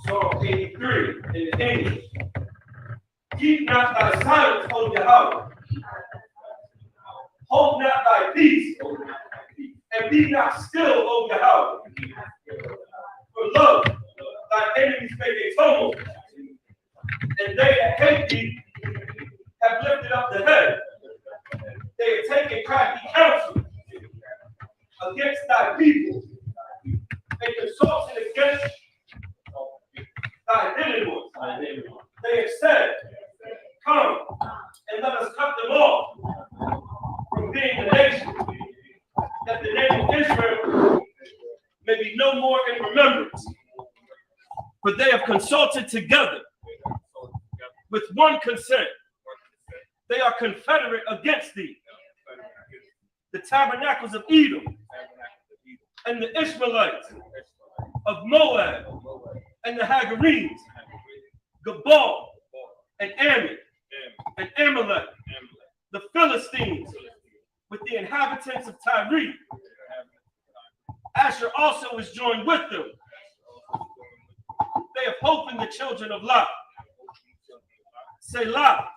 Psalm 83 in English. Keep not thy silence, O Yahweh. Hold not thy peace, and be not still, O Yahweh. For lo, thy enemies make a tumult, and they that hate thee have lifted up the head. They have taken crafty counsel against thy people, and consulted against thy hidden ones. They have said, come, and let us cut them off from being a nation, that the name of Israel may be no more in remembrance. For they have consulted together with one consent. They are confederate against thee. The Tabernacles of Edom and the Ishmaelites of Moab and the Hagarenes, Gabal and Ammon and Amalek, the Philistines with the inhabitants of Tyre. Asher also is joined with them. They have hope in the children of Lot. Selah,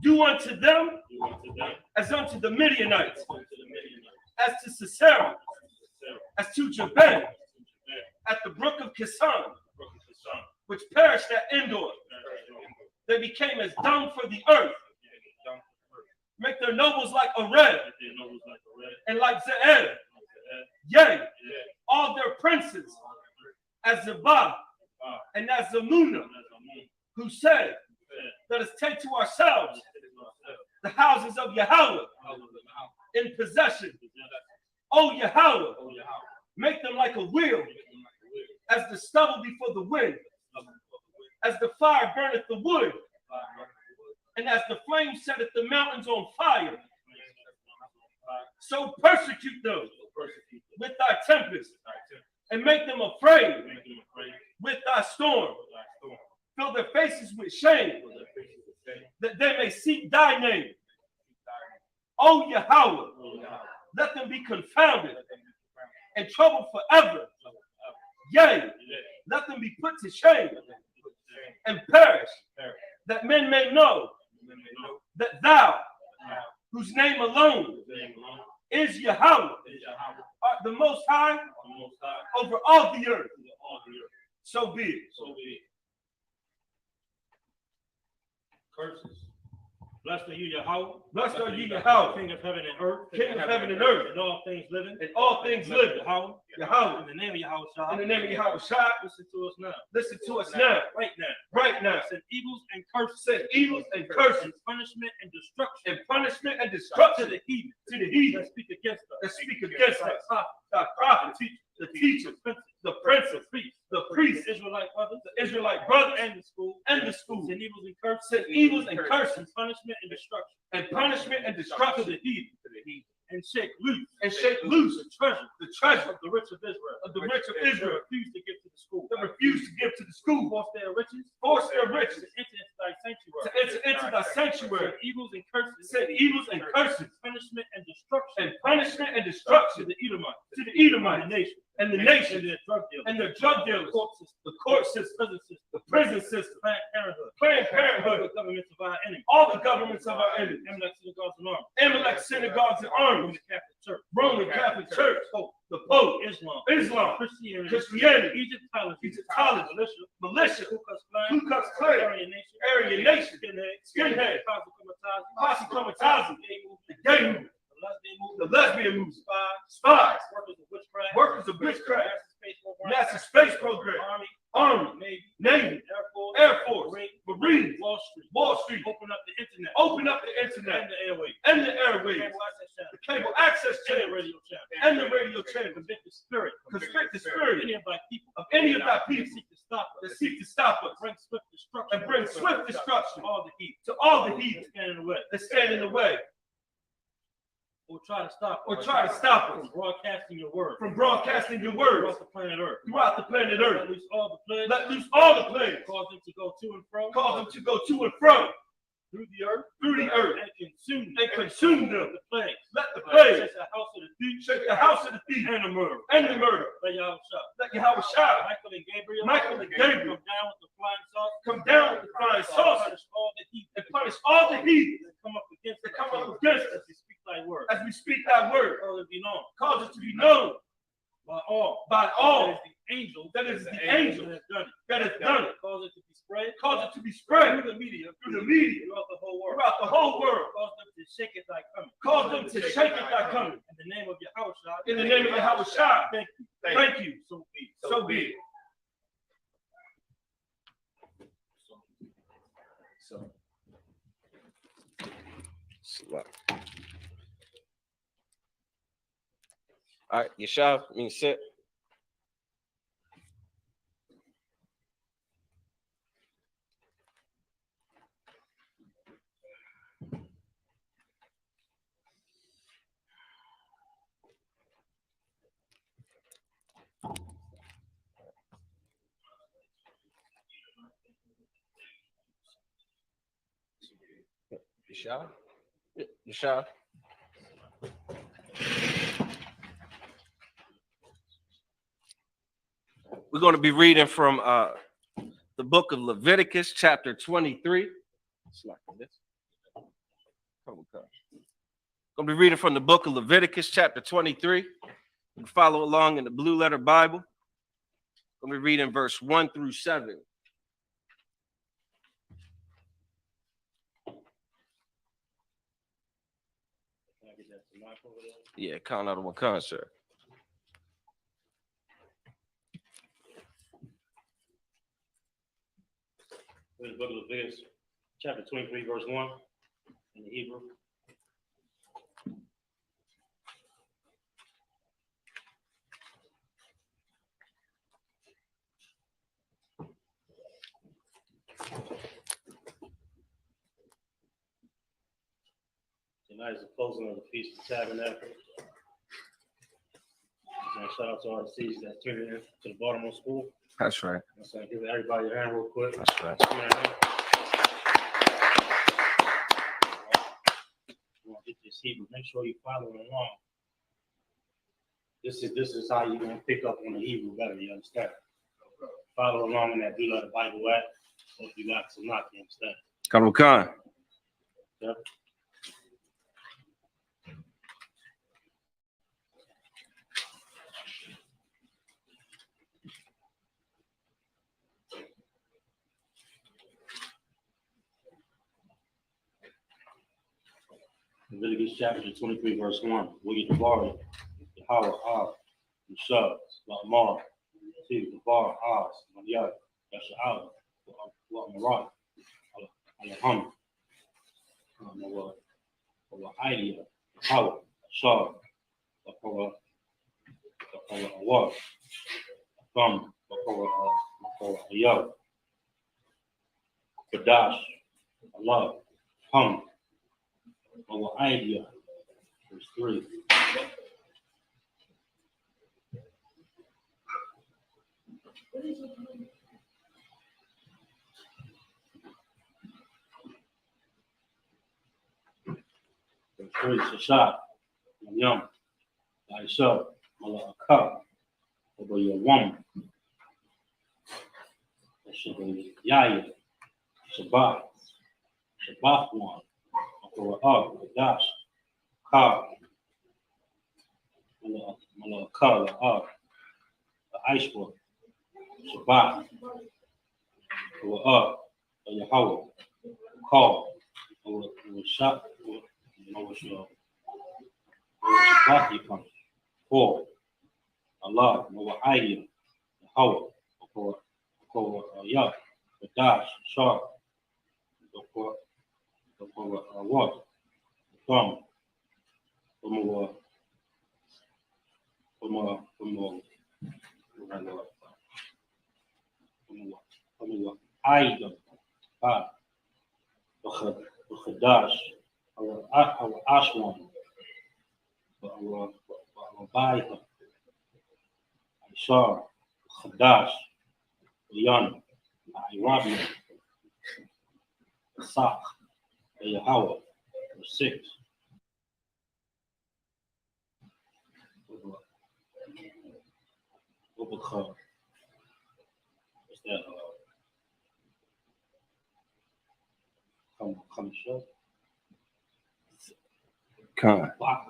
do unto them as unto the Midianites, as to Sisera, as to Jabin, at the brook of Kison, which perished at Endor. They became as dung for the earth. Make their nobles like Oreb, and like Ze'ed. Yea, all their princes, as Zebah and as Zamunah, who said, let us take to ourselves the houses of Yahweh in possession. O Yahweh, make them like a wheel, as the stubble before the wind, as the fire burneth the wood, and as the flame setteth the mountains on fire. So persecute them with thy tempest, and make them afraid with thy storm. Fill their faces with shame, that they may seek thy name. O Yahweh, let them be confounded and troubled forever. Yea, let them be put to shame and perish, that men may know that thou, whose name alone is Yahweh, art the most high over all the earth. So be it. Curses. Blessed are you, Yahweh. Blessed are you, Yahweh, King of heaven and earth. King of heaven and earth, And all things living. and all things living. Yahweh. Yahweh, In the name of Yahweh. in the name of Yahweh Shai, Listen to us now. listen to us now, Right now. right now. Send evils and curses. Send evils and curses, And punishment and destruction. and punishment and To destruction the heathen. to the heathen That speak against us. that speak against us, The the prophets, the teachers, the princes, the priests, the Israelite brothers. the Israelite brothers, And the school. and the schools. Send evils and curses. Send evils and curses, And punishment and destruction. and punishment and To destruction the heathen. And shake loose. and shake loose The treasure. the treasure Of the rich of Israel. of the rich of They Israel refuse to give to the school. that refuse to give to the school, Force their riches. force their riches To enter into thy sanctuary. to enter into thy sanctuary, Send evils and curses. send evils and curses, Punishment and destruction. and punishment and To destruction the Edomites. to the And the Edomites nation. and the And nation their drug dealers. and their drug The dealers, court system. the court system, Prison system. the prison system, Planned Parenthood. Planned All Parenthood, the governments of our enemies. all the governments of our enemies, Amalek synagogues and armies. Amalek synagogues and armies, Roman Catholic Church. Roman Catholic Church, the Pope, Islam. Islam, Christianity. Christianity, Egyptology. Egyptology, Militia. militia, Ku Klux Klan. Ku Klux Klan, Aryan Nation. Aryan Nation, Skinhead. Skinhead, Posse Posse Comitazi, Gay movement. the gay movement, The lesbian movement. the lesbian movement, Spies. spies, Workers of witchcraft. workers of witchcraft, NASA Space Program. NASA Space Program, Army. Army, Navy. Navy, Air Force. Air Force, Marine. Marines, Wall Street. Wall Street, Open up the internet. open up the And internet the airways. and the airwaves, Cable access channel. the cable access And the channel radio channel. and the radio channel, Convict the spirit. constrict the Of spirit any of thy people. of any of thy That people seek to stop us. that seek to stop us Bring swift destruction. and bring swift destruction All the heat. to all the That heathen stand in the way. that stand in the way Or try to stop us. or try to stop From us broadcasting your word. from broadcasting your words Across the planet Earth. throughout the planet Let Earth. loose all the plagues. Let loose all the plagues, Cause them to go to and fro. cause them to go to and fro Through the earth. through the earth And consume them. and consume them. The plagues. Let the plagues Shake the house of the thief. shake the house of the thief And the murder. and the murder. Let Yahweh shout. Let Yahweh Shai Michael and Gabriel. Michael and Gabriel Come down with the flying saucer. come down with the flying saucer Punish all the heat. and punish all the heathen That come up against that us. come up against us As we speak thy word. as we speak thy word. Cause it be known. Cause it to be known By all. by all That is the angel. that is the angel that has done it. that has done it. Cause it to be spread. Cause it to be spread Through the media. through the media Throughout the whole world. throughout the whole world. Cause them to shake at thy coming. Cause them to shake at thy coming. In the name of Yahweh. In the name of Yahweh Shai, Thank you. thank you. So be it. So be it. So. All right, Yeshua, mean sit. Yeshua? Yeshua? We're going to be reading from the book of Leviticus, chapter 23. Going to be reading from the book of Leviticus, chapter 23. You can follow along in the blue letter Bible. Going to be reading verse 1 through 7. Yeah, count out of one concert. This book of Leviticus, chapter 23, verse 1 in the Hebrew. Tonight is the closing of the Feast of Tabernacles. So shout out to all the seeds that tuned in to the Baltimore School. That's right. So give everybody a hand real quick. That's right. You want to get this Hebrew, make sure you're following along. This is how you're gonna pick up on the Hebrew better, you understand? Follow along in that Blue Letter Bible app. Or if you got some knock, you understand? Come. Yep. Leviticus chapter 23, verse 1. We get the bar, the Howard, the Shub, Lamar, see the bar, Yah, Yasha'al, Marat, Alham, Idea, Howard, Shah, Awar, Thumb, Yah, Kadash, Allah, Hum, Idea, verse 3. Verse 3, Shashak, Yum, Aisha, Malaka, over your woman. Yaya, Shabbat, Shabbat one, over Dash, Ka, Malaka, the Aishwa, Shabbat, over Yahweh, Call, over Shak, over Shabbat, you come. 4. Allah, over Idea, Yahweh, over Yah, the Dash, Shah, over what? From Aida, Khadash, our Ashwan, our Baita, Ishar, Khadash, Yan, Irabi, Sak, Yahweh, 6. What's that? Come show. Con. Block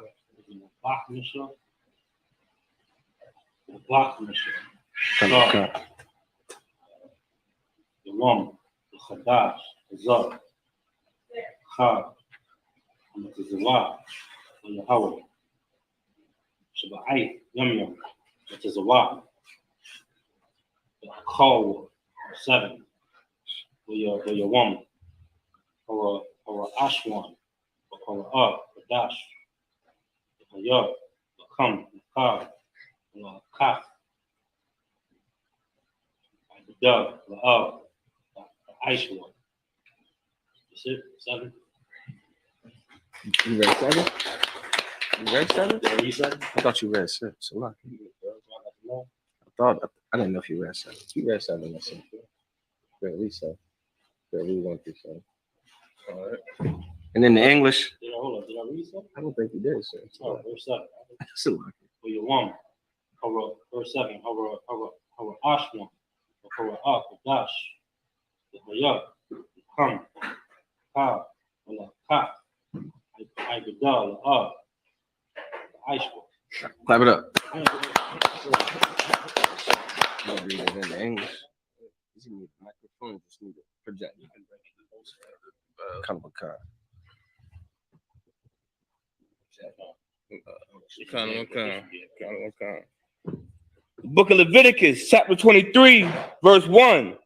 Misha. Block Misha. Come. The woman, the Khadash, the Zah, Kha, the Zawah, the Yahweh, Shabbat, Yum, the Zawah, the Khaw, 7, for your woman, or Ashwan, or Dash, the Yah, the Kam, the Kha, the Kaf, the Dove, the Aishwan. That's it, 7. You read 7? You read 7? Did I read 7? I thought you read 6. So lucky. I didn't know if you read 7. You read 7. That's it. Read at least 7. Read 1 through 7. All right. And then the English. Did I read 7? I don't think you did, sir. Oh, verse 7. So lucky. For your woman. Verse 7. Our Ashwan. Our Dash. The Yah. Come. Ka. Ka. I Gadal. Aishwa. Clap it up. I'll read it in the English. You need a microphone, just need a projector. Come. Book of Leviticus, chapter 23, verse 1.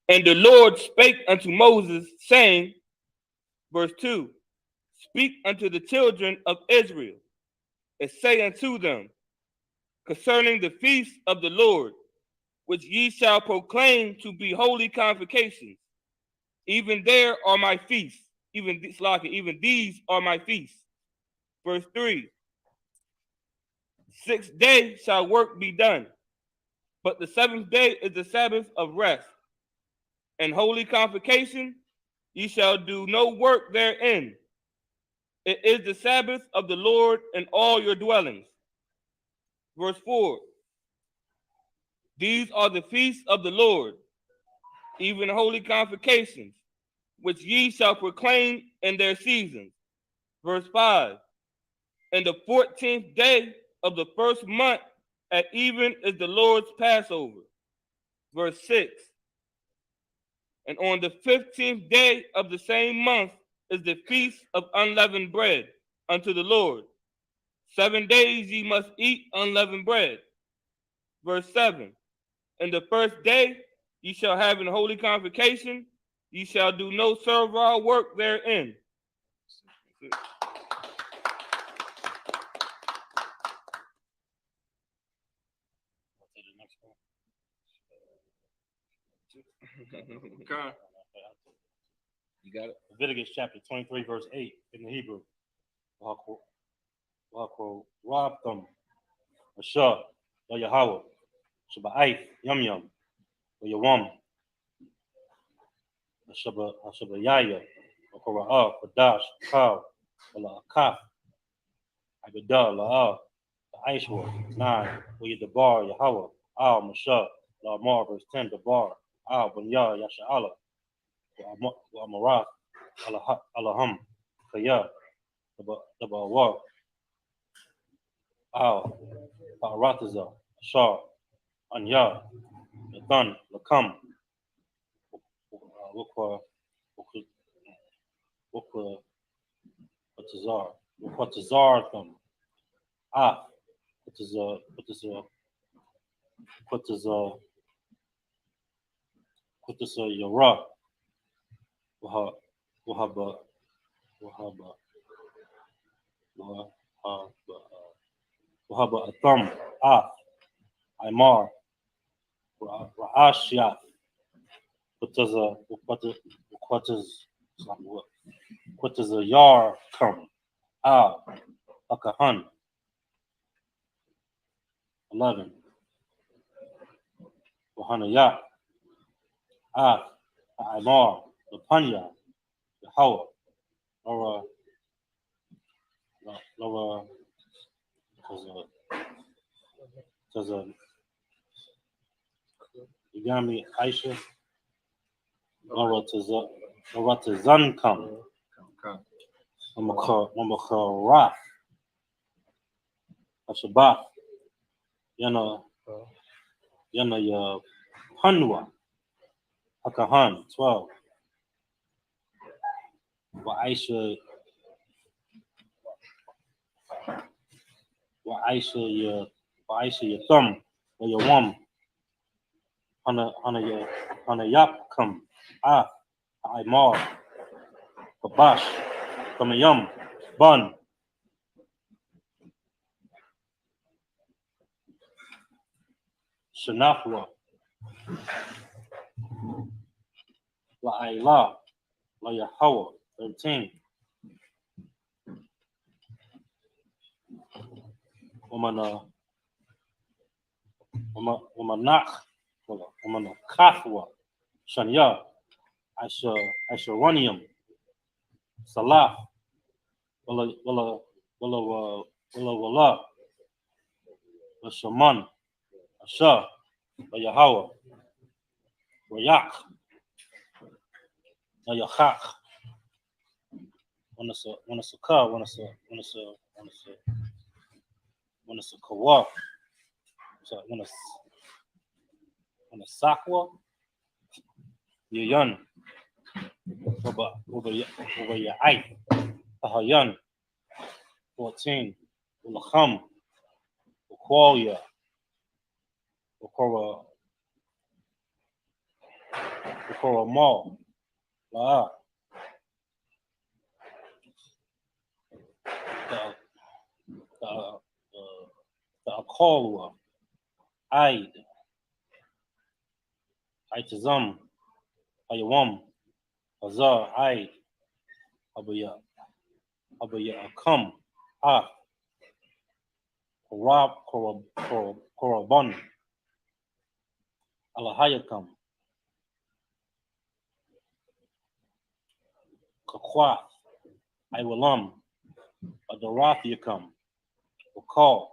And the Lord spake unto Moses, saying, verse 2, speak unto the children of Israel, and say unto them, concerning the feast of the Lord, which ye shall proclaim to be holy convocations, even there are my feasts, even these are my feasts. Verse 3, 6 days shall work be done, but the 7th day is the Sabbath of rest. And holy convocation, ye shall do no work therein. It is the Sabbath of the Lord in all your dwellings. Verse 4. These are the feasts of the Lord, even holy convocations, which ye shall proclaim in their seasons. Verse 5. And the 14th day of the first month at even is the Lord's Passover. Verse 6. And on the 15th day of the same month is the feast of unleavened bread unto the Lord. 7 days ye must eat unleavened bread. Verse 7. And the first day ye shall have an holy convocation, ye shall do no servile work therein. You got it. Leviticus chapter 23, verse 8 in the Hebrew. Rob them. Asher, Yahweh, Shabbat, Yum Yum, Yawam, Shabbat Yaya, Korah, Kadash, Kaw, Kaf, Abidah, La'ah, Aishwa, 9, Debar, Yahweh, Al, Mashah, Lamar, verse 10, Debar, Al, Bunya, Yasha'ala, Amarath, Allahum, Kaya, Dabawa, Al, Rataza, Ashar, Anya, Nathan, Lakam, Watazar, Ah, Yara, Wahaba, Atham, Ah, Imar, Ra'ashiath, Yar come, Ah, Akahan, 11, Wahanayat, Ah, Imar, Lapanya, Yahweh, Laura, you got me, Aisha, Laura to Zun come, Mamaka Raf, Ashabaf, Yana Hanwa, Akahan, 12, Aisha your thumb, or your wom, Hana Yap come, Ah, Imar, Kabash, Kamayum, Bun, Shanafwa, La Yahweh, 13, Womanach, Kafwa, Shanya, Asheronium, Salah, Walla, Shaman, Asher, Yahweh, Rayak, Yachak, when it's a car, when it's a kawa, so when it's sakwa, Yun, over your eye, Ahayan, 14, Ulacham, Ukwalya, Ukora Mall, La, the Akolwa, Aid, Aitazam, Ayawam, Azar, Aid, Abaya Akam, Ah, Korabon, Alahayakam, Kakwath, Iwalam, Adorathiakam, Wakal,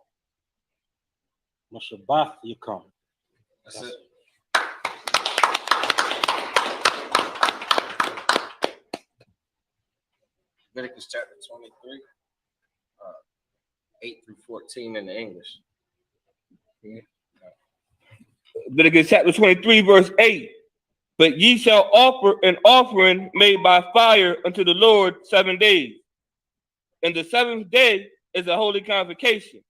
Mashabath Yakum. That's it. Leviticus chapter 23, 8 through 14 in the English. Leviticus chapter 23, verse 8. But ye shall offer an offering made by fire unto the Lord 7 days. And the seventh day is a holy convocation.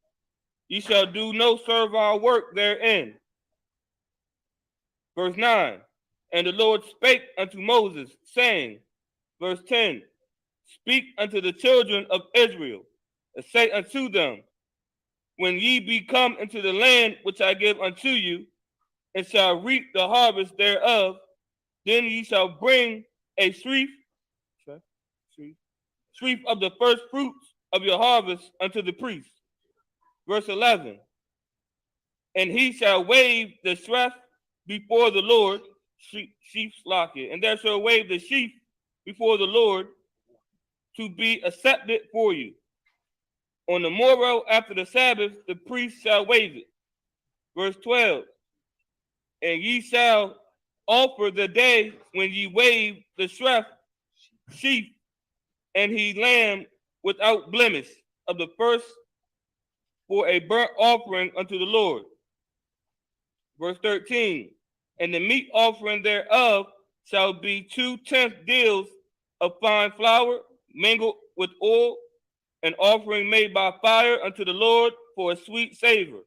Ye shall do no servile work therein. Verse 9. And the Lord spake unto Moses, saying, verse 10, speak unto the children of Israel, and say unto them, when ye be come into the land which I give unto you, and shall reap the harvest thereof, then ye shall bring a sheaf of the first fruits of your harvest unto the priest. Verse 11. And he shall wave the sheaf before the Lord, and there shall wave the sheaf before the Lord to be accepted for you. On the morrow after the Sabbath, the priest shall wave it. Verse 12. And ye shall offer the day when ye wave the sheaf and he lamb without blemish of the first for a burnt offering unto the Lord. Verse 13. And the meat offering thereof shall be 2/10 deals of fine flour mingled with oil, an offering made by fire unto the Lord for a sweet savor.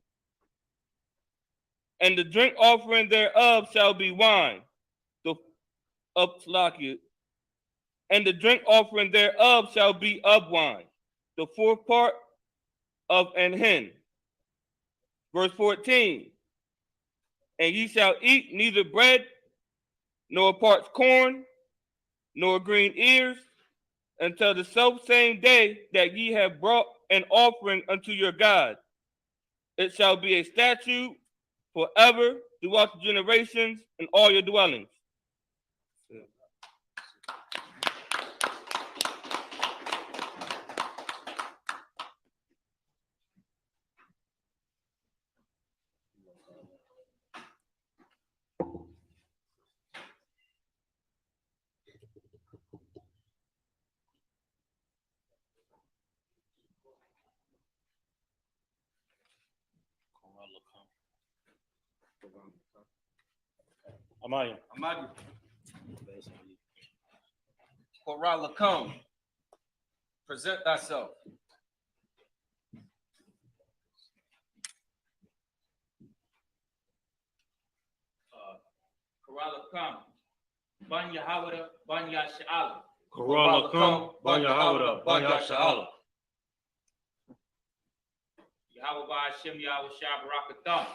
And the drink offering thereof shall be wine, and the drink offering thereof shall be of wine, the fourth part of an hin. Verse 14. And ye shall eat neither bread, nor parched corn, nor green ears, until the selfsame day that ye have brought an offering unto your God. It shall be a statute forever throughout the generations in all your dwellings. Amaya. Amadi. Korah come. Present thyself. Korah come. Banya Hawada, Banya Sha'ala. Korah Lakum, Banya Hawada, Banya Sha'ala. Yahweh Hashem Yahweh Shabbarakatham.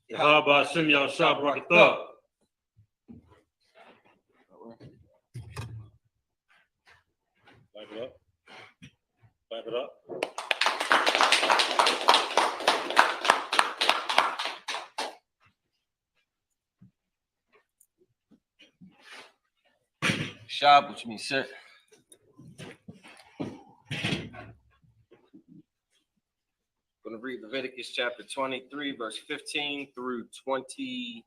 Yahweh Hashem Yahweh Shabbarakatham. Pipe it up. Pipe it up. Shab, which means sit. Going to read Leviticus chapter 23, verse 15 through 20,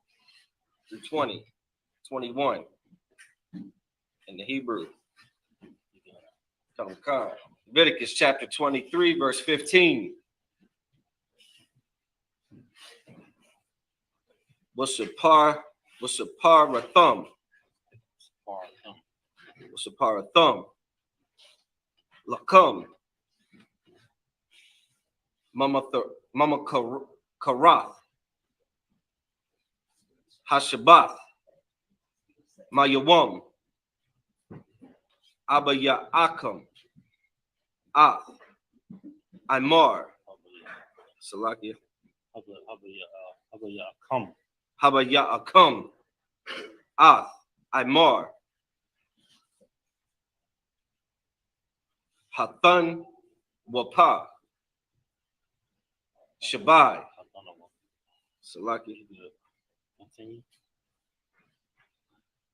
21 in the Hebrew. Leviticus chapter 23, verse 15. Wasapar Rathum. Wasaparathum. Lakum. Mama Karath. Hashabath. Mayawam. Abaya Akam. Ath. Imar. Salakia. Habaya Akam. Ath. Imar. Hathan Wapa. Shabai. Salaki.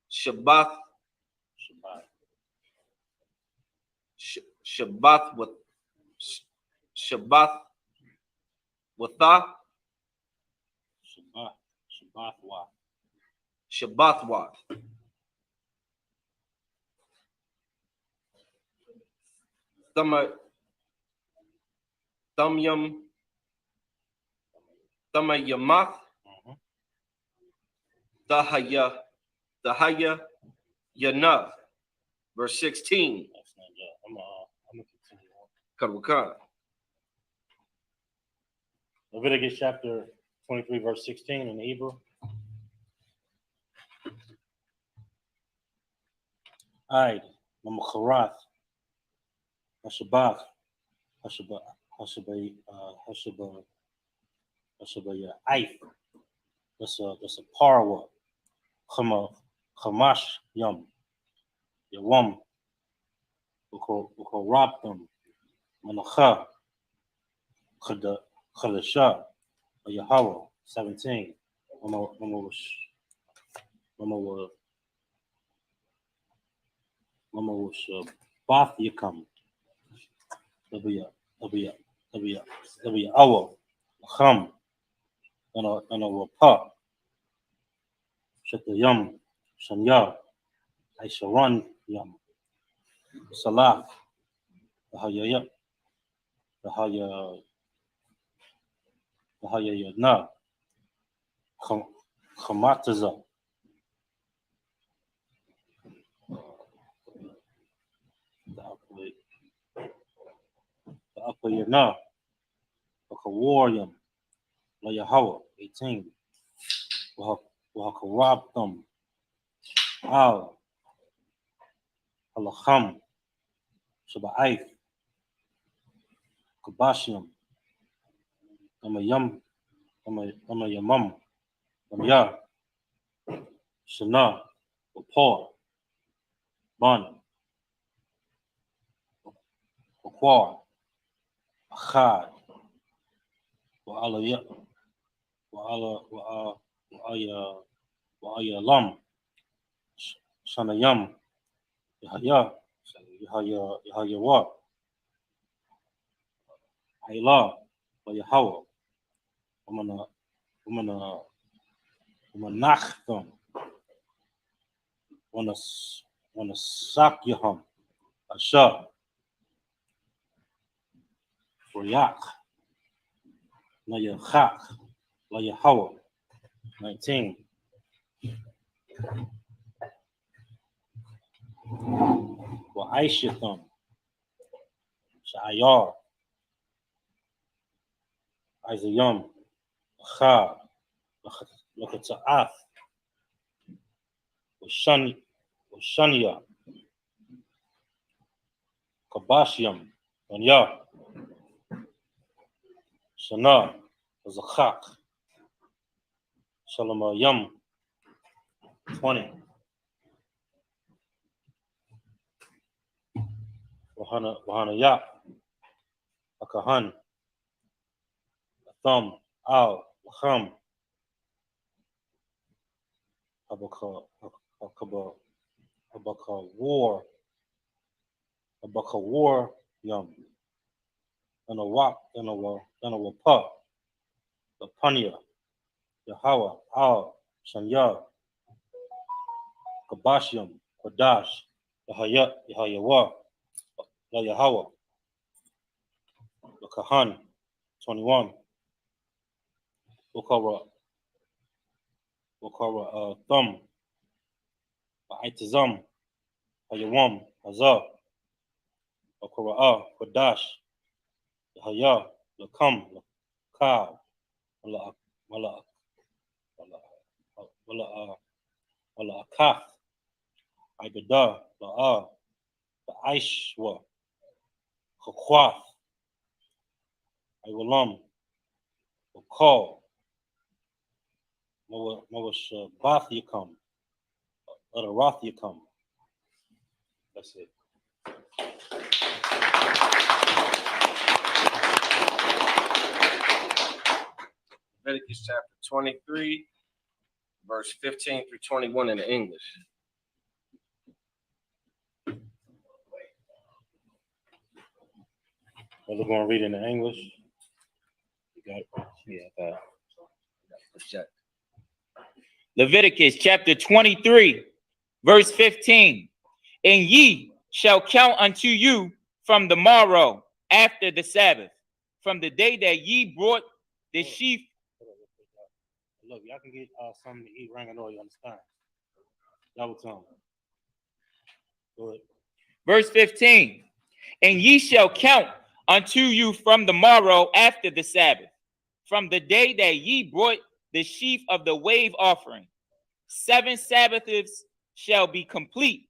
Shabbath. Shabbath Watha, Shabbathwa. Shabbathwa, Thamayamath, Mhm. Dahaya, Yanath. Verse 16. That's not that. I'm gonna continue on. Kadwakan. Leviticus chapter 23, verse 16 in Hebrew. Aid, Mamacharath, Hashabach, Hashabah, Aif. That's a parwa. Chamash Yum. Yawam. Ukoraptum. Manacha. Chadasha. Yahweh. 17. Mama was Bath Yakam. W Awa. Cham. And a Wapa. Shatayam. Shanya. Aisharan Yam. Salaf. Haya Yadna. Chamataza. The upper Yadna. Wakawarium. La Yahweh. 18. Wahakarabtum. Al. Halacham. Shaba'if. Kabashium. Amayam. Amayamam. Amya. Shana. Wapor. Bun. Wakwar. Achad. Wa'ala Wa'ayalam. Shanayam. Yahaya Hayla. Yahweh. Umanachtham. Wanna suck Yaham. Asha. Royak. Nayachak. La Yahweh. 19. Wa'aishitham. Sha'ayar. Isayam. Achad. Lakata'ath. Washanya. Kabashiam. Wanya. Shana. Zachak. Shalamayam. 20. Wahanayak. Akahan. Atham. Al. Lacham. Habaka war yum. And a wapa. The panya. Yahweh. Al. Shanya. Kabashiam. Kodash. Yahayawa. La Yahweh. The Kahan. 21. Wakara Thumb. Aitizam. Hayawam. Hazah. Wakara Kodash. Yahaya. Lakam. Lakal. Wala Akaf. Ibada. La'a. The Aishwa. Chakwath. Iwalam. Wakal. Mawash Bath Yakam. Let a Roth Yakam. That's it. Leviticus chapter 23, verse 15 through 21 in the English. We're going to read in the English. Let's check. Leviticus chapter 23, verse 15. And ye shall count unto you from the morrow after the Sabbath, from the day that ye brought the sheaf. Look, y'all can get something to eat, ring and oil, you understand? Double tongue. Go ahead. Verse 15. And ye shall count unto you from the morrow after the Sabbath, from the day that ye brought the sheaf of the wave offering. 7 Sabbaths shall be complete.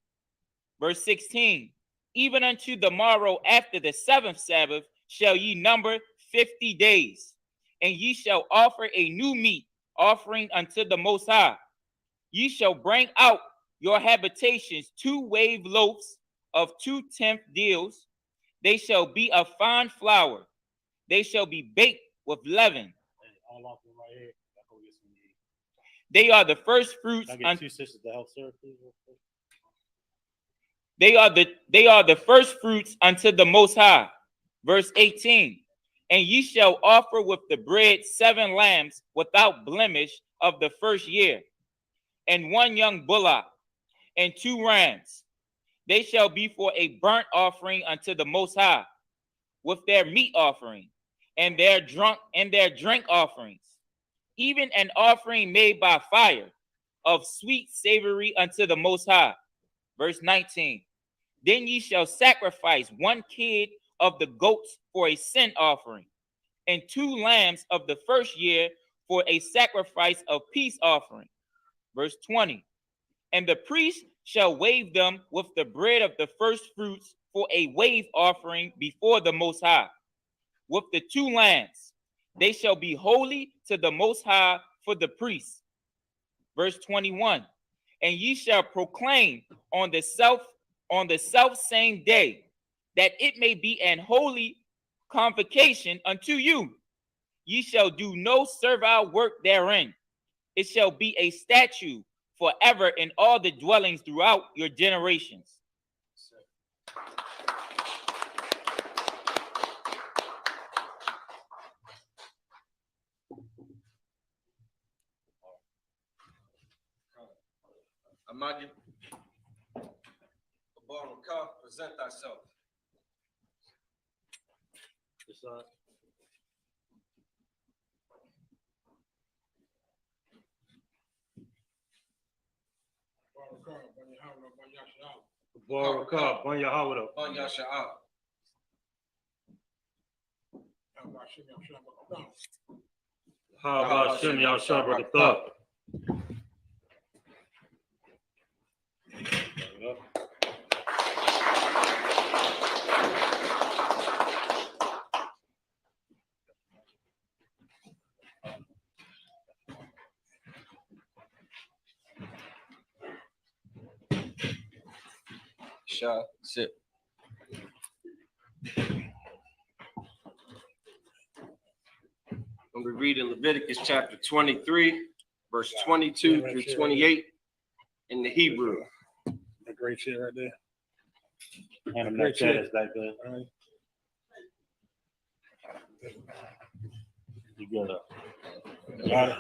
Verse 16. Even unto the morrow after the 7th Sabbath shall ye number 50 days. And ye shall offer a new meat offering unto the Most High. Ye shall bring out your habitations 2 wave loaves of 2/10 deals. They shall be of fine flour. They shall be baked with leaven. All off them right here. Y'all go get some to eat. They are the first fruits. Can I get 2 sisters to help serve, please? Real quick? They are the first fruits unto the Most High. Verse 18. And ye shall offer with the bread 7 lambs without blemish of the first year, and 1 young bullock, and 2 rams. They shall be for a burnt offering unto the Most High, with their meat offering, and their drink offerings, even an offering made by fire, of sweet savory unto the Most High. Verse 19. Then ye shall sacrifice 1 kid of the goats for a sin offering, and 2 lambs of the first year for a sacrifice of peace offering. Verse 20. And the priest shall wave them with the bread of the first fruits for a wave offering before the Most High, with the 2 lambs. They shall be holy to the Most High for the priests. Verse 21. And ye shall proclaim on the self same day, that it may be an holy convocation unto you. Ye shall do no servile work therein. It shall be a statute forever in all the dwellings throughout your generations. Amagi, Baruch, present thyself. This side. Baruch, Ban Yahweh. On Yasha'ah. How about Shem Yahshua Barakatah? Shah, sit. I'm going to read in Leviticus chapter 23, verse 22 through 28 in the Hebrew. A great shit right there. And that chat is back there. You good up. Got it.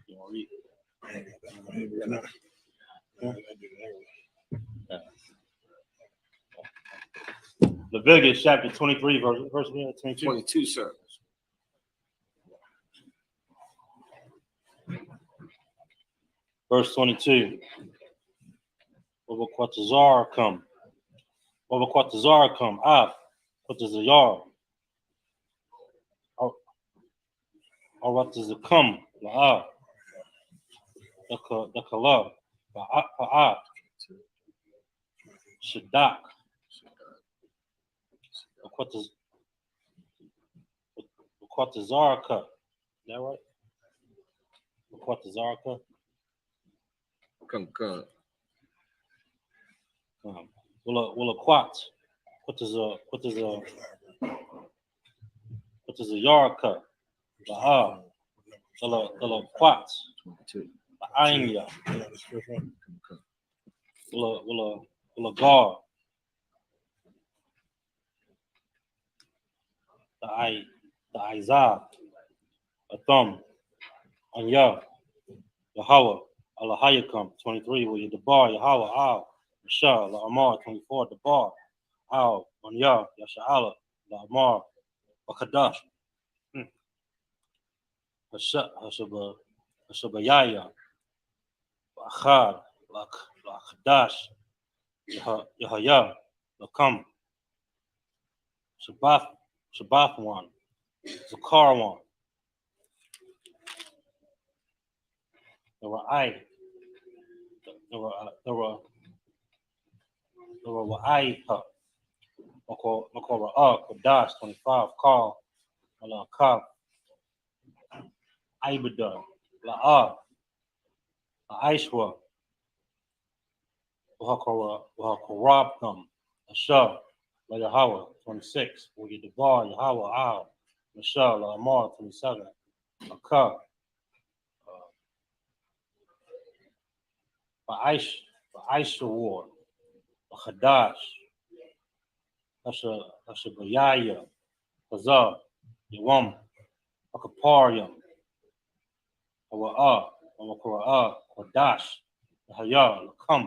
You wanna read? Leviticus chapter 23, verse 22. 22, sir. Verse 22. Over Quatazar come. Over Quatazar come. Quatazar. Or what does it come? The Kalab. Ba'at. Shadak. Quatazarka. Is that right? Quatazarka. Come. Will a quat. What is a yarka? La'a, the Quats, the Ainya, the Gar, the Izah, the Thumb, Anya, Yahweh, Allahayakam, 23, with the bar, Yahweh, Al, Mashah, La Amar, 24, the bar, Al, Anya, Yasha'ala, La Amar, Wakadash, Hashabayaya, Achad, La Khadash, Yahaya, Lakam, Shabbathwan, Zakarwan, there were Kodash, 25, Carl, Allah, Kaf, Ibada, La'a, Aishwa, Wahakorabtham, Asha, La Yahweh, 26, we get the bar, Yahweh, Al, Mashah, La Amar, 27, Akah, Aisha War, Chadash, Hashabayaya, Hazah, Yawam, Akaparium, Awa'ah, Amakura'ah, Kodash, Yahya, Lakam,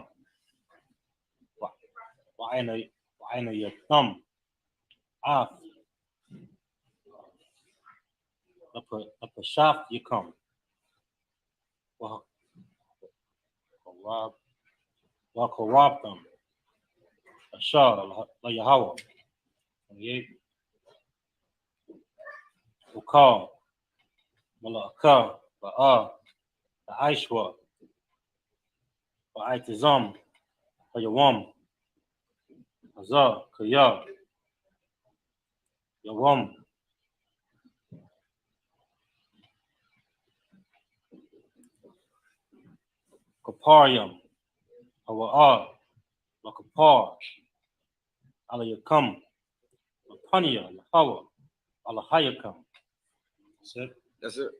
Wa'ina Yatham, Af, Lapashaf Yakam, Wakarabtham, Ashar, La Yahweh, 28, Ukal, Malakah, Ba'a, the Aishwa, Ba'itizam, Hayawam, Hazah, Kaya, Yawam, Kaparium, Hawa'ah, Lakapar, Alayakam, Lapania, Lahawa, Alahayakam. That's it. That's it.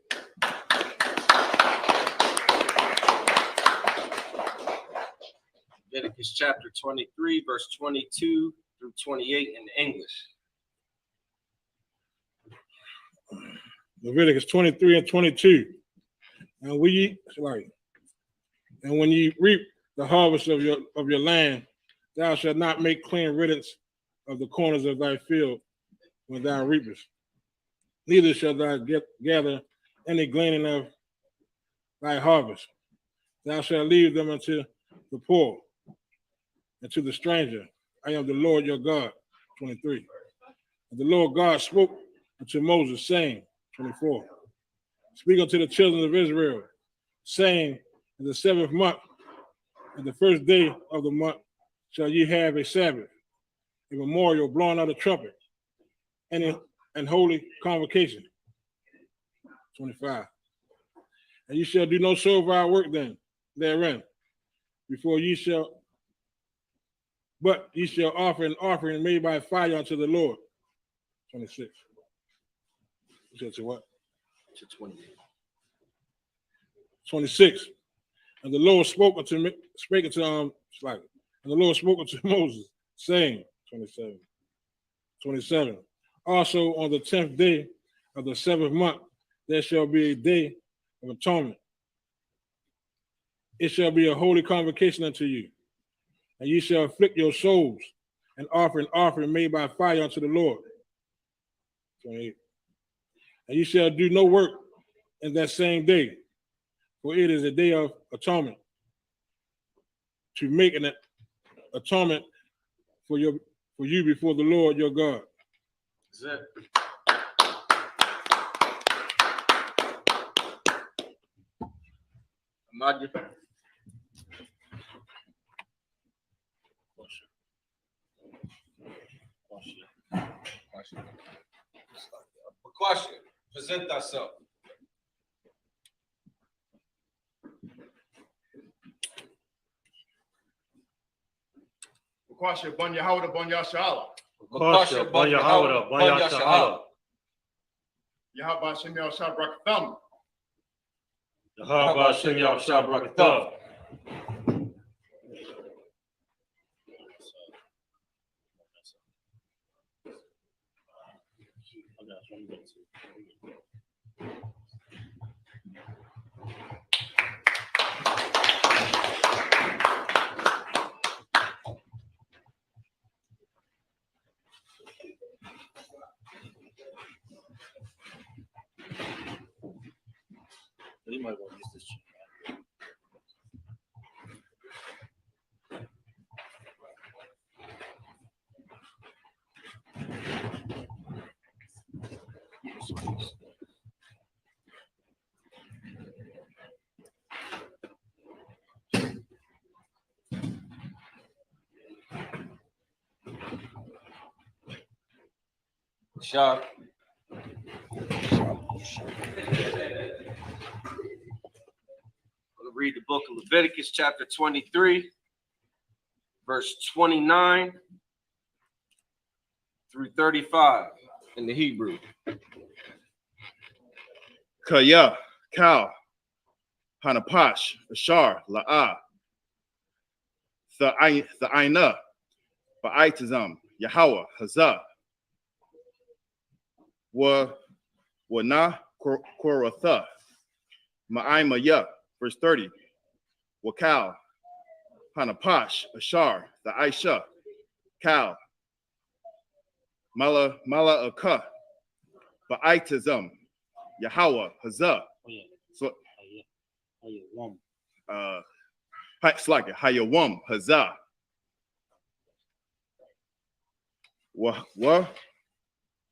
Leviticus chapter 23, verse 22 through 28 in English. Leviticus 23 and 22. And when you reap the harvest of your land, thou shalt not make clean riddance of the corners of thy field when thou reapest. Neither shalt thou gather any gleaning of thy harvest. Thou shalt leave them unto the poor and to the stranger. I am the Lord your God. 23. And the Lord God spoke unto Moses, saying, 24. Speak unto the children of Israel, saying, in the 7th month, and the first day of the month, shall ye have a Sabbath, a memorial blowing of the trumpet, and holy convocation. 25. And you shall do no servile work therein, before ye shall, but ye shall offer an offering made by fire unto the Lord. 26. You said to what? To 28. 26. And the Lord spoke unto Moses, saying, 27. 27. Also on the 10th day of the 7th month, there shall be a day of atonement. It shall be a holy convocation unto you, and ye shall afflict your souls and offer an offering made by fire unto the Lord. 28. And ye shall do no work in that same day, for it is a day of atonement, to make an atonement for you before the Lord your God. That's it. Imagine. Question. Present thyself. Kwasha, Banya Howda, Banya Shala. Bakasha, Banya Hawada, Banya Sha'ala. Yahweh Shem Yahshua Barakatham. Yahweh Shem Yahshua Barakatah. You might want to use this chair. Shah. I'm going to read the book of Leviticus, chapter 23, verse 29 through 35 in the Hebrew. Kaya, Kal, Hanapash, Ashar, La'ah, Tha'ina, Ba'itazam, Yahweh, Hazah, Wana, Koratha, Ma'imaya, verse 30, Wakal, Hanapash, Ashar, the Aisha, Kal, Mala Aka, Ba'itazam, Yahweh, Hazah. Oh, yeah. So, Oh, yeah. One. it's like it, Hayawam, Hazah.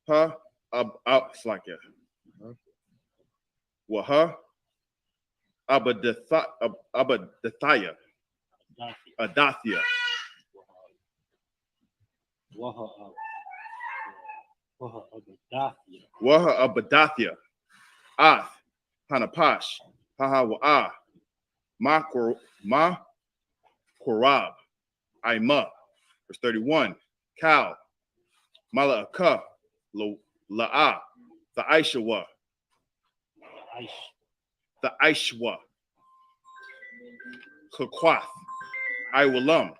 Ha, it's like it. Waha, Abadathaya, Adathia. Waha Abadathia, Ath, Hanapash, Haha Wa'ah, Ma Korab, Ima, verse 31, Kal, Mala'aka, La'ah, the Aishawa, the Aishwa, Kakwath, Iwalam,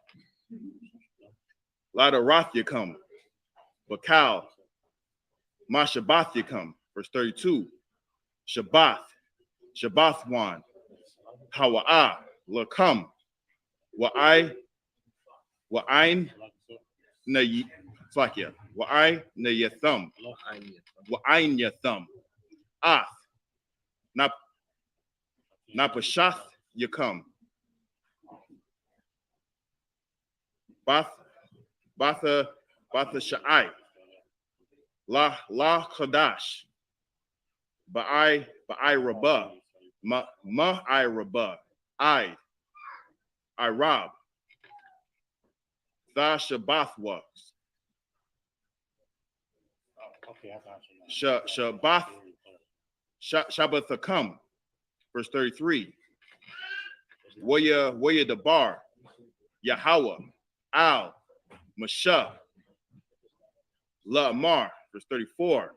Ladarathia come, Bakal, Mashabathia come, verse 32, Shabbathwan, Hawa'ah, Lakam, Wa'ain, Slakia, Wa'ai Nayathum, Wa'ain Yathum, Ath, Napashath Yakam, Batha Sha'ai, La Kadash, Ba'ai Rabah, Ma'ai Rabah, I Rob, Tha Shabbathwa, Shabbathakam, verse 33. Waya Dabar, Yahweh, Al, Masha, La'amar, verse 34.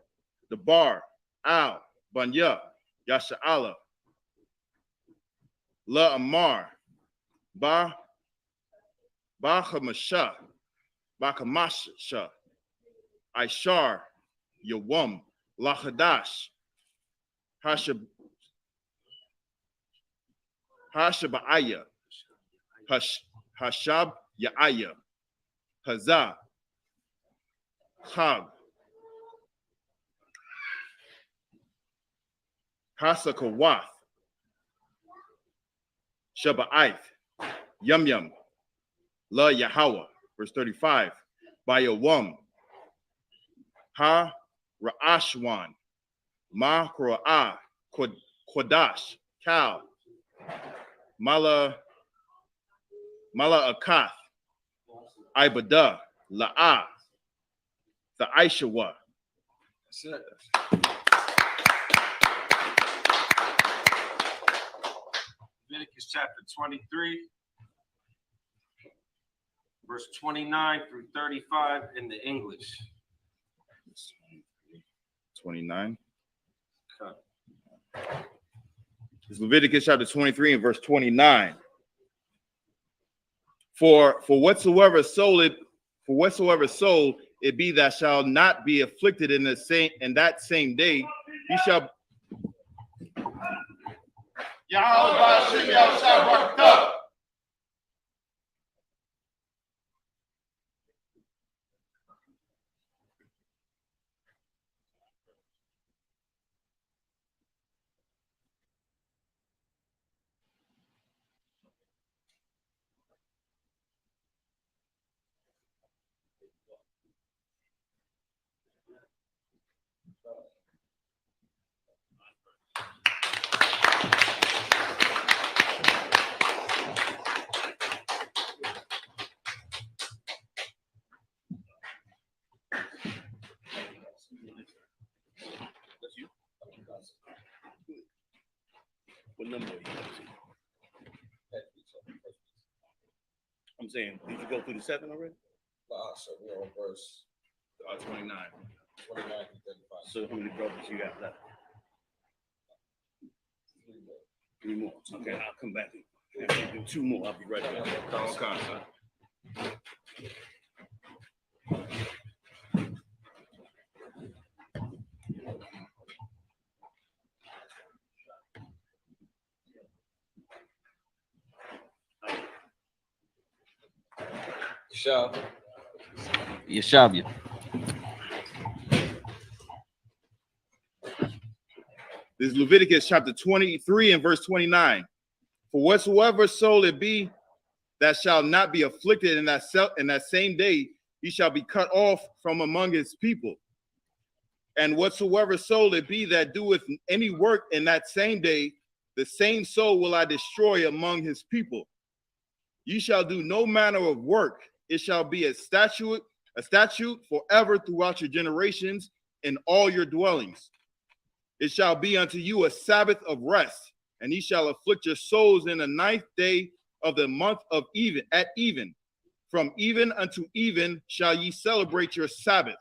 Dabar, Al, Banya, Yasha'ala, La'amar, Bachamasha, Bakamasha, Aishar, Yawam, Lachadash, Hashaba'aya, Hashab Ya'aya, Hazah, Chag, Hasakawath, Shaba'ith, Yum, La Yahweh, verse 35, Bayawam, Ha Ra'ashwan, Ma Kra'ah, Kodash, Kal, Mala Akath, Ibada, La'ah, the Aishawa. That's it. Leviticus chapter 23, verse 29 through 35 in the English. 29. It's Leviticus chapter 23 and verse 29. For whatsoever soul it be that shall not be afflicted in that same day, he shall. What number are you? I'm saying, did you go through the 7 already? So we're on verse 29. 29 to 35. So how many brothers you got left? 3 more. Okay, I'll come back. After you do 2 more, I'll be right back. Okay, son. Yeshavia. This is Leviticus chapter 23 and verse 29. For whatsoever soul it be that shall not be afflicted in that same day, he shall be cut off from among his people. And whatsoever soul it be that doeth any work in that same day, the same soul will I destroy among his people. Ye shall do no manner of work. It shall be a statute forever throughout your generations in all your dwellings. It shall be unto you a Sabbath of rest, and ye shall afflict your souls in the 9th day of the month of even, at even. From even unto even shall ye celebrate your Sabbath.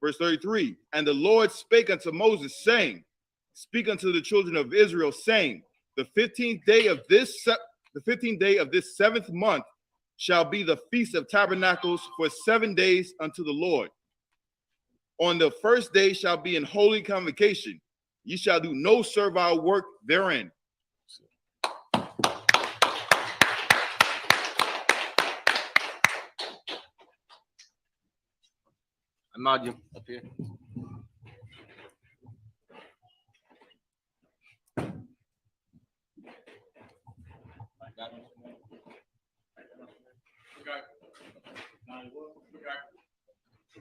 Verse 33, and the Lord spake unto Moses, saying, speak unto the children of Israel, saying, the 15th day of this 7th month shall be the Feast of Tabernacles for 7 days unto the Lord. On the first day shall be an holy convocation. Ye shall do no servile work therein. Imagine up here.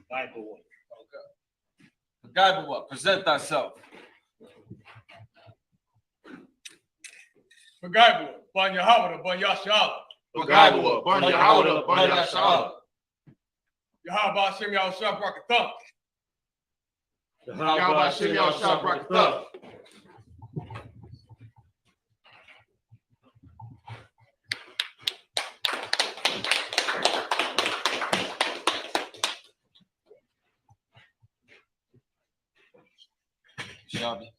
Bible. God, what? Present thyself. Pagaibu, Ban Yahweh, Ban Yasha'Allah. Pagaibu, Ban Yahweh, Ban Yasha'Allah. Yahweh Hashem Yahushua Barakatah. Yahweh Hashem Yahushua Barakatah. Shabby.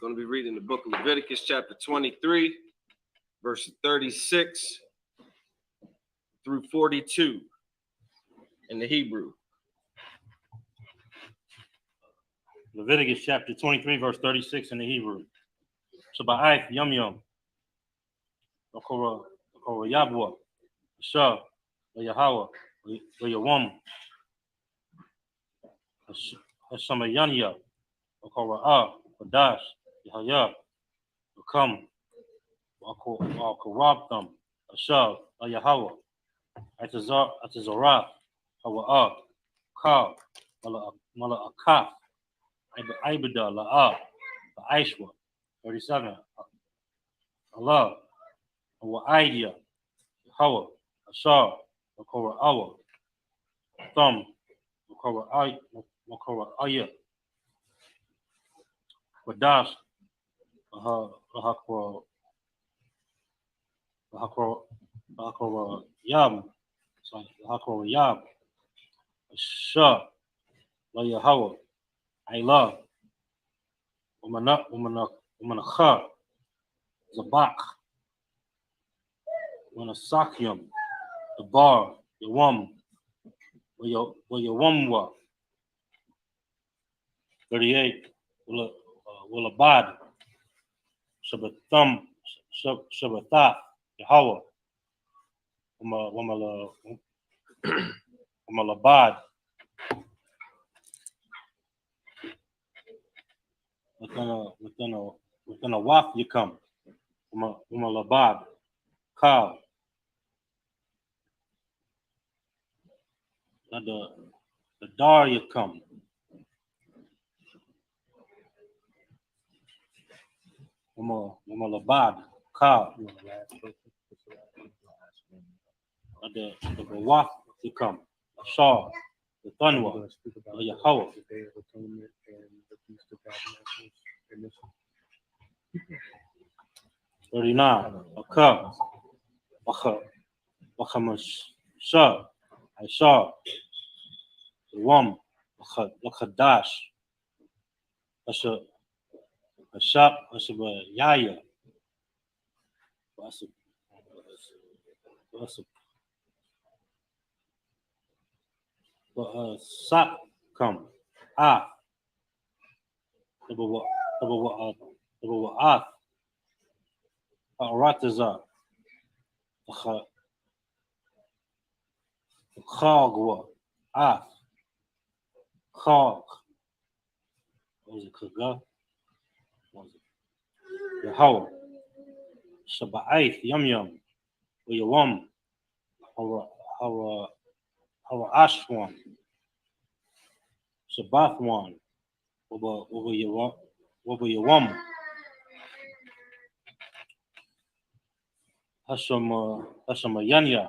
Going to be reading the book of Leviticus, chapter 23, verse 36 through 42 in the Hebrew. Leviticus chapter 23, verse 36 in the Hebrew. Shabbat Yom Yom. Okora Yabwa. Shah. Yahweh. Yawam. Hashamayanya. Okora Dash. Yahya. Come. Korabtham. Ashav. Yahweh. Atazorah. Hawa. Ka. Mala Akaf. Ibada. La'a. Aishwa. 37. Allah. Idea. Hawa. Ashar. Makora Awa. Thumb. Makora Aya. Wadash. Hakora Yam. Hakora Yab. Ashar. La Yahweh, I love. Umanacha, Zabak, Manasakyum, the bar, Yawam, Yawamwa. 38, Willabad, Shabbathum, Shabbathath, Yahweh, Umalabad, within a waf you come, Umalabad, Kal, the dar you come, Umalabad, Kal, the waf you come, Shaw, the Thunwa, the Yahweh. The Day of Atonement and the Feast of Tabernacles and this 39, Akab, Wachamash, I saw the Wam, Wakadash, Asha, Yaya, Sap come, the Ratazar, the Khagwa, Khag, what was it, Kaga? What was it? Yahweh, Shabbaith, Yum, Yawam, Hara Ashwan, Shabbathwan, Yawam, Hashamayanya,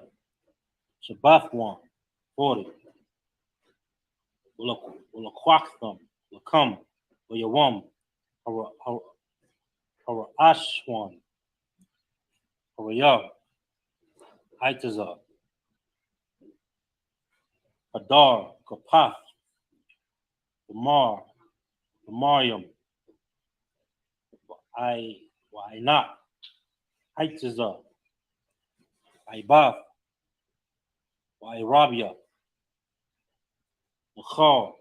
Shabbathwan, 40, Wulakwaktham, Lakam, Yawam, Hara Ashwan, Hara Aitazar, Hadar, Kapath, Mariam, I not, Aitazar, Ibath, Rabia, the Khal,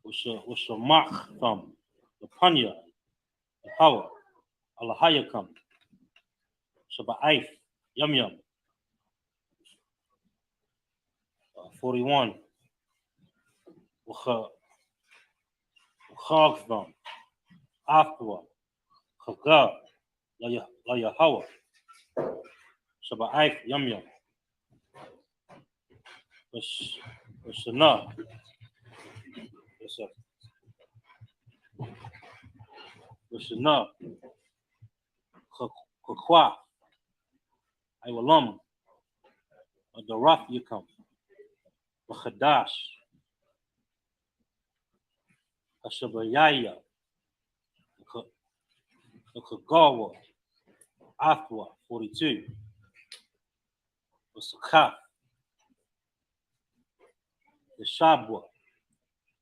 Ushamach thumb, the Panya, the Hawa, Allahayakam, Shabbaith, Yum, 41, Khag thumb, Afwa, Khaga, La Yahawa, Shabbaith, Yum, Shana, Shana, Kakwa, Iwalam, the Raf Yukam, the Khadash, Ashabayaya, the Kagawa, Athwa, 42, the Sakaf, the Shabwa,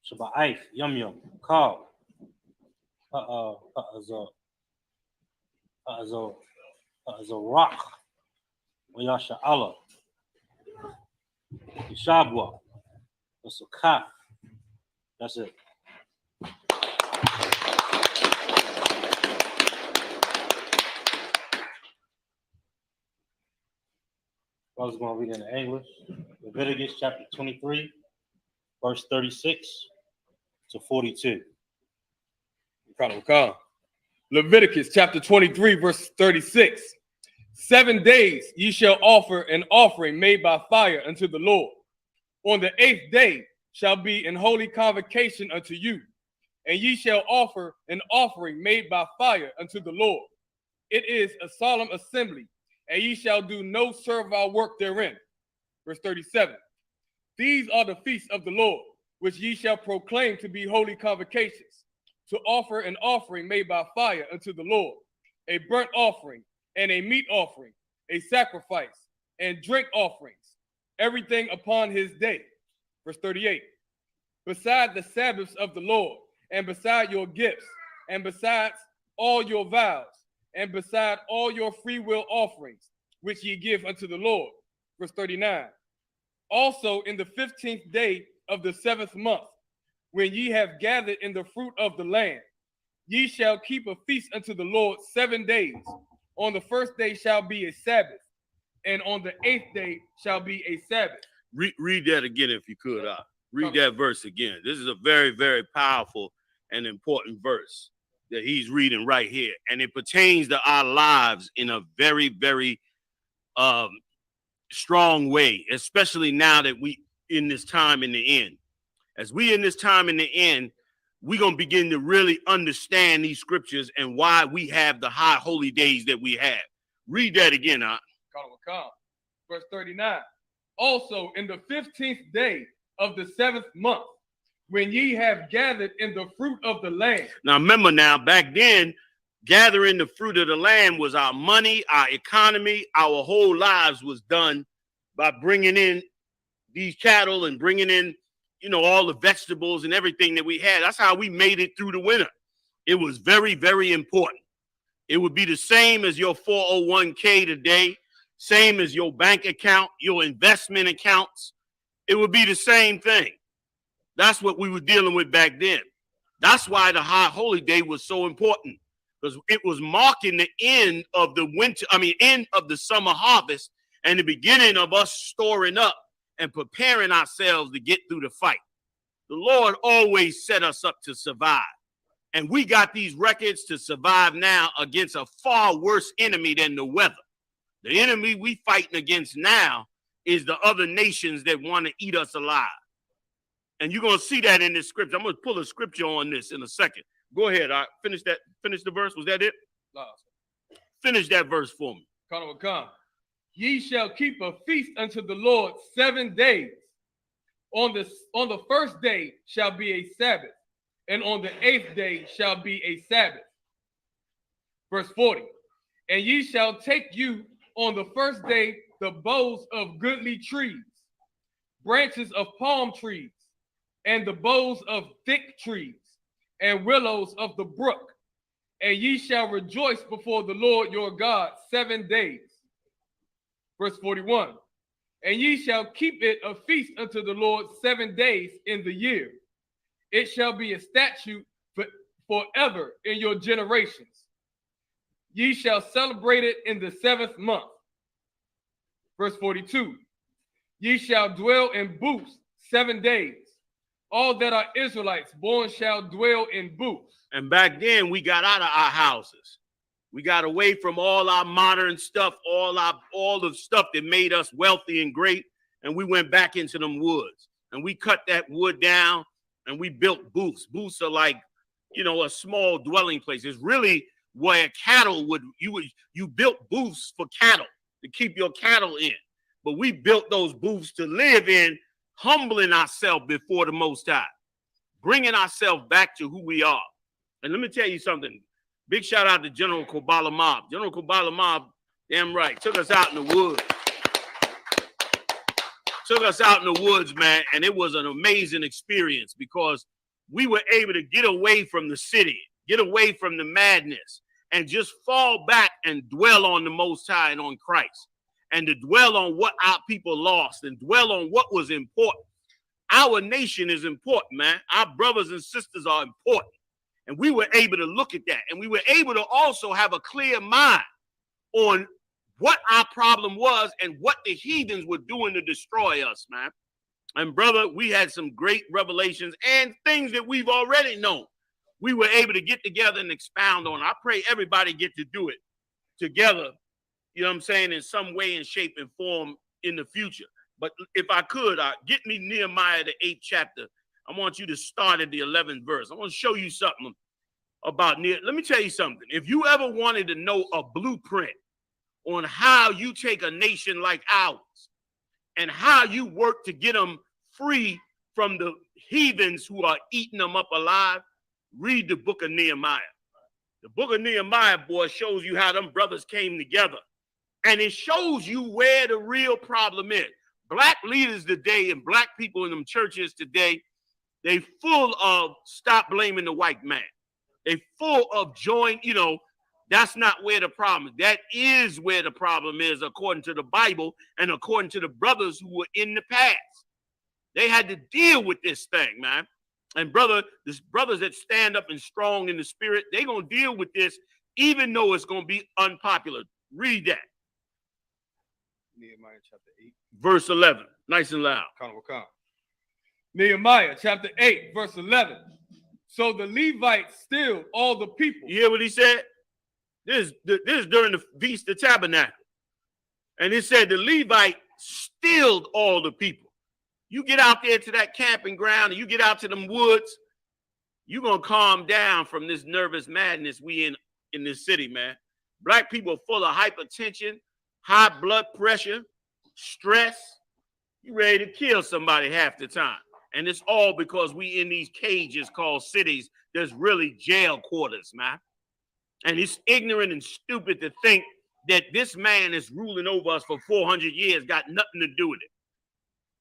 Shabbaith, Yum, Kal, as a rock, Wayasha Allah, the Shabwa, the Sakaf. That's it. I was going to read in English. Leviticus chapter 23, verse 36 to 42. Leviticus chapter 23, verse 36. 7 days ye shall offer an offering made by fire unto the Lord. On the 8th day shall be an holy convocation unto you, and ye shall offer an offering made by fire unto the Lord. It is a solemn assembly, and ye shall do no servile work therein. Verse 37. These are the feasts of the Lord, which ye shall proclaim to be holy convocations, to offer an offering made by fire unto the Lord, a burnt offering and a meat offering, a sacrifice and drink offerings, everything upon his day. Verse 38. beside the Sabbaths of the Lord, and beside your gifts, and besides all your vows, and beside all your free will offerings, which ye give unto the Lord. Verse 39. Also in the 15th day of the 7th month, when ye have gathered in the fruit of the land, ye shall keep a feast unto the Lord 7 days. On the first day shall be a Sabbath, and on the 8th day shall be a Sabbath. Read that again if you could. Read that verse again. This is a very, very powerful and important verse that he's reading right here. And it pertains to our lives in a very, very strong way, especially now that we in this time in the end. As we in this time in the end, we're going to begin to really understand these scriptures and why we have the high holy days that we have. Read that again, Verse 39. Also in the 15th day of the 7th month, when ye have gathered in the fruit of the land. Now remember now, back then, gathering the fruit of the land was our money, our economy, our whole lives was done by bringing in these cattle and bringing in, all the vegetables and everything that we had. That's how we made it through the winter. It was very, very important. It would be the same as your 401k today, same as your bank account, your investment accounts. It would be the same thing. That's what we were dealing with back then. That's why the high holy day was so important, because it was marking the end of the end of the summer harvest and the beginning of us storing up and preparing ourselves to get through the fight. The Lord always set us up to survive. And we got these records to survive now against a far worse enemy than the weather. The enemy we fighting against now is the other nations that want to eat us alive. And you're going to see that in this scripture. I'm going to pull a scripture on this in a second. Go ahead. Finish the verse. Was that it? Finish that verse for me. Ye shall keep a feast unto the Lord 7 days. On the first day shall be a Sabbath, and on the 8th day shall be a Sabbath. Verse 40. And ye shall take you on the first day the boughs of goodly trees, branches of palm trees, and the boughs of thick trees, and willows of the brook. And ye shall rejoice before the Lord your God 7 days. Verse 41. And ye shall keep it a feast unto the Lord 7 days in the year. It shall be a statute forever in your generations. Ye shall celebrate it in the 7th month. Verse 42. Ye shall dwell in booths 7 days. All that are Israelites born shall dwell in booths. And back then we got out of our houses. We got away from all our modern stuff, all the stuff that made us wealthy and great, and we went back into them woods. And we cut that wood down and we built booths. Booths are like, a small dwelling place. It's really where cattle you built booths for cattle to keep your cattle in. But we built those booths to live in, humbling ourselves before the Most High, bringing ourselves back to who we are. And let me tell you something. Big shout out to General Kobala Mob. General Kobala Mob, damn right, took us out in the woods. Took us out in the woods, man, and it was an amazing experience because we were able to get away from the city, get away from the madness, and just fall back and dwell on the Most High and on Christ, and to dwell on what our people lost and dwell on what was important. Our nation is important, man. Our brothers and sisters are important. And we were able to look at that. And we were able to also have a clear mind on what our problem was and what the heathens were doing to destroy us, man. And brother, we had some great revelations and things that we've already known. We were able to get together and expound on. I pray everybody get to do it together, you know what I'm saying, in some way and shape and form in the future. But if I could, get me Nehemiah, the 8th chapter. I want you to start at the 11th verse. I want to show you something about Nehemiah. Let me tell you something. If you ever wanted to know a blueprint on how you take a nation like ours and how you work to get them free from the heathens who are eating them up alive, read the book of Nehemiah. The book of Nehemiah, boy, shows you how them brothers came together. And it shows you where the real problem is. Black leaders today and black people in them churches today, They full of stop blaming the white man. They full of join, that's not where the problem is. That is where the problem is, according to the Bible and according to the brothers who were in the past. They had to deal with this thing, man. And brothers that stand up and strong in the spirit, they're going to deal with this, even though it's going to be unpopular. Read that. Nehemiah chapter 8. Verse 11. Nice and loud. Nehemiah chapter 8, verse 11. So the Levites stilled all the people. You hear what he said? This is during the Feast of Tabernacles. And it said the Levite stilled all the people. You get out there to that camping ground and you get out to them woods, you're going to calm down from this nervous madness we in this city, man. Black people are full of hypertension, high blood pressure, stress. You ready to kill somebody half the time. And it's all because we in these cages called cities. There's really jail quarters, man. And it's ignorant and stupid to think that this man is ruling over us for 400 years, got nothing to do with it.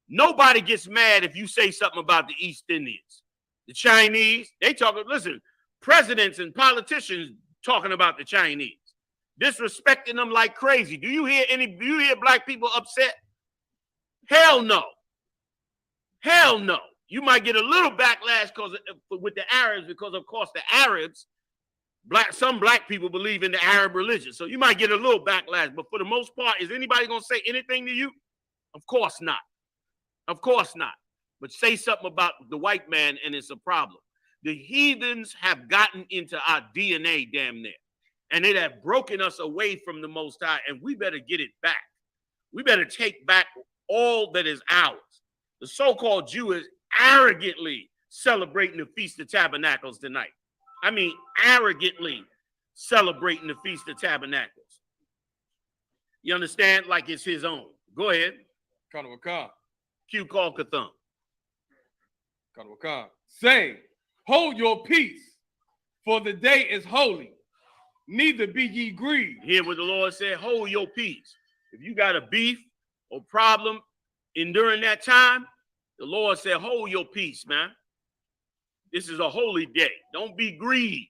Nobody gets mad if you say something about the East Indians. The Chinese, they talk, listen, presidents and politicians talking about the Chinese, disrespecting them like crazy. Do you hear black people upset? Hell no. Hell no. You might get a little backlash with the Arabs because, of course, the Arabs, some black people believe in the Arab religion. So you might get a little backlash. But for the most part, is anybody going to say anything to you? Of course not. Of course not. But say something about the white man and it's a problem. The heathens have gotten into our DNA damn near. And they have broken us away from the Most High. And we better get it back. We better take back all that is ours. The so-called Jew is arrogantly celebrating the Feast of Tabernacles tonight. I mean, arrogantly celebrating the Feast of Tabernacles. You understand? Like it's his own. Go ahead. Q call Katham. Saying, hold your peace, for the day is holy. Neither be ye grieved. Hear what the Lord said, hold your peace. If you got a beef or problem during that time, the Lord said, hold your peace, man. This is a holy day. Don't be grieved.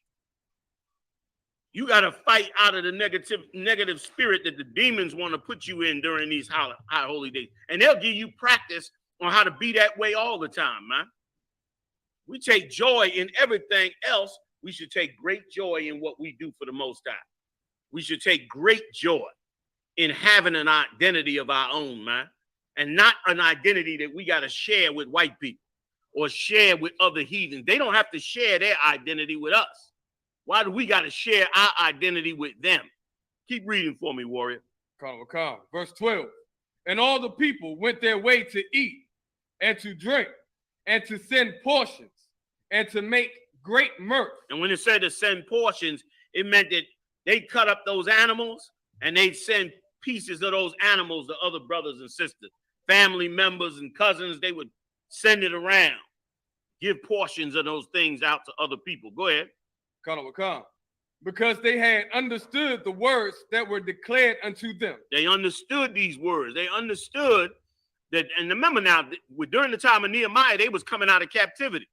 You got to fight out of the negative spirit that the demons want to put you in during these high holy days. And they'll give you practice on how to be that way all the time, man. We take joy in everything else. We should take great joy in what we do for the Most High. We should take great joy in having an identity of our own, man. And not an identity that we got to share with white people or share with other heathens. They don't have to share their identity with us. Why do we got to share our identity with them? Keep reading for me, warrior. Verse 12. And all the people went their way to eat and to drink and to send portions and to make great mirth. And when it said to send portions, it meant that they cut up those animals and they'd send pieces of those animals to other brothers and sisters, family members and cousins. They would send it around, give portions of those things out to other people. Go ahead. Because they had understood the words that were declared unto them. They understood these words. They understood that, and remember now, during the time of Nehemiah, they was coming out of captivity.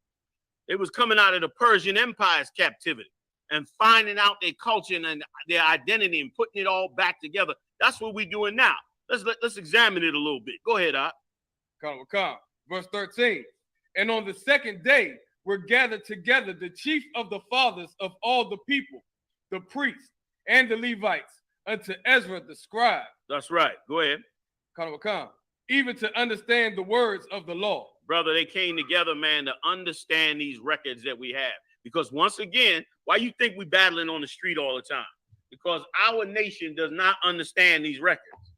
They was coming out of the Persian Empire's captivity and finding out their culture and their identity and putting it all back together. That's what we're doing now. Let's examine it a little bit. Go ahead, Op. Verse 13. And on the second day were gathered together the chief of the fathers of all the people, the priests and the Levites, unto Ezra the scribe. That's right. Go ahead. Even to understand the words of the law. Brother, they came together, man, to understand these records that we have. Because once again, why you think we battling on the street all the time? Because our nation does not understand these records.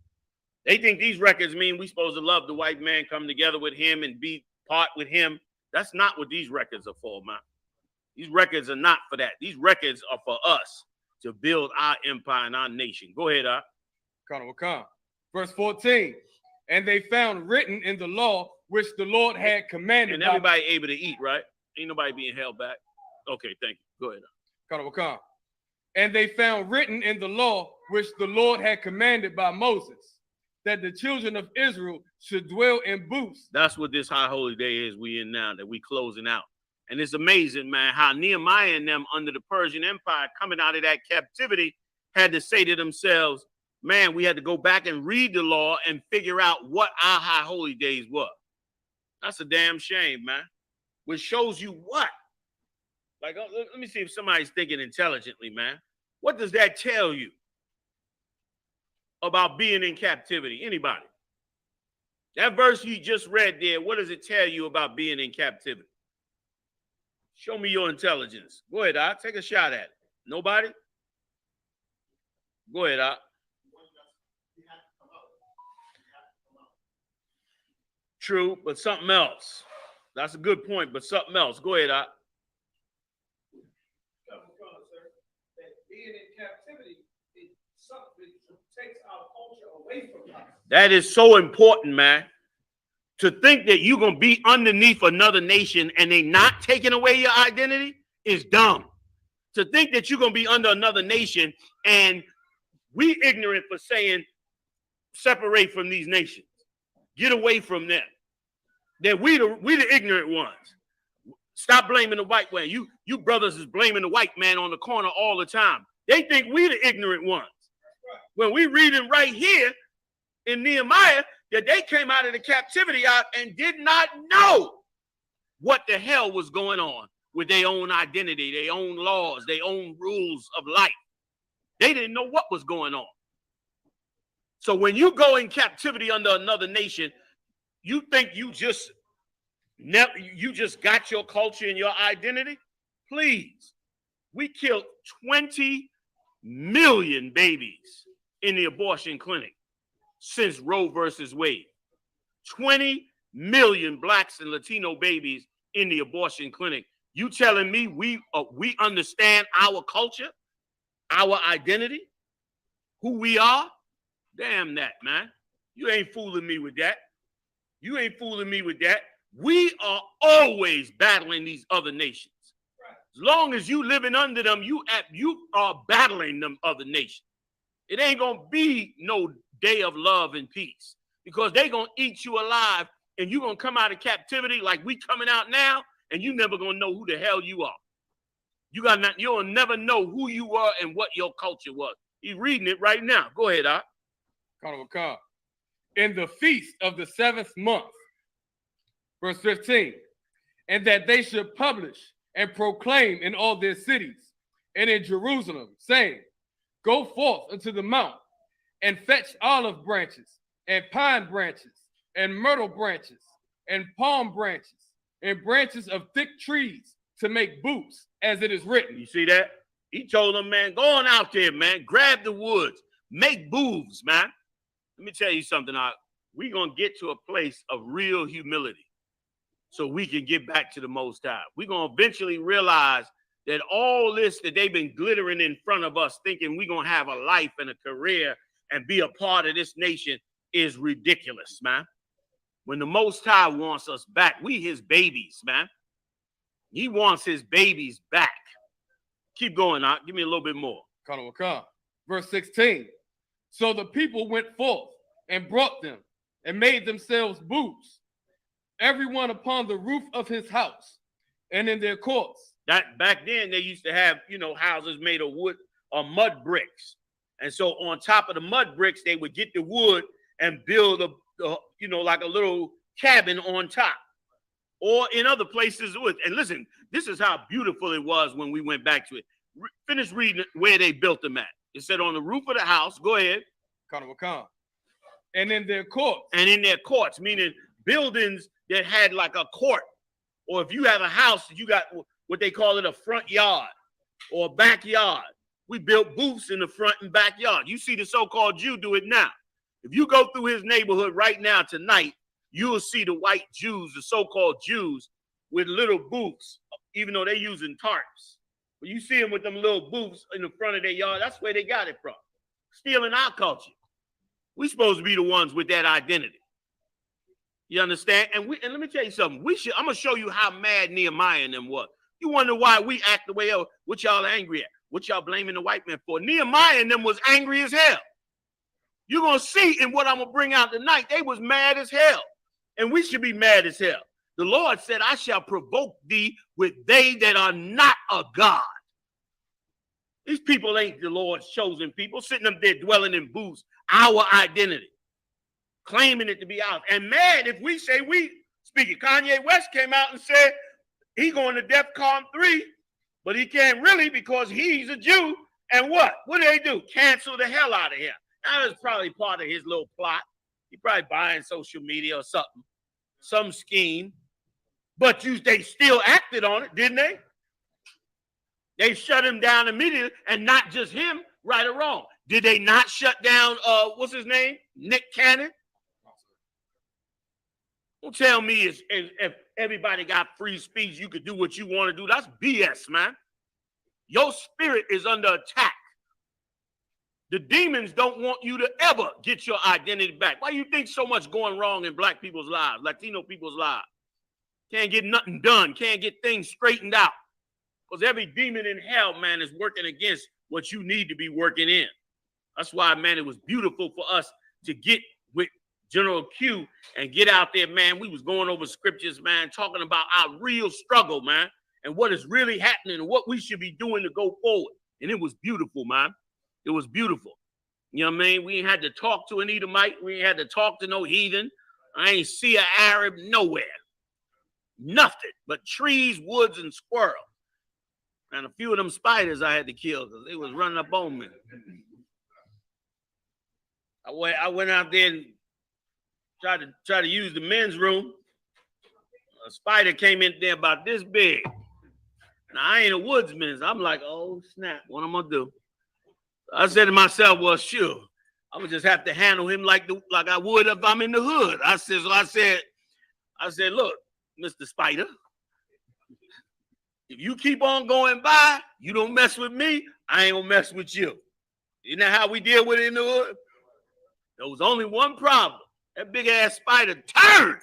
They think these records mean we supposed to love the white man, come together with him and be part with him. That's not what these records are for, man. These records are not for that. These records are for us to build our empire and our nation. Go ahead, Op. Verse 14. And they found written in the law which the Lord had commanded. And everybody able to eat, right? Ain't nobody being held back. Okay, thank you. Go ahead. And they found written in the law which the Lord had commanded by Moses, that the children of Israel should dwell in booths. That's what this high holy day is we in now, that we closing out. And it's amazing, man, how Nehemiah and them under the Persian Empire coming out of that captivity had to say to themselves, man, we had to go back and read the law and figure out what our high holy days were. That's a damn shame, man. Which shows you what? Like, let me see if somebody's thinking intelligently, man. What does that tell you about being in captivity? Anybody? That verse you just read there, what does it tell you about being in captivity? Show me your intelligence. Go ahead, Doc. Take a shot at it. Nobody? Go ahead, Doc. True, but something else. That's a good point, but something else. Go ahead, Doc. Being in captivity, it takes our culture away from us. That is so important, man. To think that you're going to be underneath another nation and they not taking away your identity is dumb. To think that you're going to be under another nation and we ignorant for saying separate from these nations. Get away from them. That we the ignorant ones. Stop blaming the white man. You brothers is blaming the white man on the corner all the time. They think we the ignorant ones. When we reading right here in Nehemiah that they came out of the captivity out and did not know what the hell was going on with their own identity, their own laws, their own rules of life. They didn't know what was going on. So when you go in captivity under another nation, you think you just got your culture and your identity? Please. We killed 20 million babies in the abortion clinic since Roe versus Wade. 20 million blacks and Latino babies in the abortion clinic. You telling me we understand our culture, our identity, who we are? Damn that, man. You ain't fooling me with that. You ain't fooling me with that. We are always battling these other nations. As long as you living under them, you are battling them other nations. It ain't gonna be no day of love and peace because they gonna eat you alive and you gonna come out of captivity like we coming out now, and you never gonna know who the hell you are. You'll never know who you were and what your culture was. He's reading it right now. Go ahead, Doc. In the feast of the 7th month, verse 15, and that they should publish and proclaim in all their cities and in Jerusalem, saying, go forth into the mount and fetch olive branches and pine branches and myrtle branches and palm branches and branches of thick trees to make booths, as it is written. You see that? He told them, man, go on out there, man. Grab the woods. Make booths, man. Let me tell you something. We're going to get to a place of real humility so we can get back to the Most High. We're going to eventually realize that all this that they've been glittering in front of us, thinking we're going to have a life and a career and be a part of this nation is ridiculous, man. When the Most High wants us back, we his babies, man. He wants his babies back. Keep going, Doc. Give me a little bit more. Verse 16. So the people went forth and brought them and made themselves booths, everyone upon the roof of his house and in their courts. That back then they used to have, houses made of wood or mud bricks. And so on top of the mud bricks, they would get the wood and build like a little cabin on top. Or in other places. And listen, this is how beautiful it was when we went back to it. Finish reading where they built them at. It said on the roof of the house. Go ahead. And in their courts. And in their courts, meaning buildings that had like a court. Or if you have a house, you got what they call it a front yard or a backyard. We built booths in the front and backyard. You see the so-called Jew do it now. If you go through his neighborhood right now tonight, you'll see the white Jews, the so-called Jews, with little booths, even though they're using tarps. But you see them with them little booths in the front of their yard. That's where they got it from. Stealing our culture. We're supposed to be the ones with that identity. You understand? And let me tell you something. I'm going to show you how mad Nehemiah and them was. You wonder why we act the way, what y'all angry at? What y'all blaming the white man for? Nehemiah and them was angry as hell. You're going to see in what I'm going to bring out tonight, they was mad as hell. And we should be mad as hell. The Lord said, I shall provoke thee with they that are not a God. These people ain't the Lord's chosen people, sitting up there dwelling in booths, our identity, claiming it to be ours. And mad if we say we speak it. Kanye West came out and said he going to DEFCON 3, but he can't really because he's a Jew. And what? What do they do? Cancel the hell out of him. That was probably part of his little plot. He probably buying social media or something, some scheme. But they still acted on it, didn't they? They shut him down immediately, and not just him, right or wrong. Did they not shut down, what's his name? Nick Cannon? Don't tell me if everybody got free speech, you could do what you want to do. That's BS, man. Your spirit is under attack. The demons don't want you to ever get your identity back. Why do you think so much going wrong in black people's lives, Latino people's lives? Can't get nothing done. Can't get things straightened out. Because every demon in hell, man, is working against what you need to be working in. That's why, man, it was beautiful for us to get with General Q and get out there, man. We was going over scriptures, man, talking about our real struggle, man, and what is really happening and what we should be doing to go forward. And it was beautiful, man. It was beautiful. You know what I mean? We ain't had to talk to an Edomite. We ain't had to talk to no heathen. I ain't see an Arab nowhere. Nothing but trees, woods, and squirrels. And a few of them spiders I had to kill because they was running up on me. I went out there and tried to use the men's room. A spider came in there about this big. Now, I ain't a woodsman. So I'm like, oh, snap. What am I going to do? I said to myself, well, sure. I'm going to just have to handle him like I would if I'm in the hood. I said, look, Mr. Spider, if you keep on going by, you don't mess with me, I ain't gonna mess with you. Isn't that how we deal with it in the hood? There was only one problem. That big ass spider turned.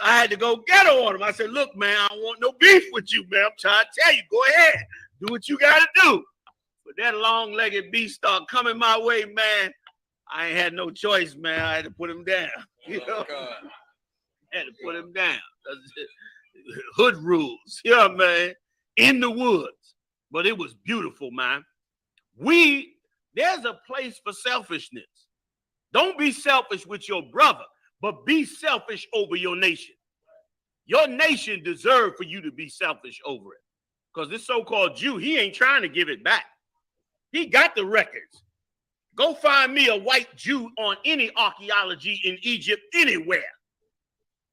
I had to go get on him. I said, look, man, I don't want no beef with you, man. I'm trying to tell you, go ahead. Do what you gotta do. But that long-legged beast started coming my way, man. I ain't had no choice, man. I had to put him down. You know? Had to put him down. Hood rules, yeah, man, in the woods. But it was beautiful, man. There's a place for selfishness. Don't be selfish with your brother, but be selfish over your nation. Your nation deserves for you to be selfish over it. Because this so-called Jew, he ain't trying to give it back. He got the records. Go find me a white Jew on any archaeology in Egypt anywhere.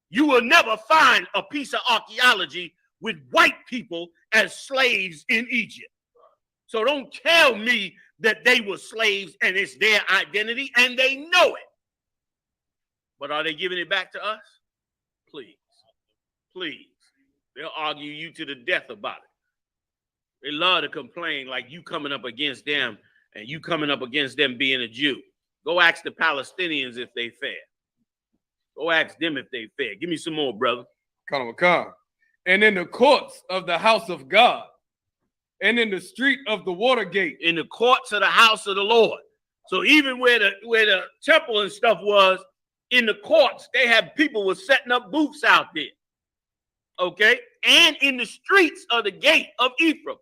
You will never find a piece of archaeology with white people as slaves in Egypt. So don't tell me that they were slaves and it's their identity and they know it. But are they giving it back to us? Please. Please. They'll argue you to the death about it. They love to complain like you coming up against them and you coming up against them being a Jew. Go ask the Palestinians if they fair. Go ask them if they fair. Give me some more, brother. Come. And in the courts of the house of God, and in the street of the water gate. In the courts of the house of the Lord. So even where the temple and stuff was, in the courts, they had people was setting up booths out there. Okay? And in the streets of the gate of Ephraim.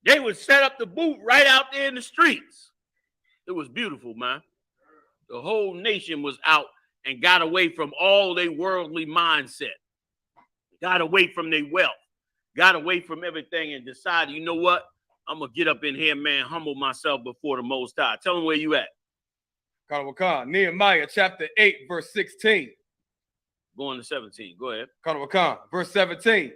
They would set up the booth right out there in the streets. It was beautiful, man. The whole nation was out and got away from all their worldly mindset. Got away from their wealth. Got away from everything and decided, you know what? I'm going to get up in here, man, humble myself before the Most High. Tell them where you at. Nehemiah chapter 8, verse 16. Going to 17. Go ahead. Verse 17.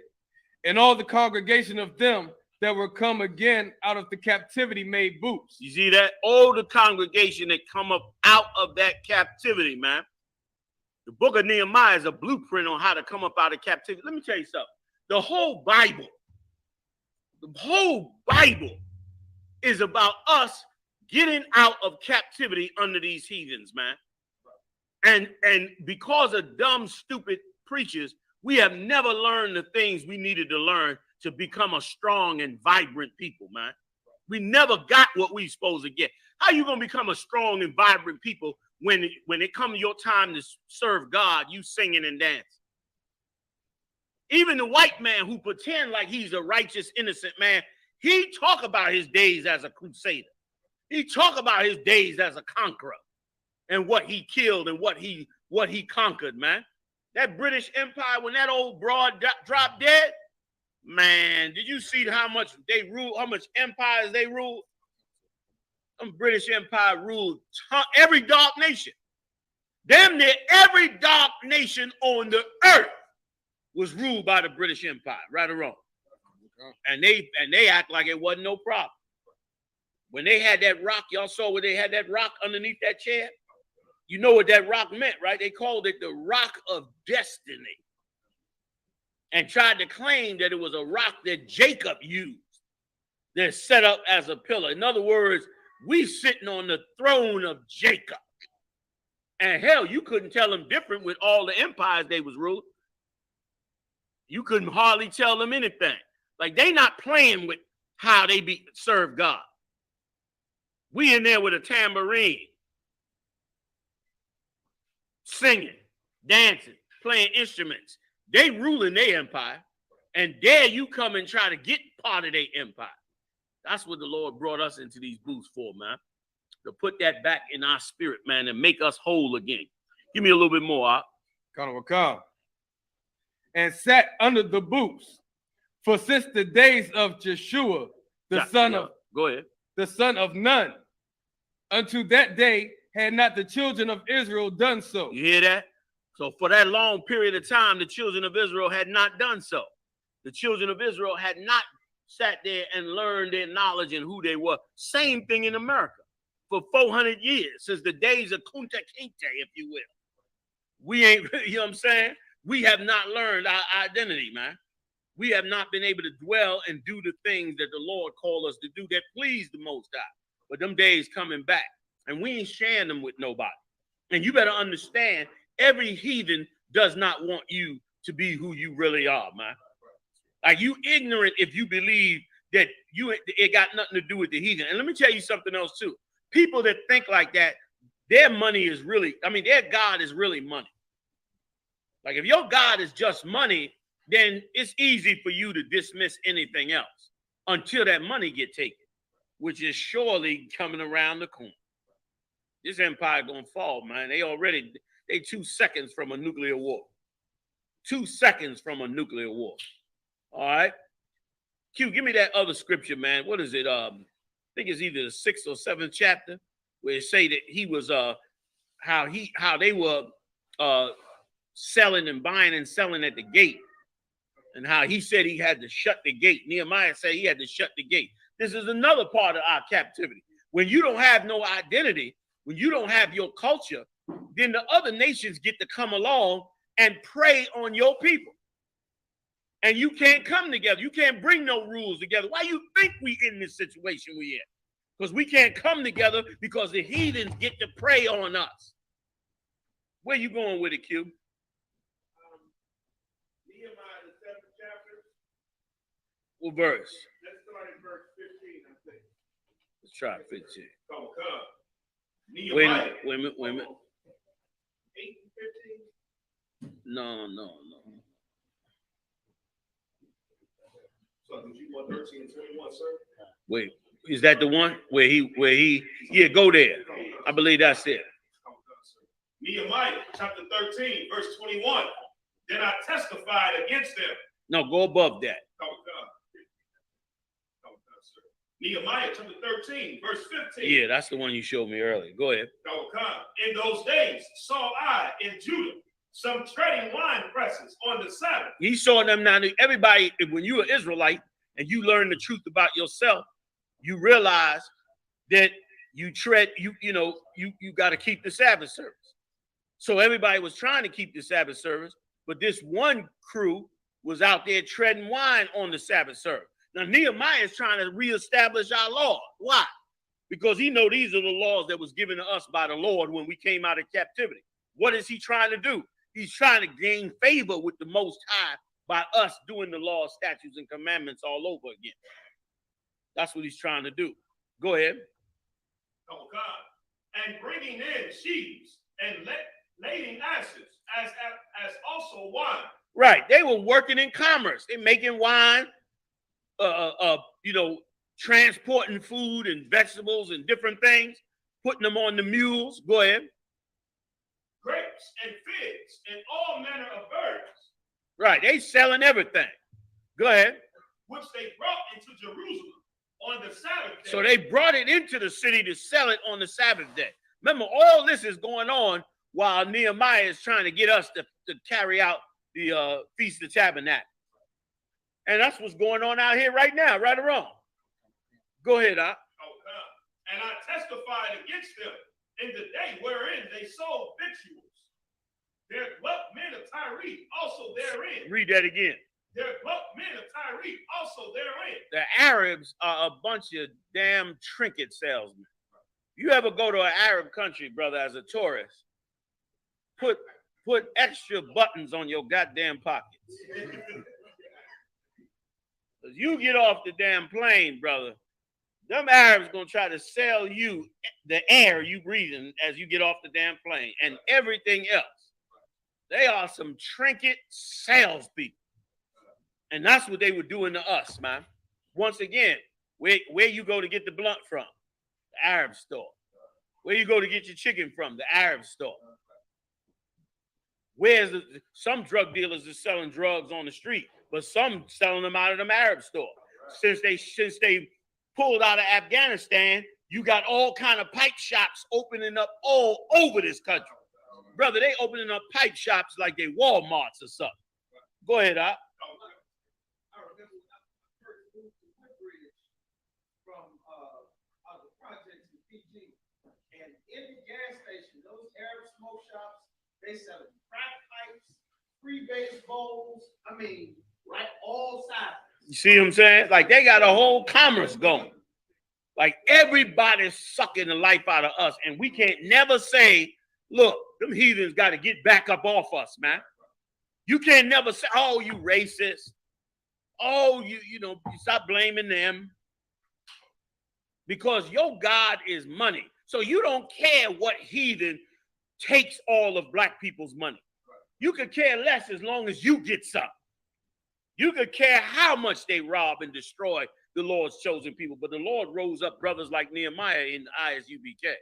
And all the congregation of them that were come again out of the captivity made booths. You see that? All the congregation that come up out of that captivity, man. The book of Nehemiah is a blueprint on how to come up out of captivity. Let me tell you something. The whole Bible is about us getting out of captivity under these heathens, man. And because of dumb, stupid preachers, we have never learned the things we needed to learn to become a strong and vibrant people, man. We never got what we supposed to get. How you gonna become a strong and vibrant people when it comes to your time to serve God, you singing and dancing? Even the white man who pretend like he's a righteous, innocent man, he talk about his days as a crusader. He talk about his days as a conqueror and what he killed and what he conquered, man. That British Empire, when that old broad dropped dead, man, did you see how much they ruled, how much empires they ruled? Some British Empire ruled every dark nation. Damn near every dark nation on the earth was ruled by the British Empire, right or wrong. And they act like it wasn't no problem. When they had that rock, y'all saw where they had that rock underneath that chair? You know what that rock meant, right? They called it the rock of destiny. And tried to claim that it was a rock that Jacob used. They're set up as a pillar. In other words, we sitting on the throne of Jacob. And hell, you couldn't tell them different with all the empires they was ruling. You couldn't hardly tell them anything. Like they not playing with how they serve God. We in there with a tambourine, singing, dancing, playing instruments. They ruling their empire, and dare you come and try to get part of their empire. That's what the Lord brought us into these booths for, man. To put that back in our spirit, man, and make us whole again. Give me a little bit more. Come. And sat under the booths. For since the days of Jeshua, the son of Nun, unto that day had not the children of Israel done so. You hear that? So for that long period of time, the children of Israel had not done so. The children of Israel had not sat there and learned their knowledge and who they were. Same thing in America. For 400 years, since the days of Kunta Kinte, if you will. We ain't, you know what I'm saying? We have not learned our identity, man. We have not been able to dwell and do the things that the Lord called us to do that please the Most High. But them days coming back, and we ain't sharing them with nobody. And you better understand, every heathen does not want you to be who you really are, man. Like you ignorant if you believe that it got nothing to do with the heathen. And let me tell you something else too. People that think like that, their money is really, their God is really money. Like if your God is just money, then it's easy for you to dismiss anything else until that money get taken, which is surely coming around the corner. This empire gonna fall, man. They 2 seconds from a nuclear war. 2 seconds from a nuclear war. All right. Q, give me that other scripture, man. What is it? I think it's either the 6th or 7th chapter where it say that he was how they were selling and buying and selling at the gate, and how he said he had to shut the gate. Nehemiah said he had to shut the gate. This is another part of our captivity. When you don't have no identity, when you don't have your culture, then the other nations get to come along and prey on your people. And you can't come together. You can't bring no rules together. Why you think we in this situation we in? Because we can't come together because the heathens get to prey on us. Where you going with it, Q? Nehemiah, the 7th chapter. What verse? Let's start at verse 15, I think. Let's try 15. Come. Wait a Nehemiah. minute. 8 and 15. No. So did you want 13 and 21, sir? Wait, is that the one where he yeah, go there. I believe that's it. Nehemiah chapter 13, verse 21. Then I testified against them. No, go above that. Nehemiah chapter 13, verse 15. Yeah, that's the one you showed me earlier. Go ahead. In those days saw I in Judah some treading wine presses on the Sabbath. He saw them now. Everybody, when you're an Israelite and you learn the truth about yourself, you realize that you got to keep the Sabbath service. So everybody was trying to keep the Sabbath service, but this one crew was out there treading wine on the Sabbath service. Now Nehemiah is trying to reestablish our law. Why? Because he know these are the laws that was given to us by the Lord when we came out of captivity. What is he trying to do? He's trying to gain favor with the Most High by us doing the law, statutes, and commandments all over again. That's what he's trying to do. Go ahead. Oh God. And bringing in sheaves and lading asses, as also wine. Right. They were working in commerce. They're making wine, transporting food and vegetables and different things, putting them on the mules. Go ahead. Grapes and figs and all manner of birds. Right. They selling everything. Go ahead. Which they brought into Jerusalem on the Sabbath day. So they brought it into the city to sell it on the Sabbath day. Remember, all this is going on while Nehemiah is trying to get us to carry out the Feast of Tabernacles. And that's what's going on out here right now, right or wrong. Go ahead, Doc. And I testified against them in the day wherein they sold victuals. There dwelt men of Tyre also therein. Read that again. There dwelt men of Tyre also therein. The Arabs are a bunch of damn trinket salesmen. You ever go to an Arab country, brother, as a tourist, put extra buttons on your goddamn pockets. You get off the damn plane, brother, them Arabs gonna try to sell you the air you breathing as you get off the damn plane and everything else. They are some trinket salespeople. And that's what they were doing to us, man. Once again, where you go to get the blunt from? The Arab store. Where you go to get your chicken from? The Arab store. Some drug dealers are selling drugs on the street, but some selling them out of them Arab store. Since they pulled out of Afghanistan, you got all kind of pipe shops opening up all over this country. Brother, they opening up pipe shops like they Walmarts or something. Go ahead, Op. In the gas station, those Arab smoke shops, they selling crack pipes, free-base bowls. I mean, right, all sizes. You see what I'm saying? Like they got a whole commerce going. Like everybody's sucking the life out of us, and we can't never say, "Look, them heathens got to get back up off us, man." You can't never say, "Oh, you racist." Oh, you stop blaming them because your God is money. So you don't care what heathen takes all of black people's money. You could care less as long as you get some. You could care how much they rob and destroy the Lord's chosen people. But the Lord rose up brothers like Nehemiah in the ISUPK.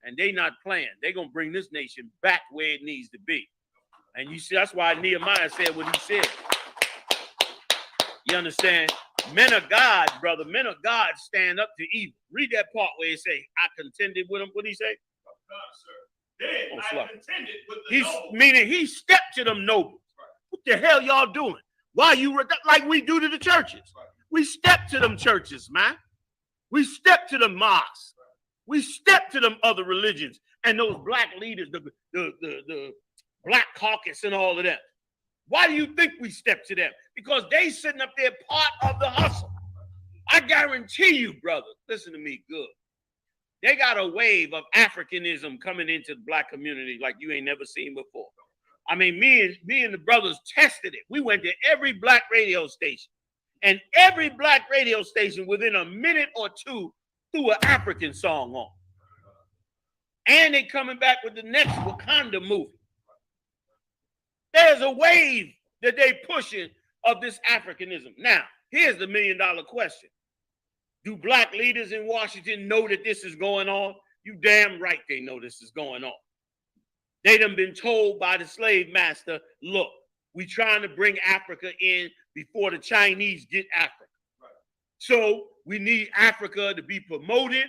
And they not playing. They're going to bring this nation back where it needs to be. And you see, that's why Nehemiah said what he said. You understand? Men of God, brother, men of God stand up to evil. Read that part where he say, I contended with him. What did he say? Then I contended with the He's nobles. meaning he stepped to them nobles. What the hell y'all doing? Why you like we do to the churches? We step to them churches, man. We step to the mosques. We step to them other religions and those black leaders, the black caucus and all of that. Why do you think we step to them? Because they sitting up there part of the hustle. I guarantee you, brother, listen to me good. They got a wave of Africanism coming into the black community like you ain't never seen before. I mean, me and the brothers tested it. We went to every black radio station. And every black radio station within a minute or two threw an African song on. And they coming back with the next Wakanda movie. There's a wave that they pushing of this Africanism. Now, here's the $1 million question. Do black leaders in Washington know that this is going on? You damn right they know this is going on. They done been told by the slave master, look, we trying to bring Africa in before the Chinese get Africa. Right. So we need Africa to be promoted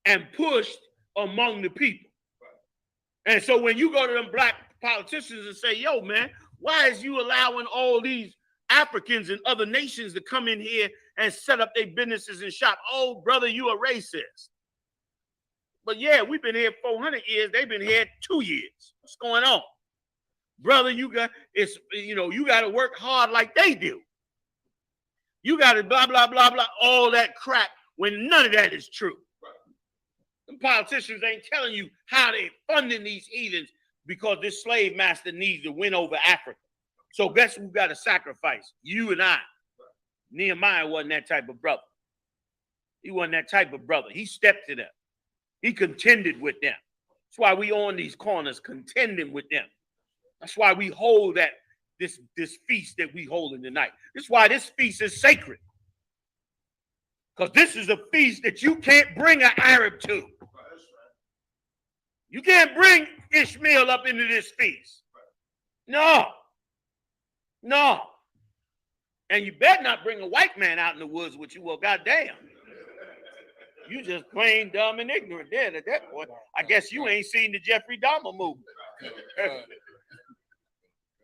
and pushed among the people. Right. And so when you go to them black politicians and say, yo, man, why is you allowing all these Africans and other nations to come in here and set up their businesses and shop? Oh, brother, you a racist. But yeah, we've been here 400 years. They've been here 2 years. What's going on? Brother, you got to work hard like they do. You got to blah, blah, blah, blah, all that crap when none of that is true. The politicians ain't telling you how they funding these heathens because this slave master needs to win over Africa. So guess who got to sacrifice? You and I. Nehemiah wasn't that type of brother. He wasn't that type of brother. He stepped to them. He contended with them. That's why we on these corners contending with them. That's why we hold that this feast that we holding tonight. This is why this feast is sacred. Because this is a feast that you can't bring an Arab to. You can't bring Ishmael up into this feast. No. No. And you better not bring a white man out in the woods with you. Well, goddamn. You just plain dumb and ignorant then at that point. I guess you ain't seen the Jeffrey Dahmer movie.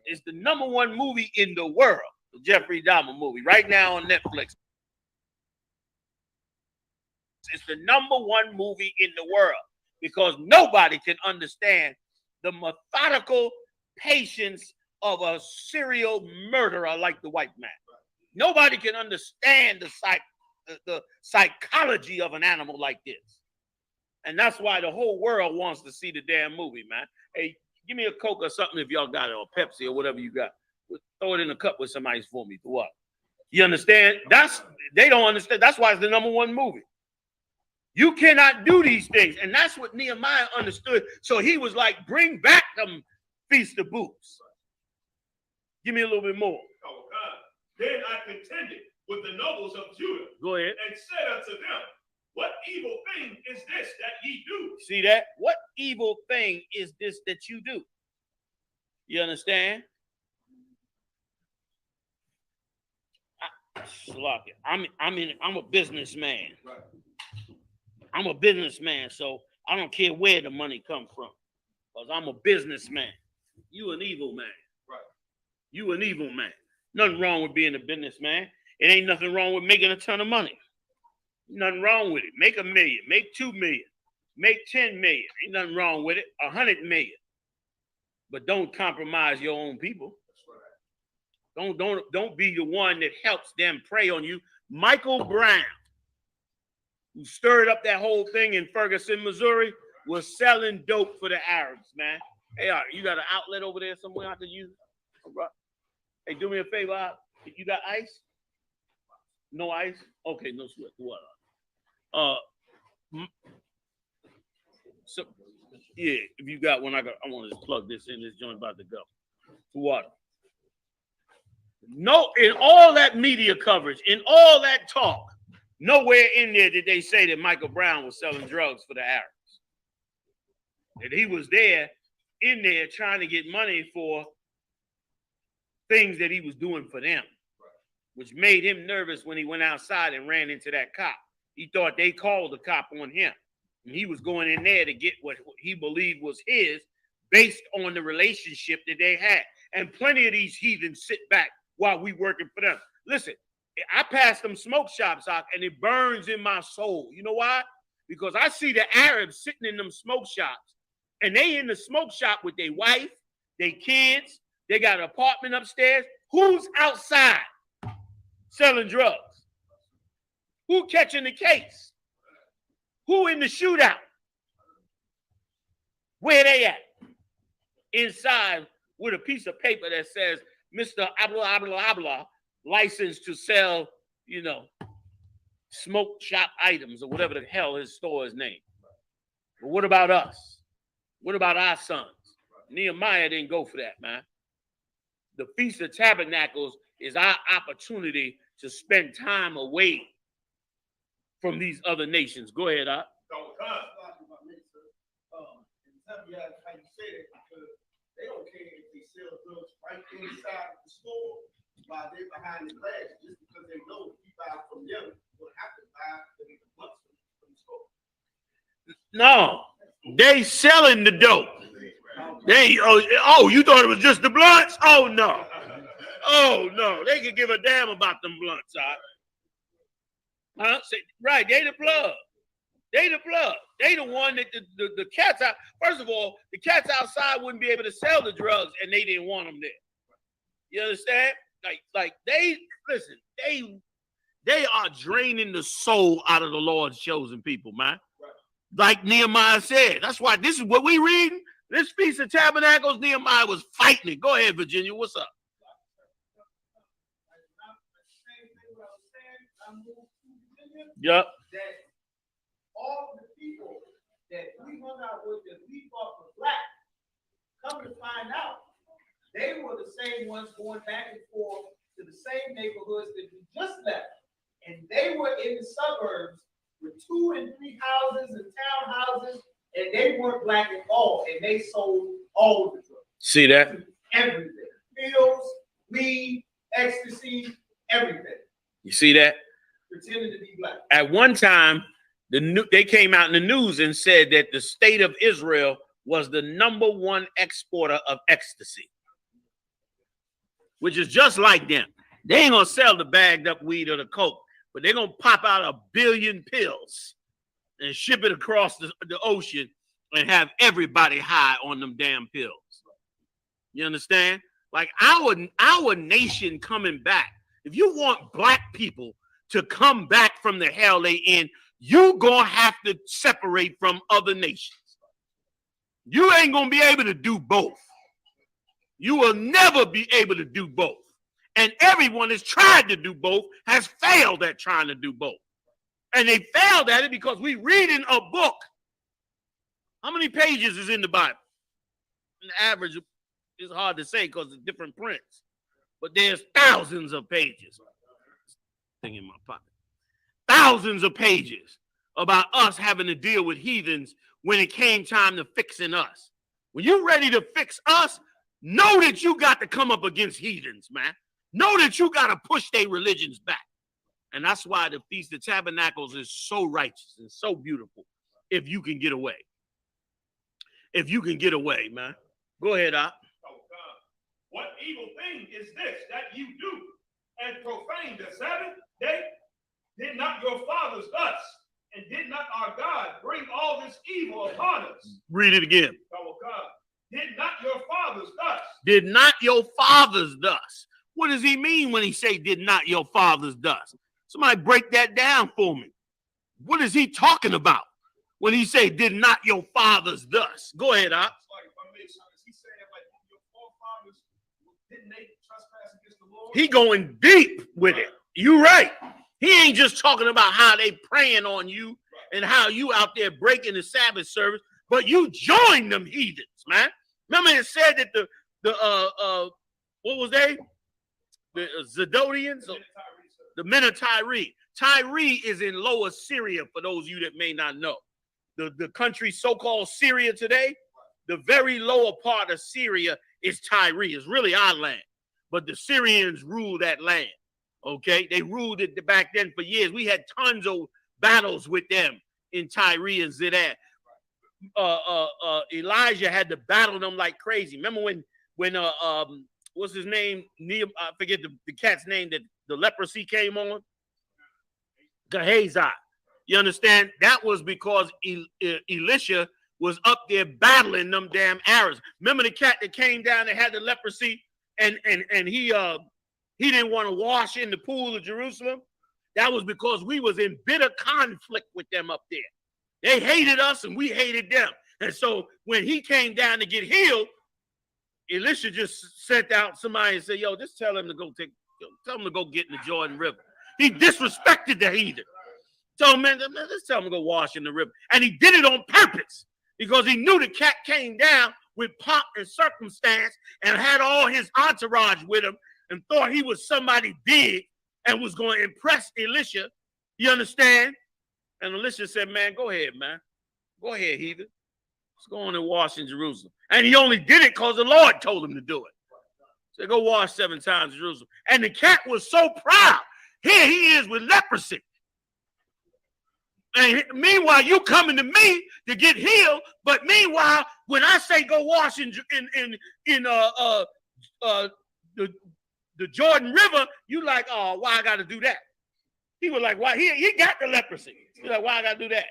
It's the #1 movie in the world, the Jeffrey Dahmer movie, right now on Netflix. It's the #1 movie in the world because nobody can understand the methodical patience of a serial murderer like the white man. Nobody can understand the psychology of an animal like this. And that's why the whole world wants to see the damn movie, man. Hey, give me a Coke or something if y'all got it, or Pepsi or whatever you got. Throw it in a cup with some ice for me. For what? You understand? They don't understand. That's why it's the #1 movie. You cannot do these things. And that's what Nehemiah understood. So he was like, bring back them Feast of Booths. Give me a little bit more. Oh, God. Then I contended with the nobles of Judah. Go ahead. And said unto them, what evil thing is this that ye do? See that? What evil thing is this that you do? You understand? I'm a businessman. Right. I'm a businessman, so I don't care where the money comes from. Because I'm a businessman. You an evil man. Right. You an evil man. Nothing wrong with being a businessman. It ain't nothing wrong with making a ton of money. Nothing wrong with it. Make $1 million, make $2 million, make 10 million. Ain't nothing wrong with it. 100 million. But don't compromise your own people. Don't be the one that helps them prey on you. Michael Brown, who stirred up that whole thing in Ferguson, Missouri, was selling dope for the Arabs, man. Hey, you got an outlet over there somewhere I can use? Hey, do me a favor. You got ice? No ice? Okay, no sweat. Water. So yeah, if you got one, I want to just plug this in. This joint about to go. Water. No, in all that media coverage, in all that talk, nowhere in there did they say that Michael Brown was selling drugs for the Arabs. That he was in there trying to get money for things that he was doing for them, which made him nervous when he went outside and ran into that cop. He thought they called the cop on him. And he was going in there to get what he believed was his based on the relationship that they had. And plenty of these heathens sit back while we working for them. Listen, I pass them smoke shops out and it burns in my soul. You know why? Because I see the Arabs sitting in them smoke shops and they in the smoke shop with their wife, their kids, they got an apartment upstairs. Who's outside selling drugs? Who catching the case? Who in the shootout? Where they at? Inside with a piece of paper that says, Mr. Abla Abla Abla, licensed to sell, smoke shop items or whatever the hell his store is named. But what about us? What about our sons? Nehemiah didn't go for that, man. The Feast of Tabernacles is our opportunity to spend time away from these other nations. Go ahead, Op. How you say it, because they don't care if they sell drugs right inside the store while they're behind the glass, just because they know if you buy from them, you'll have to buy the blunts from the store. No, they selling the dope. You thought it was just the blunts? Oh no. Oh no, they could give a damn about them blunts, huh? Right, they the plug. They the plug. They the one that the cats out. First of all, the cats outside wouldn't be able to sell the drugs, and they didn't want them there. You understand? Like they listen. They are draining the soul out of the Lord's chosen people, man. Like Nehemiah said. That's why this is what we reading. This Feast of Tabernacles, Nehemiah was fighting it. Go ahead, Virginia. What's up? Yep. That that we thought were black. Come to find out, they were the same ones going back and forth to the same neighborhoods that we just left. And they were in the suburbs with 2 and 3 houses and townhouses, and they weren't black at all. And they sold all of the drugs. See that? Everything. Pills, weed, ecstasy, everything. You see that? Pretending to be black. At one time, they came out in the news and said that the state of Israel was the #1 exporter of ecstasy, which is just like them. They ain't gonna sell the bagged up weed or the coke, but they're gonna pop out 1 billion pills and ship it across the ocean and have everybody high on them damn pills. You understand? Like our nation coming back. If you want black people to come back from the hell they in, you gonna have to separate from other nations. You ain't gonna be able to do both. You will never be able to do both. And everyone that's tried to do both has failed at trying to do both. And they failed at it because we reading a book. How many pages is in the Bible? On the average, it's hard to say because of different prints. But there's thousands of pages. Thing in my pocket. Thousands of pages about us having to deal with heathens when it came time to fixing us. When you're ready to fix us, know that you got to come up against heathens, man. Know that you got to push their religions back. And that's why the Feast of Tabernacles is so righteous and so beautiful if you can get away. If you can get away, man. Go ahead, Op. Oh, God. What evil thing is this that you do and profane the Sabbath day? Did not your fathers thus, and did not our God bring all this evil upon us? Read it again. Oh, God. Did not your fathers thus? Did not your fathers thus? What does he mean when he say did not your fathers thus? Somebody break that down for me. What is he talking about when he say did not your fathers thus? Go ahead, Op. Didn't they trespass against the Lord? He going deep with it. You right. He ain't just talking about how they praying on you and how you out there breaking the Sabbath service, but you join them heathens, man. Remember it said that the what was they? The Zidonians? The men of Tyre. Tyre is in Lower Syria, for those of you that may not know. The country so-called Syria today, the very lower part of Syria is Tyre. It's really our land. But the Syrians ruled that land. Okay? They ruled it back then for years. We had tons of battles with them in Tyre and Zidon. Elijah had to battle them like crazy. Remember when what's his name? I forget the cat's name that the leprosy came on? Gehazi. You understand? That was because Elisha was up there battling them damn Arabs. Remember the cat that came down that had the leprosy and he didn't want to wash in the pool of Jerusalem? That was because we was in bitter conflict with them up there. They hated us and we hated them. And so when he came down to get healed, Elisha just sent out somebody and said, yo, just tell him to go get in the Jordan River. He disrespected the heathen. So, man, let's tell him to go wash in the river. And he did it on purpose because he knew the cat came down with pomp and circumstance and had all his entourage with him and thought he was somebody big and was going to impress Elisha. You understand? And Elisha said, man, go ahead, man. Go ahead, heathen. Let's go on and wash in Jerusalem. And he only did it because the Lord told him to do it. So go wash 7 times in Jerusalem. And the cat was so proud. Here he is with leprosy. And meanwhile, you coming to me to get healed. But meanwhile, when I say go wash in the Jordan River, you like, oh, why I got to do that? He was like, why? He got the leprosy. He's like, why I got to do that?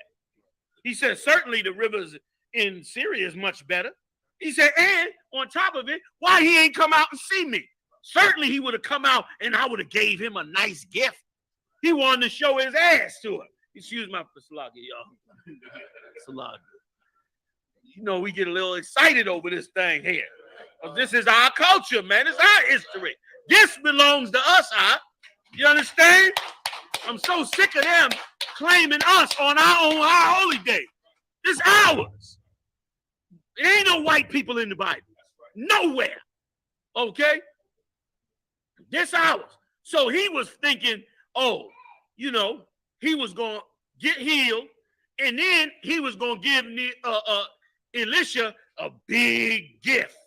He said, certainly the rivers in Syria is much better. He said, and on top of it, why he ain't come out and see me? Certainly he would have come out and I would have gave him a nice gift. He wanted to show his ass to him. Excuse my Salagi, y'all. Salagi. You know, we get a little excited over this thing here. This is our culture, man. It's our history. This belongs to us, huh? You understand? I'm so sick of them claiming us on our own high holy day. It's ours. There ain't no white people in the Bible. Nowhere. Okay? This ours. So he was thinking, oh, you know, he was going to get healed, and then he was going to give Elisha a big gift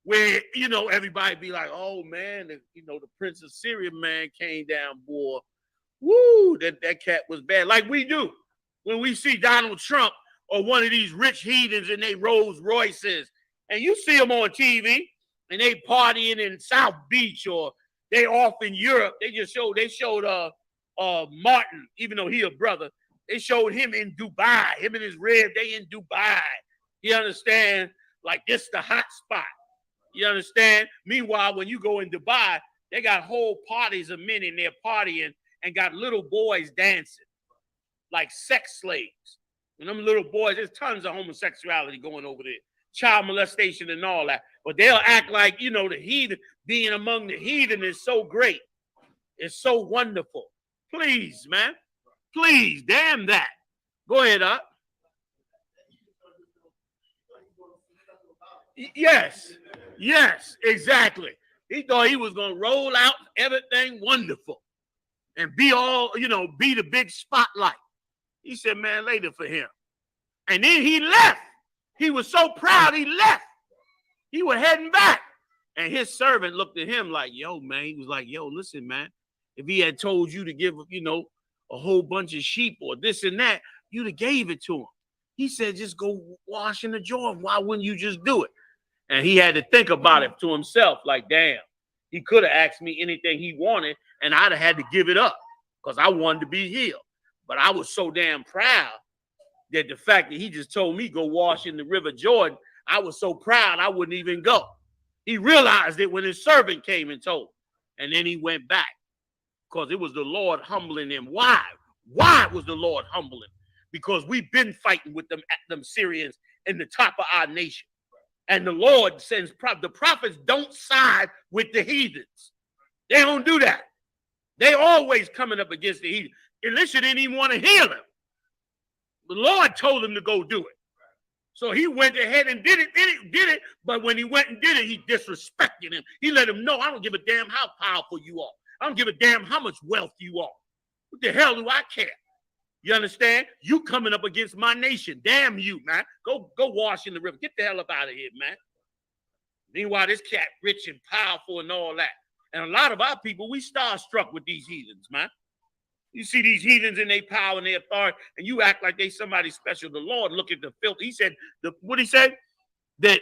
where, you know, everybody be like, oh, man, you know, the Prince of Syria man came down, boy. Woo, that cat was bad. Like we do when we see Donald Trump or one of these rich heathens in their Rolls Royces, and you see them on TV, and they partying in South Beach or they off in Europe. They showed Martin, even though he a brother, they showed him in Dubai, him and his rib, they in Dubai. You understand? Like this the hot spot. You understand? Meanwhile, when you go in Dubai, they got whole parties of men in there partying and got little boys dancing like sex slaves. And them little boys, there's tons of homosexuality going over there, child molestation and all that. But they'll act like, you know, the heathen, being among the heathen is so great. It's so wonderful. Please, man. Please, damn that. Go ahead, up. Yes, exactly. He thought he was going to roll out everything wonderful and be all, you know, be the big spotlight. He said, man, later for him. And then he left. He was so proud he left. He was heading back. And his servant looked at him like, yo, man. He was like, yo, listen, man. If he had told you to give, you know, a whole bunch of sheep or this and that, you'd have gave it to him. He said, just go wash in the Jordan. Why wouldn't you just do it? And he had to think about it to himself, like, damn, he could have asked me anything he wanted, and I'd have had to give it up because I wanted to be healed. But I was so damn proud that the fact that he just told me go wash in the River Jordan, I was so proud I wouldn't even go. He realized it when his servant came and told him. And then he went back because it was the Lord humbling him. Why? Why was the Lord humbling? Because we've been fighting with them Syrians in the top of our nation. And the Lord sends the prophets don't side with the heathens. They don't do that. They always coming up against the heathen. Elisha didn't even want to heal him. The Lord told him to go do it. So he went ahead and did it. But when he went and did it, he disrespected him. He let him know, I don't give a damn how powerful you are. I don't give a damn how much wealth you are. What the hell do I care? You understand? You coming up against my nation. Damn you, man. Go wash in the river. Get the hell up out of here, man. Meanwhile, this cat rich and powerful and all that. And a lot of our people, we starstruck with these heathens, man. You see these heathens in their power and their authority, and you act like they somebody special. The Lord look at the filth. He said, what he said? That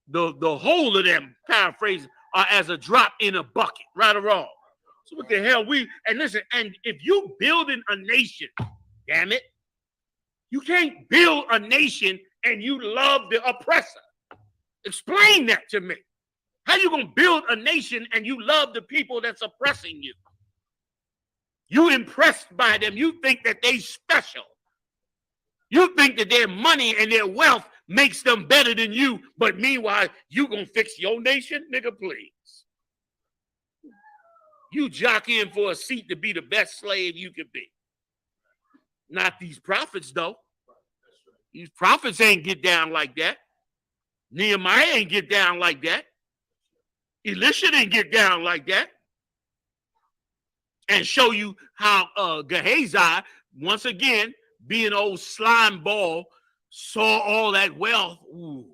the whole of them, paraphrasing, are as a drop in a bucket, right or wrong. So what the hell and listen, and if you building a nation, damn it, you can't build a nation and you love the oppressor. Explain that to me. How you gonna build a nation and you love the people that's oppressing you? You impressed by them. You think that they special. You think that their money and their wealth makes them better than you, but meanwhile, you gonna fix your nation? Nigga, please. You jockeying for a seat to be the best slave you can be. Not these prophets, though. These prophets ain't get down like that. Nehemiah ain't get down like that. Elisha didn't get down like that. And show you how Gehazi, once again, being old slime ball, saw all that wealth. Ooh,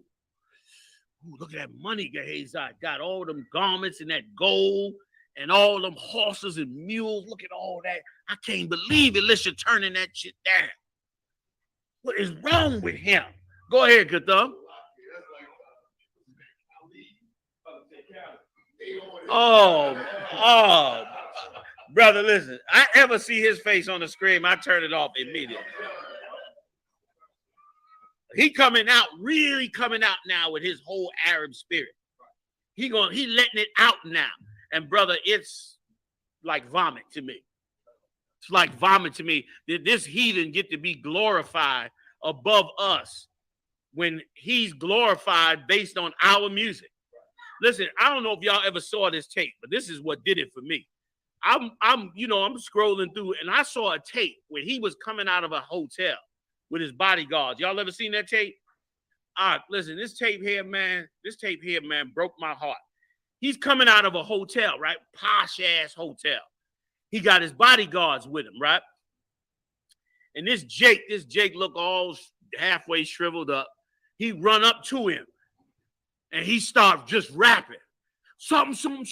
look at that money Gehazi got. All them garments and that gold and all them horses and mules. Look at all that. I can't believe Elisha turning that shit down. What is wrong with him? Go ahead, Katham. Oh, brother, listen. I ever see his face on the screen, I turn it off immediately. He really coming out now with his whole Arab spirit. He letting it out now. And brother, it's like vomit to me. It's like vomit to me that this heathen get to be glorified above us when he's glorified based on our music. Listen, I don't know if y'all ever saw this tape, but this is what did it for me. I'm scrolling through and I saw a tape where he was coming out of a hotel with his bodyguards. Y'all ever seen that tape? Listen, this tape here, man, broke my heart. He's coming out of a hotel, right? Posh ass hotel. He got his bodyguards with him, right? And this Jake look all halfway shriveled up. He run up to him and he starts just rapping. Something.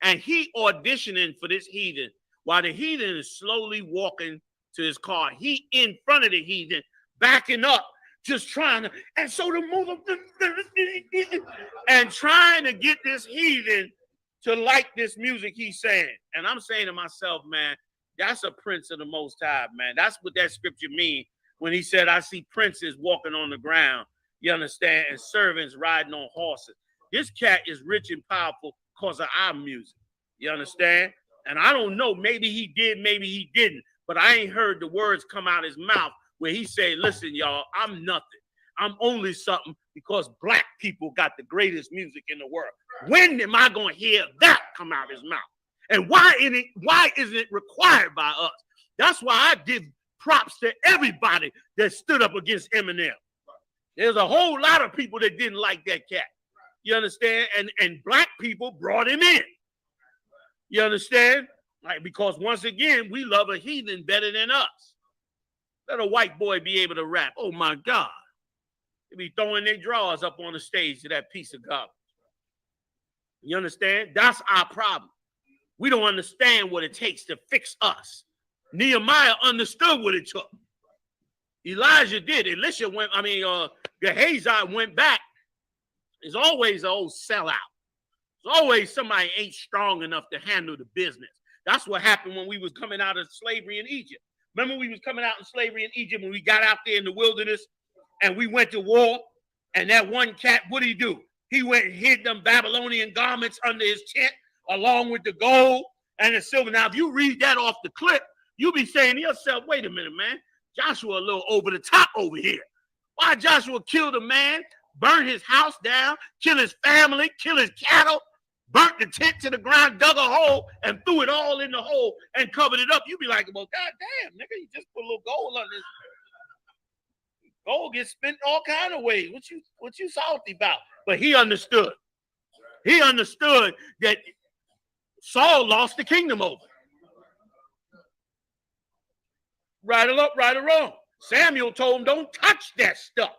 And he auditioning for this heathen while the heathen is slowly walking to his car. He in front of the heathen, backing up, just trying to, and so to move and trying to get this heathen to like this music he's saying. And I'm saying to myself, man, that's a prince of the Most High, man. That's what that scripture means when he said, I see princes walking on the ground, you understand, and servants riding on horses. This cat is rich and powerful because of our music, you understand? And I don't know, maybe he did, maybe he didn't, but I ain't heard the words come out his mouth where he say, listen, y'all, I'm nothing. I'm only something because black people got the greatest music in the world. When am I going to hear that come out his mouth? And why isn't it required by us? That's why I give props to everybody that stood up against Eminem. There's a whole lot of people that didn't like that cat. You understand? And black people brought him in. You understand? Like, because once again, we love a heathen better than us. Let a white boy be able to rap. Oh my God. They be throwing their drawers up on the stage to that piece of garbage. You understand? That's our problem. We don't understand what it takes to fix us. Nehemiah understood what it took. Elijah did. Gehazi went back. There's always an old sellout. There's always somebody ain't strong enough to handle the business. That's what happened when we was coming out of slavery in Egypt. Remember we was coming out in slavery in Egypt when we got out there in the wilderness and we went to war, and that one cat, what did he do? He went and hid them Babylonian garments under his tent along with the gold and the silver. Now, if you read that off the clip, you'll be saying to yourself, wait a minute, man, Joshua a little over the top over here. Why Joshua killed a man, burn his house down, kill his family, kill his cattle, burnt the tent to the ground, dug a hole, and threw it all in the hole and covered it up? You'd be like, well, goddamn, nigga, you just put a little gold on this. Gold gets spent all kind of ways. What you salty about? But he understood. He understood that Saul lost the kingdom over. Right or wrong. Samuel told him, don't touch that stuff.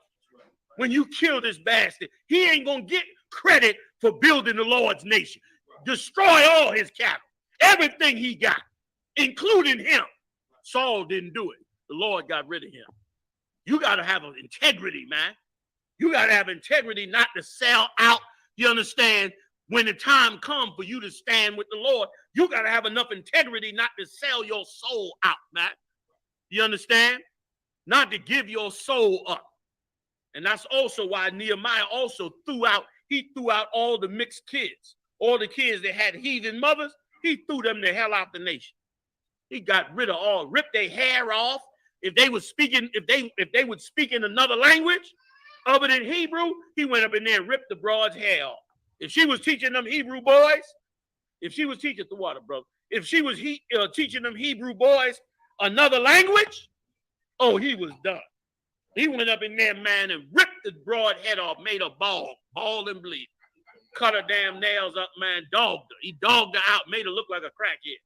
When you kill this bastard, he ain't going to get credit for building the Lord's nation. Destroy all his cattle, everything he got, including him. Saul didn't do it. The Lord got rid of him. You got to have integrity, man. You got to have integrity not to sell out, you understand? When the time comes for you to stand with the Lord, you got to have enough integrity not to sell your soul out, man. You understand? Not to give your soul up. And that's also why Nehemiah also threw out all the mixed kids. All the kids that had heathen mothers, he threw them the hell out the nation. He got rid of all, ripped their hair off. If they would speak in another language other than Hebrew, he went up in there and ripped the broad's hair off. If she was teaching them Hebrew boys, if she was teaching the water, brother, if she was teaching them Hebrew boys another language, oh, he was done. He went up in there, man, and ripped the broad head off, made a ball and bleed. Cut her damn nails up, man, dogged her. He dogged her out, made her look like a crackhead.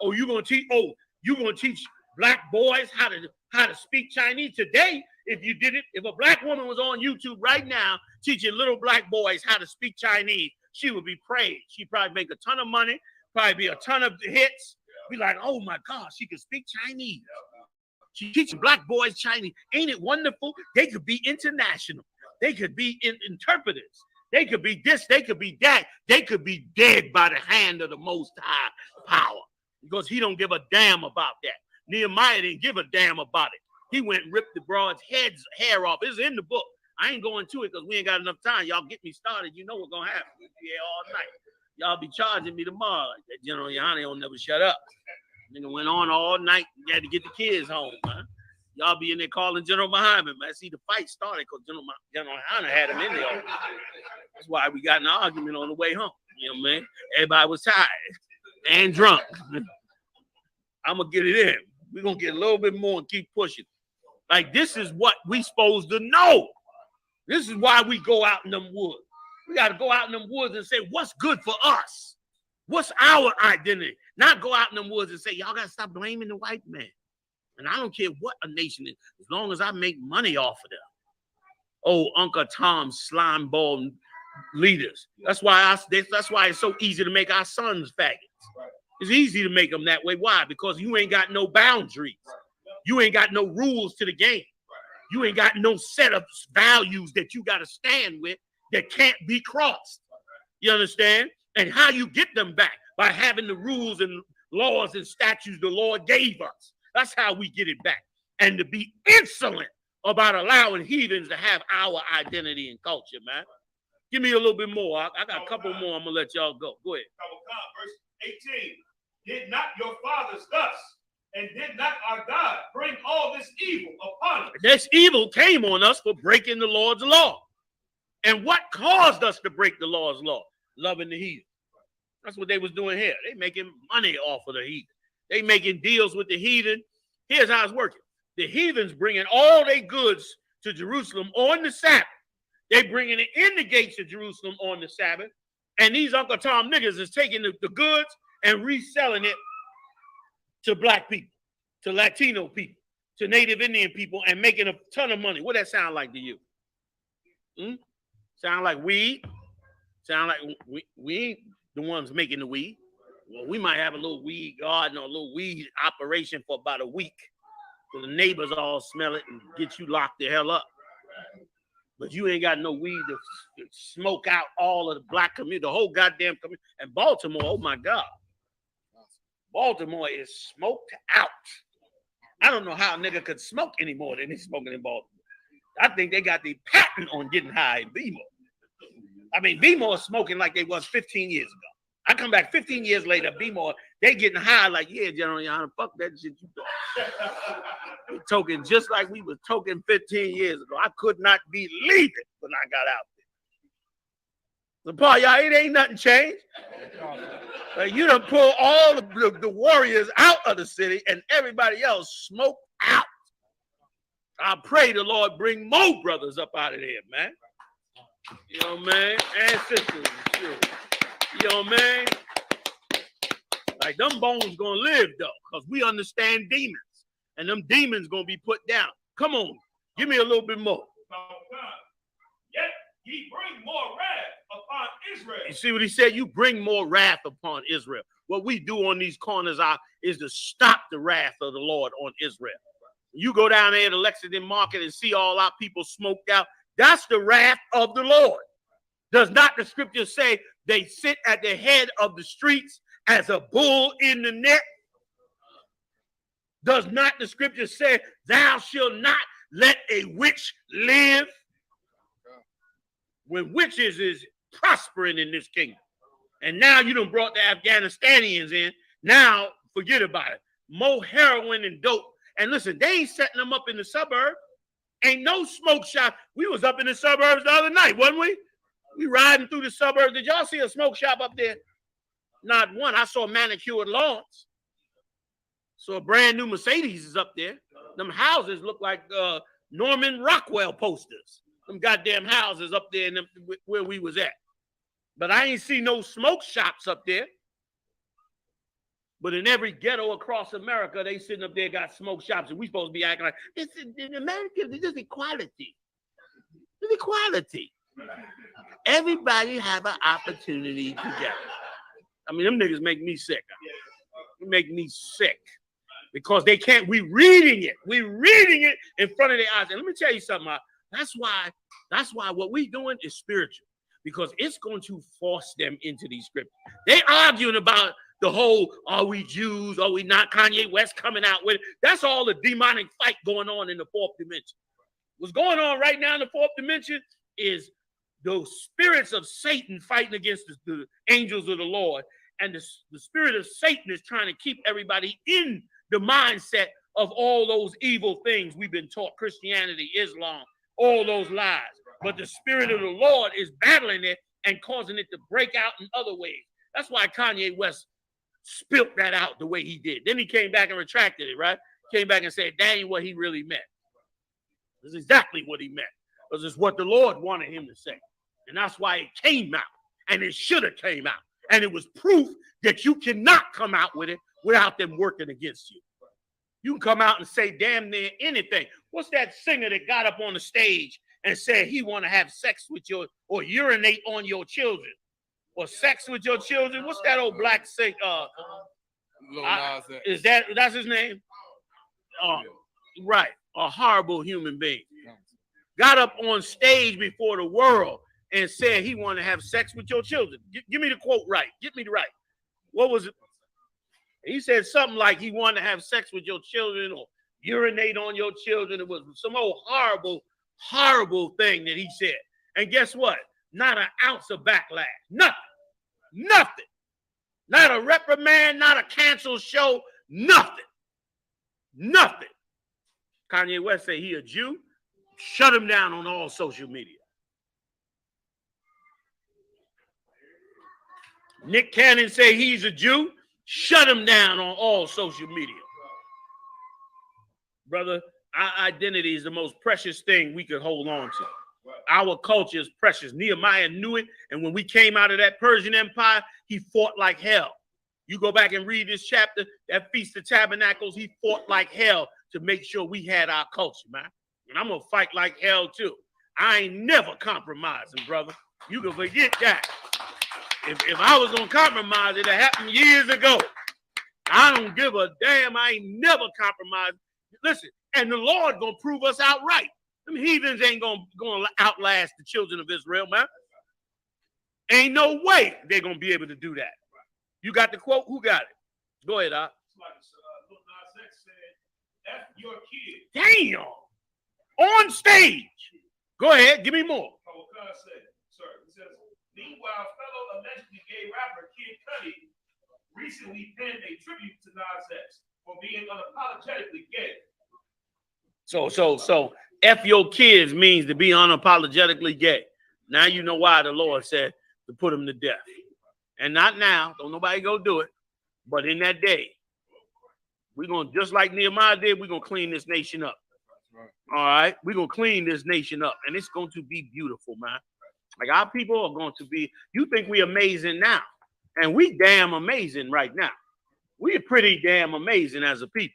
Oh, you gonna teach black boys how to speak Chinese today? If a black woman was on YouTube right now teaching little black boys how to speak Chinese, she would be praised. She'd probably make a ton of money, probably be a ton of hits. Be like, oh my God, she can speak Chinese. She teaches black boys Chinese. Ain't it wonderful? They could be international. They could be interpreters. They could be this. They could be that. They could be dead by the hand of the Most High power, because he don't give a damn about that. Nehemiah didn't give a damn about it. He went and ripped the broad's hair off. It's in the book. I ain't going to it because we ain't got enough time. Y'all get me started. You know what's going to happen. We'll be here all night. Y'all be charging me tomorrow. That General Yohane will never shut up. Nigga went on all night. You had to get the kids home, man. Y'all be in there calling General Muhammad, man. See, the fight started because General Yohane had him in there. That's why we got in an argument on the way home. You know what I mean? Everybody was tired and drunk. I'm going to get it in. We're going to get a little bit more and keep pushing. Like, this is what we supposed to know. This is why we go out in them woods. We got to go out in them woods and say, what's good for us? What's our identity? Not go out in them woods and say, y'all got to stop blaming the white man. And I don't care what a nation is, as long as I make money off of them. Oh, Uncle Tom slime ball leaders. That's why it's so easy to make our sons faggots. It's easy to make them that way. Why? Because you ain't got no boundaries. You ain't got no rules to the game. You ain't got no set of values that you got to stand with that can't be crossed. You understand? And how you get them back? By having the rules and laws and statutes the Lord gave us. That's how we get it back. And to be insolent about allowing heathens to have our identity and culture, man. Give me a little bit more. I got a couple more. I'm going to let y'all go. Go ahead. Verse 18. Did not your fathers thus, and did not our God bring all this evil upon us? This evil came on us for breaking the Lord's law. And what caused us to break the Lord's law? Loving the heathen. That's what they was doing here. They making money off of the heathen. They making deals with the heathen. Here's how it's working. The heathens bringing all their goods to Jerusalem on the Sabbath. They bringing it in the gates of Jerusalem on the Sabbath. And these Uncle Tom niggas is taking the goods and reselling it to black people, to Latino people, to Native Indian people, and making a ton of money. What that sound like to you? Sound like weed? Sound like we ain't the ones making the weed. Well, we might have a little weed garden or a little weed operation for about a week, so the neighbors all smell it and get you locked the hell up. But you ain't got no weed to smoke out all of the black community, the whole goddamn community. And Baltimore, oh my God. Baltimore is smoked out. I don't know how a nigga could smoke anymore than he's smoking in Baltimore. I think they got the patent on getting high in B-more. I mean, B-more is smoking like they was 15 years ago. I come back 15 years later, B-more, they getting high like, yeah, General Yana, fuck that shit you doing. We toking just like we was toking 15 years ago. I could not believe it when I got out there. So, Paul, y'all, it ain't nothing changed. Like, you done pull all the warriors out of the city and everybody else smoked out. I pray the Lord bring more brothers up out of there, man. You know, man, and sisters. You know, man. Like, them bones gonna live, though, because we understand demons. And them demons gonna be put down. Come on, give me a little bit more. Yet ye bring more wrath upon Israel. You see what he said? You bring more wrath upon Israel. What we do on these corners is to stop the wrath of the Lord on Israel. You go down there to Lexington Market and see all our people smoked out. That's the wrath of the Lord. Does not the scripture say they sit at the head of the streets as a bull in the net? Does not the scripture say, thou shalt not let a witch live? When witches is prospering in this kingdom. And now you done brought the Afghanistanians in. Now, forget about it. More heroin and dope. And listen, they ain't setting them up in the suburbs. Ain't no smoke shop. We was up in the suburbs the other night, wasn't we? We riding through the suburbs. Did y'all see a smoke shop up there? Not one. I saw manicured lawns. So a brand new Mercedes is up there. Them houses look like Norman Rockwell posters. Them goddamn houses up there in them, where we was at. But I ain't see no smoke shops up there. But in every ghetto across America, they sitting up there got smoke shops, and we supposed to be acting like it's in America. This is equality. It's equality. Everybody have an opportunity together. I mean, them niggas make me sick. They make me sick because they can't. We reading it in front of their eyes. And let me tell you something. That's why what we doing is spiritual, because it's going to force them into these scriptures. They arguing about the whole, are we Jews? Are we not? Kanye West coming out with it. That's all the demonic fight going on in the fourth dimension. What's going on right now in the fourth dimension is those spirits of Satan fighting against the angels of the Lord. And the spirit of Satan is trying to keep everybody in the mindset of all those evil things we've been taught, Christianity, Islam, all those lies. But the spirit of the Lord is battling it and causing it to break out in other ways. That's why Kanye West spilt that out the way he did. Then he came back and retracted it, right? Came back and said, that ain't what he really meant. This is exactly what he meant. Because it's what the Lord wanted him to say. And that's why it came out. And it should have came out. And it was proof that you cannot come out with it without them working against you. You can come out and say damn near anything. What's that singer that got up on the stage and said he want to have sex with your, or urinate on your children, or sex with your children? What's that old black singer? That's his name? Right, a horrible human being. Got up on stage before the world and said he wanted to have sex with your children. Give me the quote right. Get me the right. What was it? He said something like he wanted to have sex with your children or urinate on your children. It was some old horrible, horrible thing that he said. And guess what? Not an ounce of backlash. Nothing. Nothing. Not a reprimand, not a canceled show. Nothing. Nothing. Kanye West say he a Jew. Shut him down on all social media. Nick Cannon say he's a Jew. Shut him down on all social media. Brother, our identity is the most precious thing we could hold on to. Our culture is precious. Nehemiah knew it, and when we came out of that Persian Empire, he fought like hell. You go back and read this chapter, that Feast of Tabernacles, he fought like hell to make sure we had our culture, man. And I'm going to fight like hell, too. I ain't never compromising, brother. You can forget that. If I was going to compromise, it happened years ago. I don't give a damn. I ain't never compromised. Listen, and the Lord going to prove us outright. Them heathens ain't going to outlast the children of Israel, man. Ain't no way they're going to be able to do that. You got the quote? Who got it? Go ahead, Doc. F your kid. Damn. On stage. Go ahead. Give me more. Meanwhile, fellow allegedly gay rapper Kid Cudi recently penned a tribute to Nas X for being unapologetically gay. So F your kids means to be unapologetically gay. Now you know why the Lord said to put them to death. And not now. Don't nobody go do it. But in that day, we're going to, just like Nehemiah did, we're going to clean this nation up. All right? We're going to clean this nation up. And it's going to be beautiful, man. Like, our people are going to be, you think we amazing now. And we damn amazing right now. We're pretty damn amazing as a people.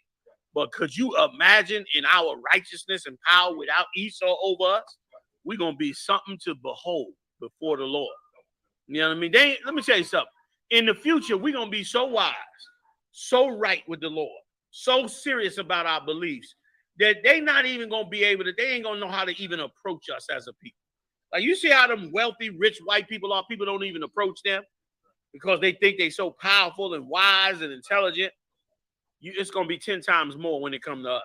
But could you imagine in our righteousness and power without Esau over us? We're going to be something to behold before the Lord. You know what I mean? Let me tell you something. In the future, we're going to be so wise, so right with the Lord, so serious about our beliefs that they not even going to be able to, they ain't going to know how to even approach us as a people. Like, you see how them wealthy, rich white people are? People don't even approach them because they think they're so powerful and wise and intelligent. It's going to be 10 times more when it comes to us.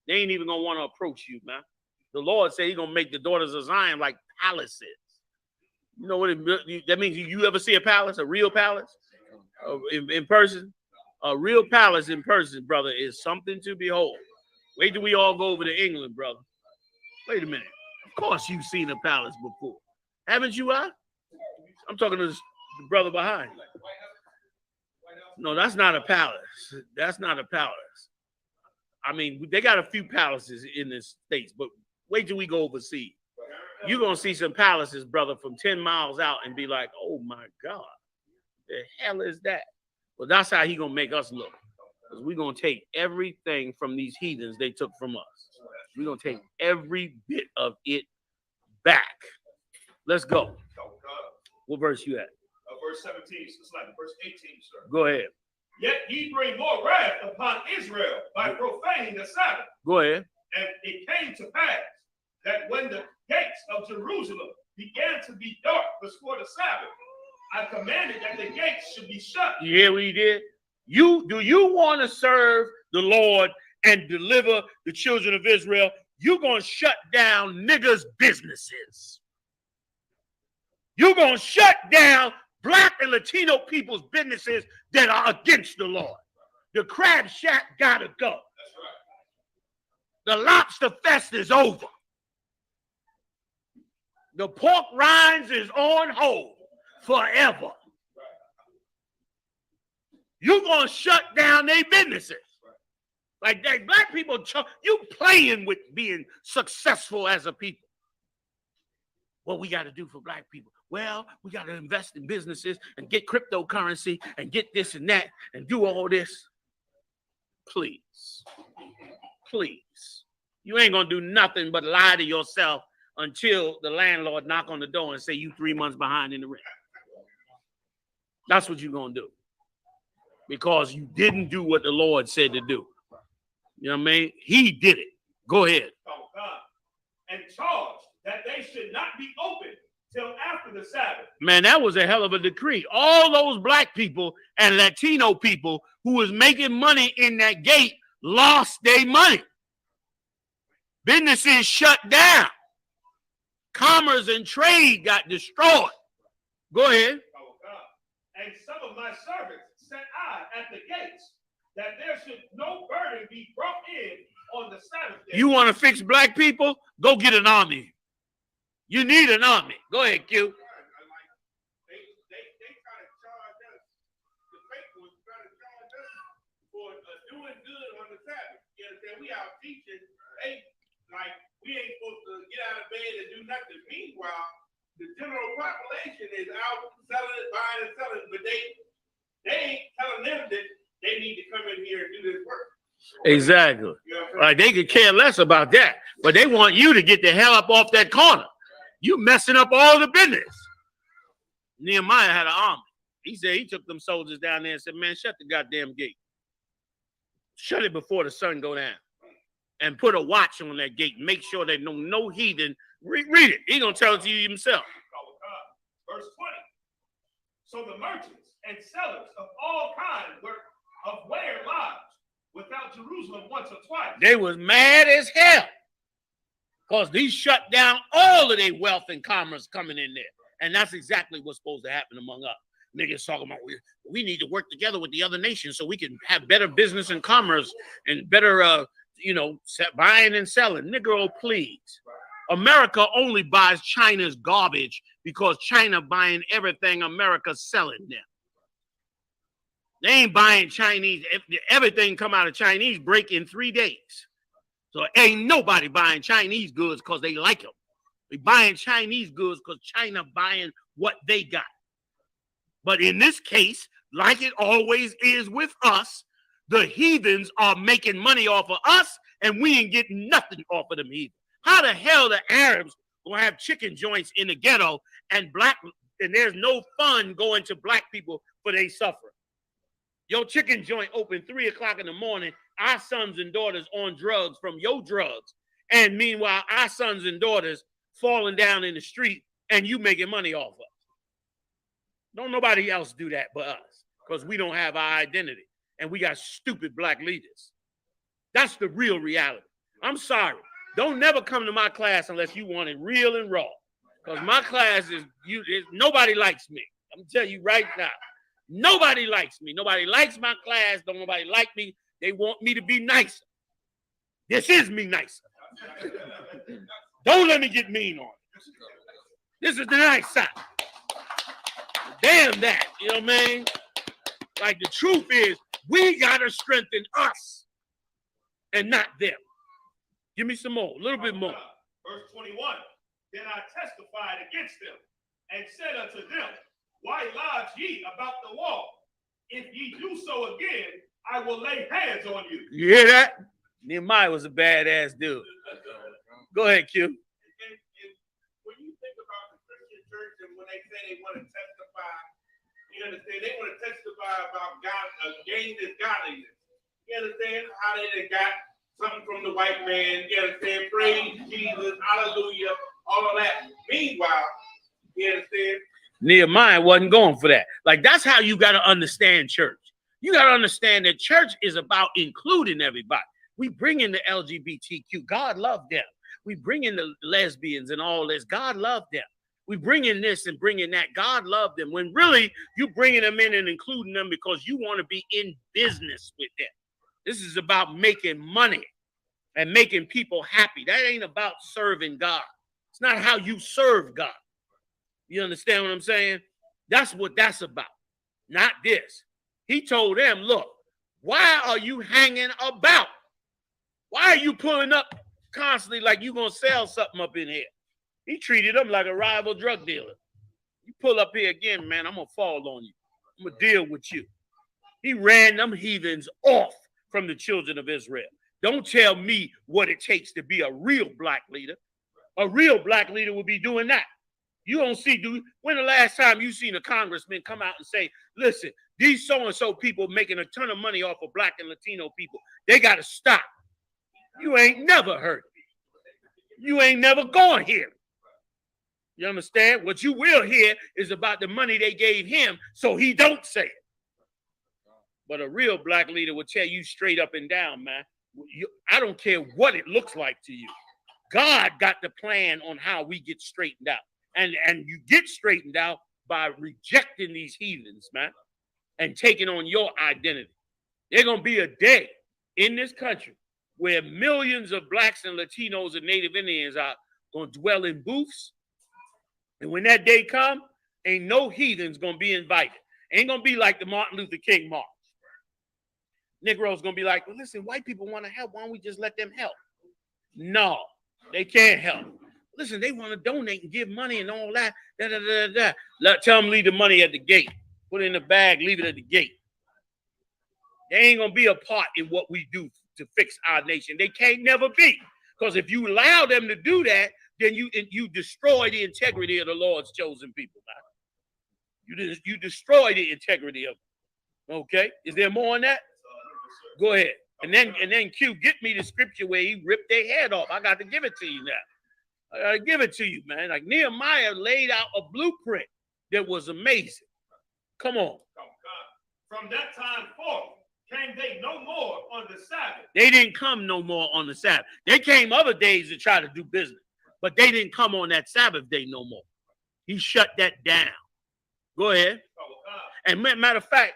They ain't even going to want to approach you, man. The Lord said he's going to make the daughters of Zion like palaces. You know what that means? You ever see a palace, a real palace in person? A real palace in person, brother, is something to behold. Wait till we all go over to England, brother. Wait a minute. Of course you've seen a palace before. Haven't you, I'm talking to the brother behind. No, that's not a palace. That's not a palace. I mean, they got a few palaces in the States, but wait till we go overseas. You're going to see some palaces, brother, from 10 miles out and be like, oh, my God, the hell is that? Well, that's how he going to make us look. Because we're going to take everything from these heathens they took from us. We're going to take every bit of it back. Let's go. What verse you at? Verse 17, it's like verse 18, sir. Go ahead. Yet ye bring more wrath upon Israel by profaning the Sabbath. Go ahead. And it came to pass that when the gates of Jerusalem began to be dark before the Sabbath, I commanded that the gates should be shut. You hear what he did? Do you want to serve the Lord and deliver the children of Israel? You're going to shut down niggas' businesses. You're going to shut down Black and Latino people's businesses that are against the Lord. The crab shack got to go. The lobster fest is over. The pork rinds is on hold forever. You're going to shut down their businesses. Like that, black people, you playing with being successful as a people. What we got to do for black people? Well, we got to invest in businesses and get cryptocurrency and get this and that and do all this. Please, please. You ain't going to do nothing but lie to yourself until the landlord knock on the door and say you 3 months behind in the rent. That's what you're going to do. Because you didn't do what the Lord said to do. You know what I mean? He did it. Go ahead. And charged that they should not be open till after the Sabbath. Man, that was a hell of a decree. All those black people and Latino people who was making money in that gate lost their money. Businesses shut down. Commerce and trade got destroyed. Go ahead. And some of my servants set I at the gates, that there should no burden be brought in on the Sabbath day. You want to fix black people? Go get an army. You need an army. Go ahead, Q. They try to charge us, the fake ones try to charge us for doing good on the Sabbath. You understand? We out teaching, hey, like, we ain't supposed to get out of bed and do nothing. Meanwhile, the general population is out selling, buying and selling, but they ain't telling them that they need to come in here and do this work. Exactly. Like they could care less about that, but they want you to get the hell up off that corner. You messing up all the business. Nehemiah had an army. He said he took them soldiers down there and said, man, shut the goddamn gate. Shut it before the sun go down. And put a watch on that gate. Make sure that no heathen. Read it. He gonna tell it to you himself. Verse 20. So the merchants and sellers of all kinds were of where lodged without Jerusalem once or twice. They was mad as hell. Because these shut down all of their wealth and commerce coming in there. And that's exactly what's supposed to happen among us. Niggas talking about we need to work together with the other nations so we can have better business and commerce and better, buying and selling. Negro, please. America only buys China's garbage because China buying everything America's selling them. They ain't buying Chinese. Everything come out of Chinese break in 3 days. So ain't nobody buying Chinese goods because they like them. They buying Chinese goods because China buying what they got. But in this case, like it always is with us, the heathens are making money off of us, and we ain't getting nothing off of them heathens. How the hell the Arabs gonna have chicken joints in the ghetto and there's no fun going to black people for they suffering? Your chicken joint open 3 o'clock in the morning. Our sons and daughters on drugs from your drugs. And meanwhile, our sons and daughters falling down in the street and you making money off of. Don't nobody else do that but us because we don't have our identity and we got stupid black leaders. That's the real reality. I'm sorry. Don't never come to my class unless you want it real and raw because my class nobody likes me. I'm telling you right now. Nobody likes me. Nobody likes my class. Don't nobody like me. They want me to be nicer. This is me nicer. Don't let me get mean on it. This is the nice side. Damn that. You know what I mean? Like the truth is, we got to strengthen us and not them. Give me some more, a little bit more. Verse 21. Then I testified against them and said unto them, why lodge ye about the wall? If ye do so again, I will lay hands on you. You hear that? Nehemiah was a badass dude. Go ahead, Q. And when you think about the Christian church and when they say they want to testify, you understand, they want to testify about God, gain this godliness. You understand how they got something from the white man. You understand, praise Jesus, hallelujah, all of that. Meanwhile, you understand, Nehemiah wasn't going for that. Like, that's how you got to understand church. You got to understand that church is about including everybody. We bring in the LGBTQ. God loved them. We bring in the lesbians and all this. God loved them. We bring in this and bring in that. God loved them. When really you bringing them in and including them because you want to be in business with them. This is about making money and making people happy. That ain't about serving God. It's not how you serve God. You understand what I'm saying? That's what that's about, not this. He told them, look, why are you hanging about? Why are you pulling up constantly like you gonna sell something up in here? He treated them like a rival drug dealer. You pull up here again, man, I'm gonna fall on you. I'm gonna deal with you. He ran them heathens off from the children of Israel. Don't tell me what it takes to be a real black leader. A real black leader will be doing that. You don't see, when the last time you seen a congressman come out and say, listen, these so-and-so people making a ton of money off of black and Latino people, they got to stop. You ain't never heard it. You ain't never gonna hear it. You understand? What you will hear is about the money they gave him so he don't say it. But a real black leader will tell you straight up and down, man, I don't care what it looks like to you. God got the plan on how we get straightened out. And you get straightened out by rejecting these heathens, man, and taking on your identity. There's going to be a day in this country where millions of blacks and Latinos and Native Indians are going to dwell in booths. And when that day comes, ain't no heathens going to be invited. Ain't going to be like the Martin Luther King March. Negroes going to be like, well, listen, white people want to help. Why don't we just let them help? No, they can't help. Listen, they want to donate and give money and all that. Tell them leave the money at the gate. Put it in the bag, leave it at the gate. They ain't going to be a part in what we do to fix our nation. They can't never be. Because if you allow them to do that, then you destroy the integrity of the Lord's chosen people. Man. You destroy the integrity of them. Okay? Is there more on that? Go ahead. And then Q, get me the scripture where he ripped their head off. I got to give it to you now. I got to give it to you, man. Like Nehemiah laid out a blueprint that was amazing. Come on. From that time forth, came they no more on the Sabbath. They didn't come no more on the Sabbath. They came other days to try to do business, but they didn't come on that Sabbath day no more. He shut that down. Go ahead. And matter of fact,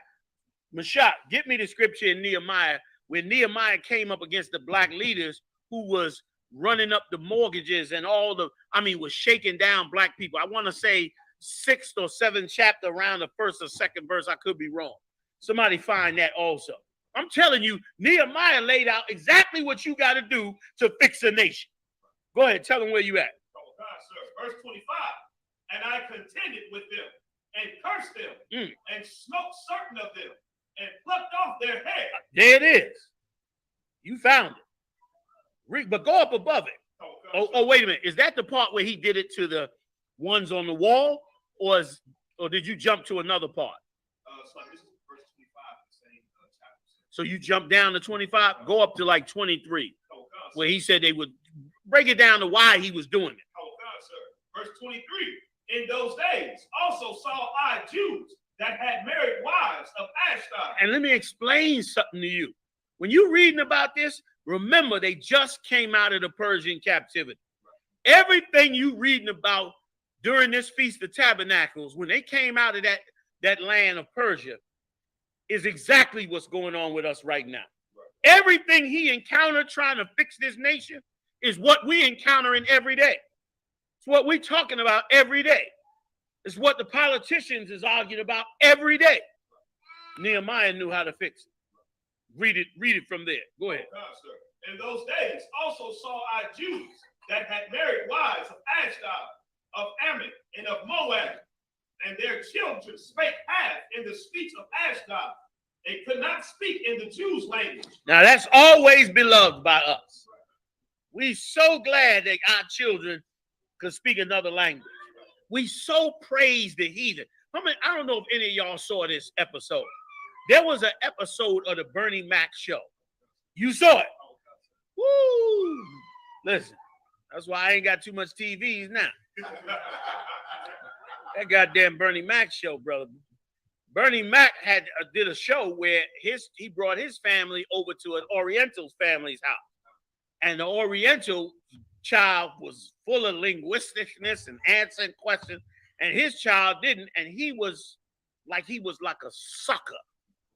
Mashak, get me the scripture in Nehemiah where Nehemiah came up against the black leaders who was running up the mortgages and was shaking down black people. I want to say 6th or 7th chapter around the 1st or 2nd verse. I could be wrong. Somebody find that also. I'm telling you, Nehemiah laid out exactly what you got to do to fix a nation. Go ahead, tell them where you at. Oh, God, sir. Verse 25. And I contended with them and cursed them and smote certain of them and plucked off their hair. There it is. You found it. But go up above it. Oh, wait a minute. Is that the part where he did it to the ones on the wall, or did you jump to another part? So this is verse 25, the same chapter. So you jump down to 25, go up to like 23, where he said they would break it down to why he was doing it. Oh, God, sir. Verse 23. In those days also saw I Jews that had married wives of Ashdod. And let me explain something to you. When you're reading about this, remember they just came out of the Persian captivity. Everything you reading about during this Feast of Tabernacles, when they came out of that land of Persia, is exactly what's going on with us right now. Everything he encountered trying to fix this nation is what we encountering every day. It's what we're talking about every day. It's what the politicians is arguing about every day. Nehemiah knew how to fix it. Read it from there. Go ahead. God, sir. In those days also saw I Jews that had married wives of Ashdod, of Ammon, and of Moab, and their children spake half in the speech of Ashdod. They could not speak in the Jews' language. Now that's always beloved by us. We so glad that our children could speak another language. We so praise the heathen. I don't know if any of y'all saw this episode. There was an episode of the Bernie Mac show. You saw it. Woo! Listen, that's why I ain't got too much TVs now. That goddamn Bernie Mac show, brother. Bernie Mac did a show where he brought his family over to an Oriental family's house. And the Oriental child was full of linguisticness and answering questions, and his child didn't, and he was like a sucker.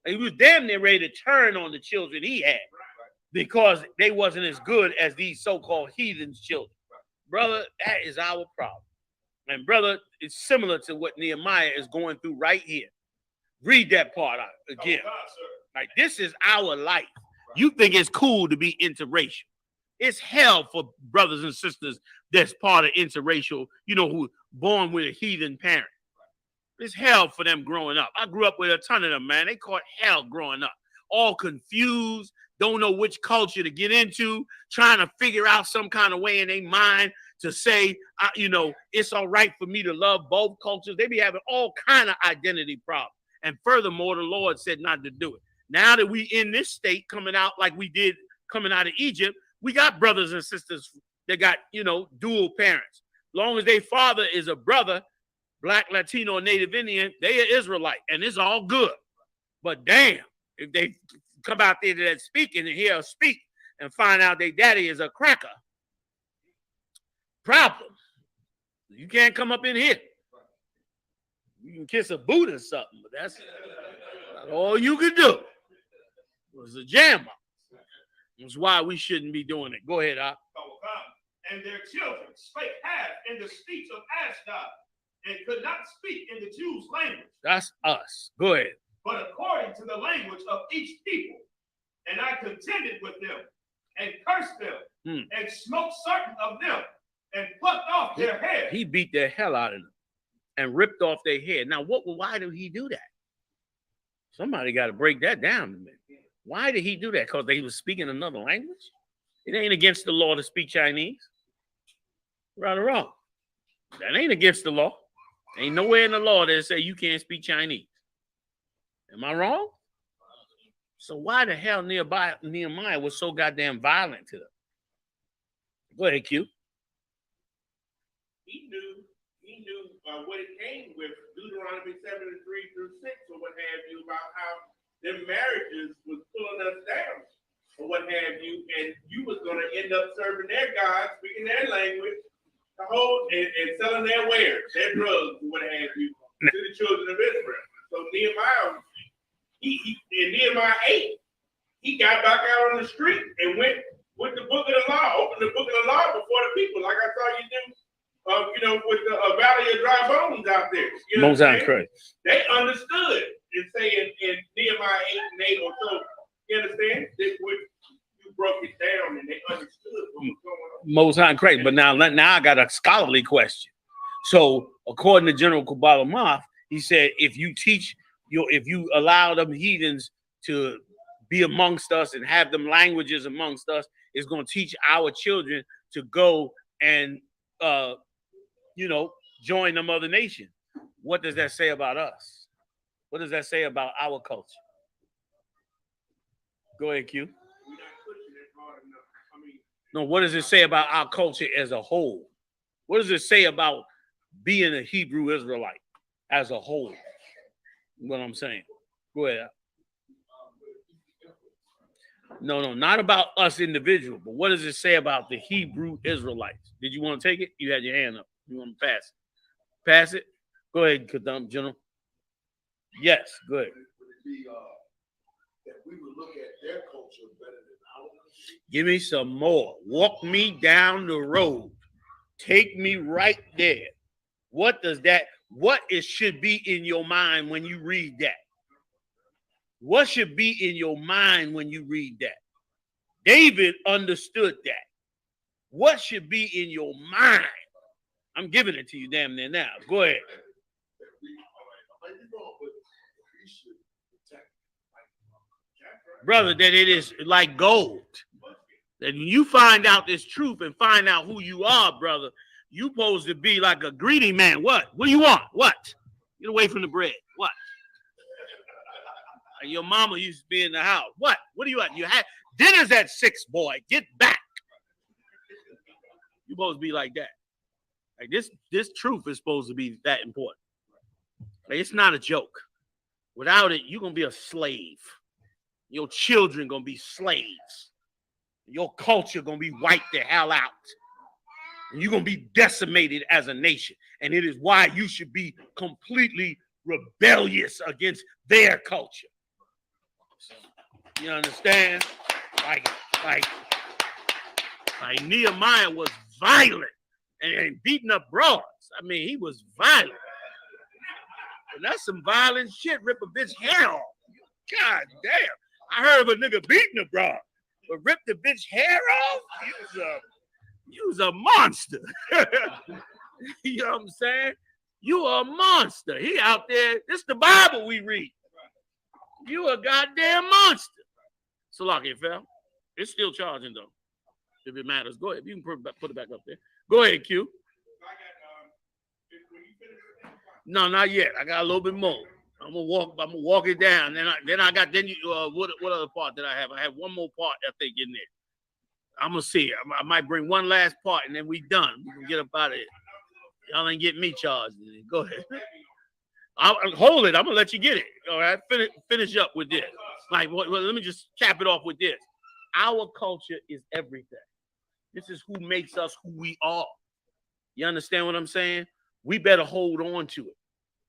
He was damn near ready to turn on the children he had because they wasn't as good as these so-called heathens' children. Brother, that is our problem. And brother, it's similar to what Nehemiah is going through right here. Read that part out again. Like, this is our life. You think it's cool to be interracial. It's hell for brothers and sisters that's part of interracial, you know, who born with a heathen parent. It's hell for them growing up. I grew up with a ton of them, man. They caught hell growing up. All confused, don't know which culture to get into, trying to figure out some kind of way in their mind to say, you know, it's all right for me to love both cultures. They be having all kind of identity problems. And furthermore, the Lord said not to do it. Now that we in this state coming out like we did coming out of Egypt, we got brothers and sisters that got, you know, dual parents. Long as their father is a brother, Black, Latino, or Native Indian, they are Israelite, and it's all good. But damn, if they come out there to that speaking and hear us speak and find out their daddy is a cracker, problem. You can't come up in here. You can kiss a boot or something, but that's all you can do. It was a jam up. That's why we shouldn't be doing it. Go ahead, Op. And their children spake half in the speech of Ashdod, and could not speak in the Jews' language. That's us. Go ahead. But according to the language of each people. And I contended with them, and cursed them, and smote certain of them, and plucked off their hair. He beat the hell out of them and ripped off their head. Now, why did he do that? Somebody got to break that down to me. Why did he do that? Because they was speaking another language? It ain't against the law to speak Chinese. Right or wrong? That ain't against the law. Ain't nowhere in the law that say you can't speak Chinese. Am I wrong? So why the hell Nehemiah was so goddamn violent to them? Go ahead, Q. He knew what it came with, Deuteronomy 7:3 through 6, or what have you, about how their marriages was pulling us down, or what have you, and you was going to end up serving their God, speaking their language, and selling their wares, their drugs, or what have you, to the children of Israel. So Nehemiah, in Nehemiah 8, he got back out on the street and went with the book of the law, opened the book of the law before the people, like I saw you do. With the Valley of Dry Bones out there. You know Most correct. They understood and saying in Nehemiah 8 or so, you understand? You broke it down and they understood what was going on. Most High correct. But now I got a scholarly question. So according to General Kabbalah Moth, he said if you allow them heathens to be amongst us and have them languages amongst us, it's going to teach our children to go and join them other nations. What does that say about us? What does that say about our culture? Go ahead, Q. No, what does it say about our culture as a whole? What does it say about being a Hebrew Israelite as a whole? What I'm saying. Go ahead. No, not about us individual, but what does it say about the Hebrew Israelites? Did you want to take it? You had your hand up. You want to pass it? Pass it? Go ahead, Kadam, General. Yes, go ahead. Would it be that we would look at their culture better than ours? Give me some more. Walk me down the road. Take me right there. What should be in your mind when you read that? What should be in your mind when you read that? David understood that. What should be in your mind? I'm giving it to you damn near now. Go ahead. Brother, that it is like gold. That when you find out this truth and find out who you are, brother, you supposed to be like a greedy man. What do you want? What? Get away from the bread. What? Your mama used to be in the house. What do you want? You had dinner's at 6, boy. Get back. You supposed to be like that. Like this truth is supposed to be that important. Like, it's not a joke. Without it, you're gonna be a slave. Your children gonna be slaves. Your culture gonna be wiped the hell out. And you're gonna be decimated as a nation. And it is why you should be completely rebellious against their culture. You understand? Like Nehemiah was violent and beating up broads. I mean, he was violent. And that's some violent shit. Rip a bitch hair off. God damn. I heard of a nigga beating a broad. But rip the bitch hair off? You was a monster. You know what I'm saying? You are a monster. He out there. This the Bible we read. You a goddamn monster. So lock it, fam. It's still charging though. If it matters, go ahead. You can put it back up there. Go ahead, Q. No, not yet. I got a little bit more. I'm gonna walk it down. Then what other part did I have? I have one more part I think in there. I'm gonna see. I might bring one last part and then we done. We can get up out of it. Y'all ain't getting me charged. Go ahead. I'll hold it. I'm gonna let you get it. All right. Finish up with this. Like, well, let me just cap it off with this. Our culture is everything. This is who makes us who we are. You understand what I'm saying? We better hold on to it.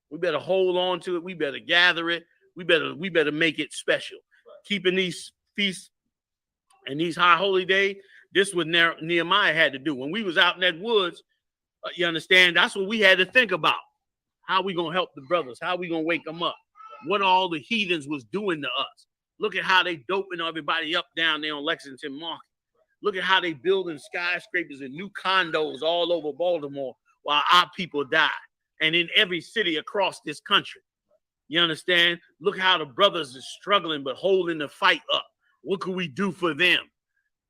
We better hold on to it. We better gather it. We better make it special. Keeping these feasts and these high holy days, this is what Nehemiah had to do. When we was out in that woods, you understand, that's what we had to think about. How we going to help the brothers? How we going to wake them up? What all the heathens was doing to us. Look at how they doping everybody up down there on Lexington Market. Look at how they building skyscrapers and new condos all over Baltimore while our people die. And in every city across this country. You understand? Look how the brothers are struggling but holding the fight up. What can we do for them?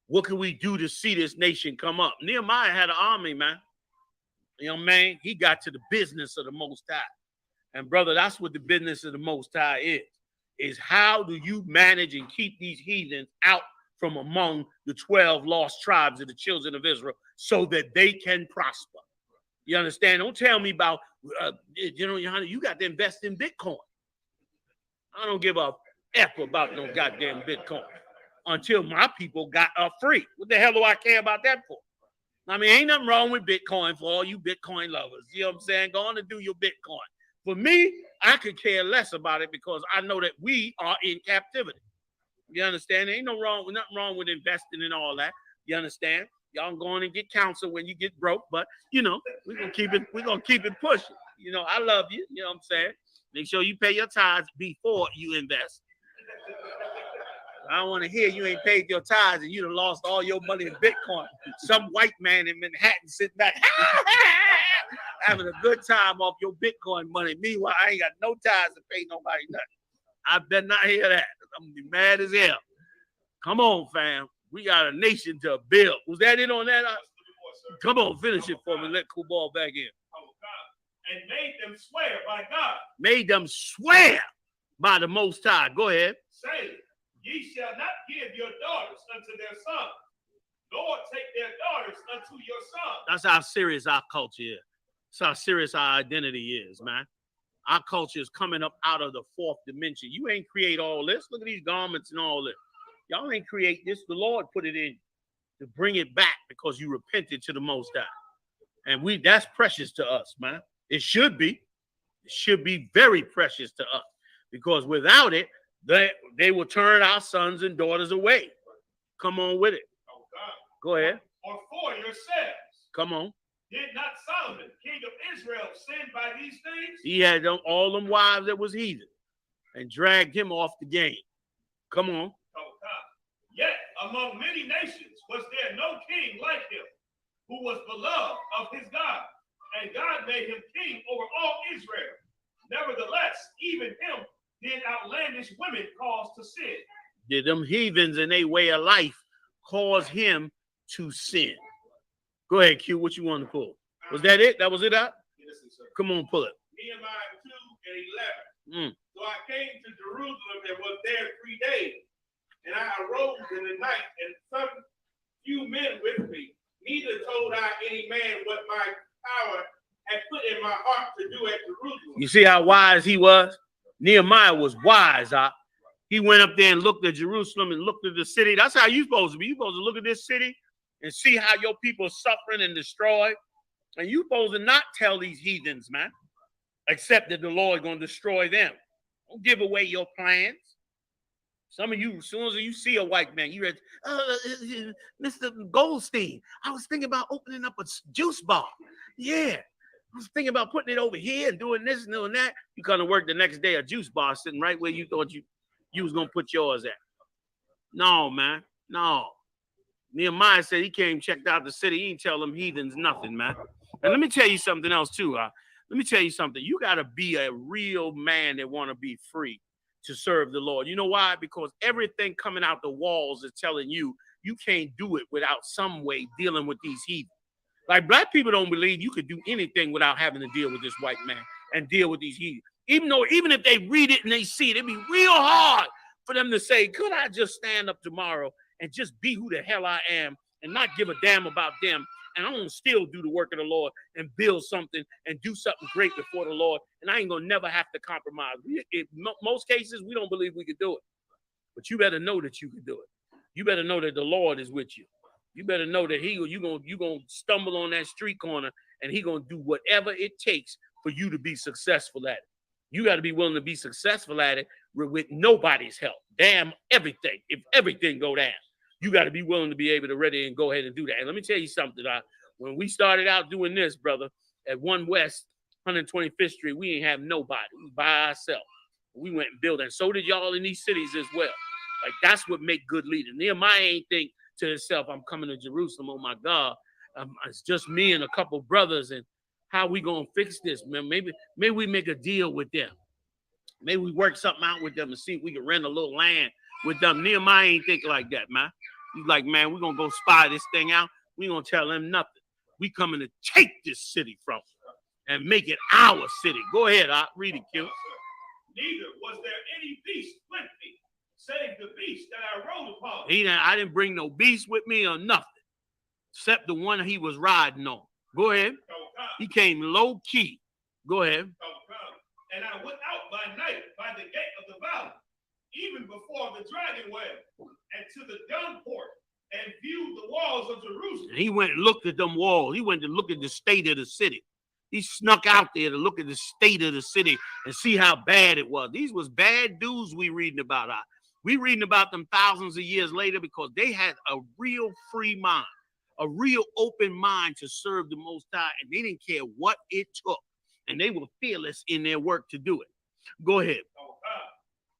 What can we do to see this nation come up? Nehemiah had an army, man. You know what I mean? He got to the business of the Most High. And brother, that's what the business of the Most High is how do you manage and keep these heathens out from among the 12 lost tribes of the children of Israel so that they can prosper? You understand? Don't tell me about, you got to invest in Bitcoin. I don't give a F about no goddamn Bitcoin until my people got free. What the hell do I care about that for? I mean, ain't nothing wrong with Bitcoin for all you Bitcoin lovers. You know what I'm saying? Go on and do your Bitcoin. For me, I could care less about it because I know that we are in captivity. You understand? There ain't nothing wrong with investing in all that. You understand? Y'all go on and get counsel when you get broke, but we're gonna keep it pushing. I love you. You know what I'm saying? Make sure you pay your tithes before you invest. I don't want to hear you ain't paid your tithes and you done lost all your money in Bitcoin. Some white man in Manhattan sitting back having a good time off your Bitcoin money. Meanwhile, I ain't got no tithes to pay nobody nothing. I better not hear that. I'm gonna be mad as hell. Come on, fam. We got a nation to build. Was that it on that? Come on, finish it for me. Let Kubal back in. And made them swear by God. Made them swear by the Most High. Go ahead. Say, ye shall not give your daughters unto their sons, nor take their daughters unto your sons. That's how serious our culture is. That's how serious our identity is, man. Our culture is coming up out of the fourth dimension. You ain't create all this. Look at these garments and all this. Y'all ain't create this. The Lord put it in to bring it back because you repented to the Most High. And that's precious to us, man. It should be. It should be very precious to us because without it, they will turn our sons and daughters away. Come on with it. Go ahead. Or for yourselves. Come on. Did not Solomon, king of Israel, sin by these things? He had all them wives that was heathen and dragged him off the game. Come on. Yet among many nations was there no king like him, who was beloved of his God, and God made him king over all Israel. Nevertheless, even him did outlandish women cause to sin. Did them heathens in their way of life cause him to sin? Go ahead, Q. What you want to pull? Was that it? That was it out? Yes, sir. Come on, pull it. Nehemiah 2:11. So I came to Jerusalem and was there 3 days. And I arose in the night, and some few men with me. Neither told I any man what my power had put in my heart to do at Jerusalem. You see how wise he was? Nehemiah was wise. He went up there and looked at Jerusalem and looked at the city. That's how you're supposed to be. You're supposed to look at this city and see how your people are suffering and destroyed. And you're supposed to not tell these heathens, man, except that the Lord is going to destroy them. Don't give away your plans. Some of you, as soon as you see a white man, you read, Mr. Goldstein, I was thinking about opening up a juice bar. Yeah. I was thinking about putting it over here and doing this and doing that. You kind of work the next day, a juice bar sitting right where you thought you was going to put yours at. No, man. No. Nehemiah said he came, checked out the city. He didn't tell them heathens nothing, man. And let me tell you something else too. Let me tell you something. You got to be a real man that want to be free to serve the Lord. You know why? Because everything coming out the walls is telling you you can't do it without some way dealing with these heathens. Like black people don't believe you could do anything without having to deal with this white man and deal with these heathens. Even if they read it and they see it, it'd be real hard for them to say, could I just stand up tomorrow and just be who the hell I am and not give a damn about them? And I'm going to still do the work of the Lord and build something and do something great before the Lord. And I ain't going to never have to compromise. In most cases, we don't believe we could do it. But you better know that you can do it. You better know that the Lord is with you. You better know that you're going to stumble on that street corner and he going to do whatever it takes for you to be successful at it. You got to be willing to be successful at it with nobody's help. Damn everything. If everything go down, you got to be willing to be able to ready and go ahead and do that. And let me tell you something. When we started out doing this, brother, at 1 West 125th Street, we ain't have nobody. We was by ourselves. We went and built, and so did y'all in these cities as well. Like, that's what make good leaders. Nehemiah ain't think to himself, I'm coming to Jerusalem, oh my God. It's just me and a couple brothers, and how we gonna fix this, man? Maybe we make a deal with them. Maybe we work something out with them and see if we can rent a little land with them. Nehemiah ain't think like that, man. He's like, man, we're gonna go spy this thing out. We ain't gonna tell them nothing. We coming to take this city from them and make it our city. Go ahead, read it, Q. Neither was there any beast with me, save the beast that I rode upon. I didn't bring no beast with me or nothing, except the one he was riding on. Go ahead. He came low key. Go ahead. And I went out by night by the gate of the valley, even before the dragon web, and to the dung port, and viewed the walls of Jerusalem. And he went and looked at them walls. He went to look at the state of the city. He snuck out there to look at the state of the city and see how bad it was. These was bad dudes we reading about. We reading about them thousands of years later because they had a real free mind, a real open mind to serve the Most High, and they didn't care what it took, and they were fearless in their work to do it. Go ahead.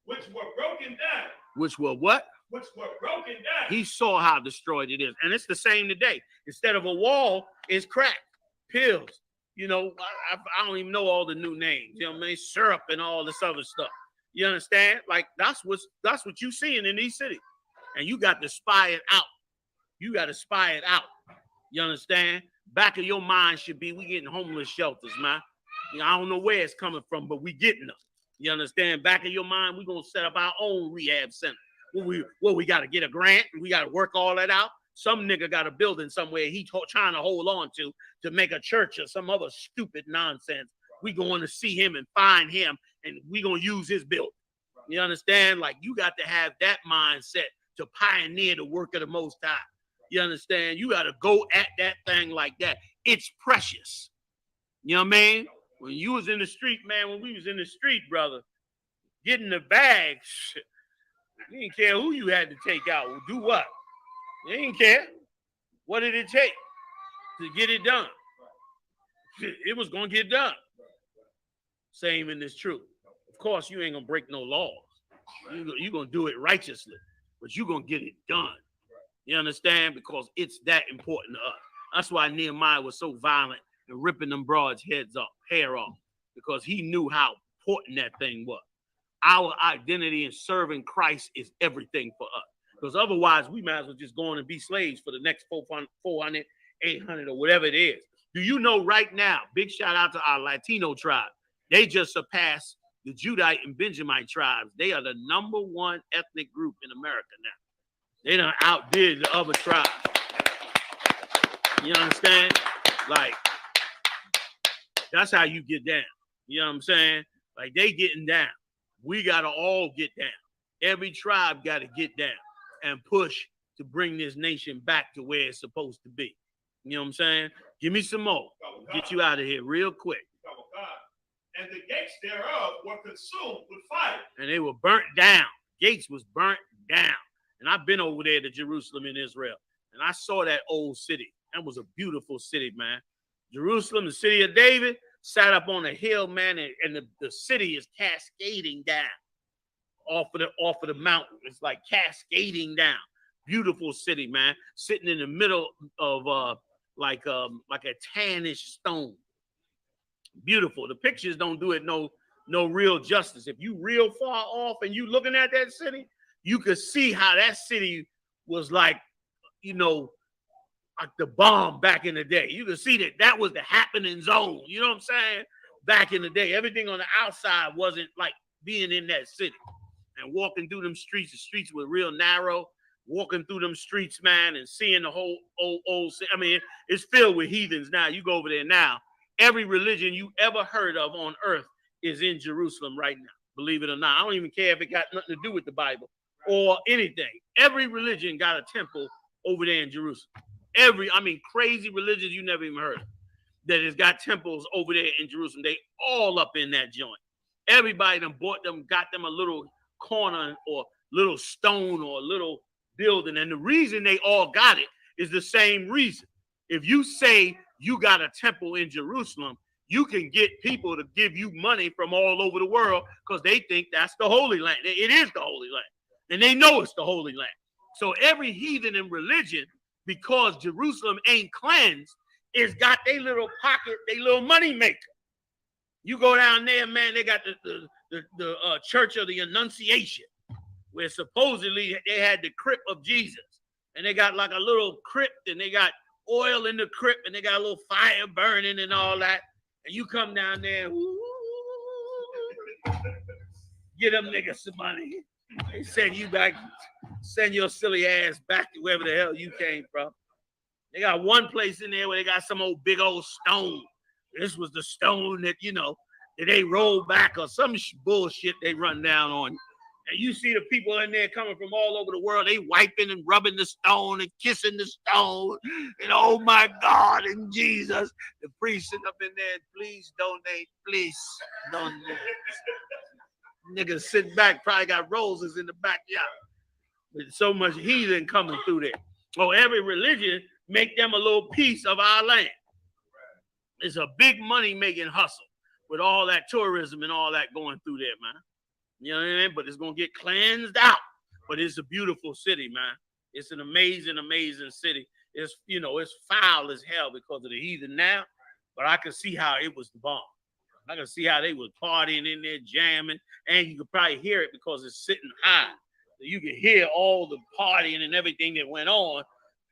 Which were broken down. Which were what? Which were broken down. He saw how destroyed it is, and it's the same today. Instead of a wall, it's crack, pills. You know, I don't even know all the new names. You know what I mean? Syrup and all this other stuff. You understand? Like that's what you seeing in these cities, and you got to spy it out. You got to spy it out. You understand? Back of your mind should be we getting homeless shelters, man. You know, I don't know where it's coming from, but we getting them. You understand? Back of your mind, we're gonna set up our own rehab center. We got to get a grant and we got to work all that out. Some nigga got a building somewhere he trying to hold on to make a church or some other stupid nonsense. We going to see him and find him, and we gonna use his building. You understand? Like, you got to have that mindset to pioneer the work of the Most High. You understand? You got to go at that thing like that. It's precious. You know what I mean? When you was in the street, man, when we was in the street, brother, getting the bags, you didn't care who you had to take out or do what. You didn't care. What did it take to get it done? It was going to get done. Same in this truth. Of course, you ain't going to break no laws. You're going to do it righteously, but you're going to get it done. You understand? Because it's that important to us. That's why Nehemiah was so violent and ripping them broads' hair off, because he knew how important that thing was. Our identity in serving Christ is everything for us. Because otherwise, we might as well just go on and be slaves for the next 400, 800, or whatever it is. Do you know right now, big shout out to our Latino tribe. They just surpassed the Judite and Benjamite tribes. They are the #1 ethnic group in America now. They done outdid the other tribes. You understand? Like, that's how you get down. You know what I'm saying? Like, they getting down. We got to all get down. Every tribe got to get down and push to bring this nation back to where it's supposed to be. You know what I'm saying? Give me some more. Get you out of here real quick. And the gates thereof were consumed with fire. And they were burnt down. Gates was burnt down. And I've been over there to Jerusalem in Israel, and I saw that old city. That was a beautiful city, man. Jerusalem, the city of David, sat up on a hill, man, and the city is cascading down off of the mountain. It's like cascading down. Beautiful city, man. Sitting in the middle of like a tannish stone. Beautiful. The pictures don't do it no real justice. If you real far off and you looking at that city, you could see how that city was like, you know, like the bomb back in the day. You could see that was the happening zone. You know what I'm saying? Back in the day, everything on the outside wasn't like being in that city. And walking through them streets, the streets were real narrow. Walking through them streets, man, and seeing the whole old city. I mean, it's filled with heathens now. You go over there now. Every religion you ever heard of on earth is in Jerusalem right now. Believe it or not. I don't even care if it got nothing to do with the Bible or anything. Every religion got a temple over there in Jerusalem. Crazy religions you never even heard of that has got temples over there in Jerusalem. They all up in that joint. Everybody done bought them, got them a little corner or little stone or a little building. And the reason they all got it is the same reason. If you say you got a temple in Jerusalem, you can get people to give you money from all over the world because they think that's the Holy Land. It is the Holy Land. And they know it's the Holy Land. So every heathen in religion, because Jerusalem ain't cleansed, is got their little pocket, their little money maker. You go down there, man, they got the Church of the Annunciation, where supposedly they had the crypt of Jesus. And they got like a little crypt, and they got oil in the crypt, and they got a little fire burning and all that. And you come down there, get them niggas some money. They send you back, send your silly ass back to wherever the hell you came from. They got one place in there where they got some old big old stone. This was the stone that, you know, that they rolled back or some bullshit they run down on. And you see the people in there coming from all over the world. They wiping and rubbing the stone and kissing the stone. And oh my God, and Jesus. The priest sitting up in there, please donate, please donate. Niggas sitting back, probably got roses in the backyard. With so much heathen coming through there. So every religion make them a little piece of our land. It's a big money-making hustle with all that tourism and all that going through there, man. You know what I mean? But it's going to get cleansed out. But it's a beautiful city, man. It's an amazing, amazing city. It's, you know, it's foul as hell because of the heathen now. But I can see how it was the bomb. I can see how they was partying in there, jamming. And you could probably hear it because it's sitting high. So you could hear all the partying and everything that went on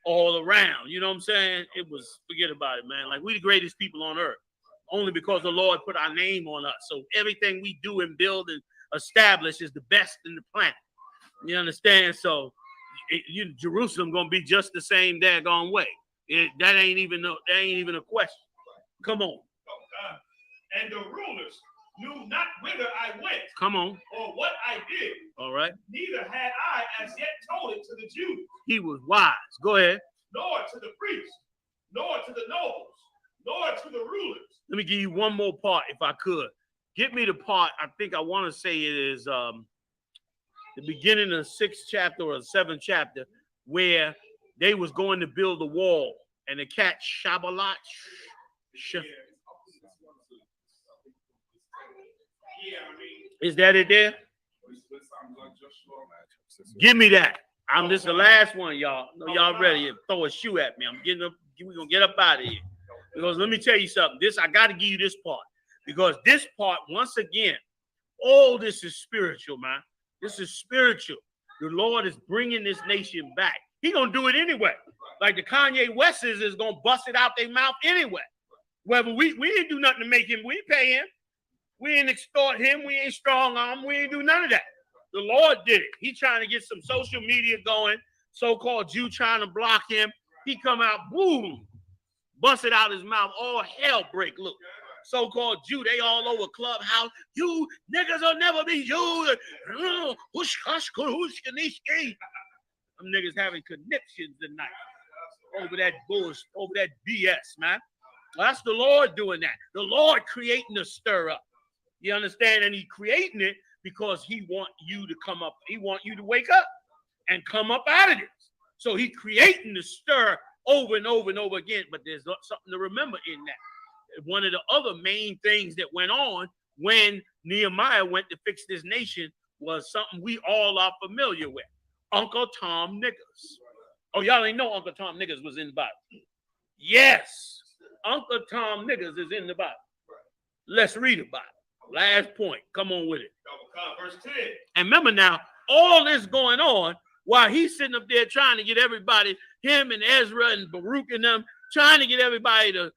all around. You know what I'm saying? It was, forget about it, man. Like, we the greatest people on earth. Only because the Lord put our name on us. So everything we do and build and establish is the best in the planet. You understand? So Jerusalem gonna be just the same daggone way. That ain't even a question. Come on. And the rulers knew not whither I went. Come on. Or what I did. All right. Neither had I as yet told it to the Jews. He was wise. Go ahead. Nor to the priests, nor to the nobles, nor to the rulers. Let me give you one more part, if I could. Get me the part, I think I want to say it is the beginning of the 6th chapter or the 7th chapter, where they was going to build a wall, and the cat Shabalat. Is that it there? Give me that. This the last one, y'all. No, y'all ready? Throw a shoe at me. We're gonna get up out of here. Because let me tell you something. I got to give you this part. Because this part, once again, all this is spiritual, man. This is spiritual. The Lord is bringing this nation back. He gonna do it anyway. Like the Kanye West is gonna bust it out their mouth anyway. Whether we didn't do nothing to make him, we pay him. We ain't extort him. We ain't strong arm. We ain't do none of that. The Lord did it. He trying to get some social media going. So-called Jew trying to block him. He come out, boom, busted out his mouth. All hell break loose. So-called Jew, they all over Clubhouse. You niggas will never be Jews. Them niggas having conniptions tonight over that bullshit, over that BS, man. That's the Lord doing that. The Lord creating the stir up. You understand? And he creating it because he want you to come up. He want you to wake up and come up out of this. So he creating the stir over and over and over again. But there's something to remember in that. One of the other main things that went on when Nehemiah went to fix this nation was something we all are familiar with. Uncle Tom niggas. Oh, y'all ain't know Uncle Tom niggas was in the Bible. Yes, Uncle Tom niggas is in the Bible. Let's read about it. Last point. Come on with it. Verse 10. And remember now, all this going on while he's sitting up there trying to get everybody, him and Ezra and Baruch and them, trying to get everybody to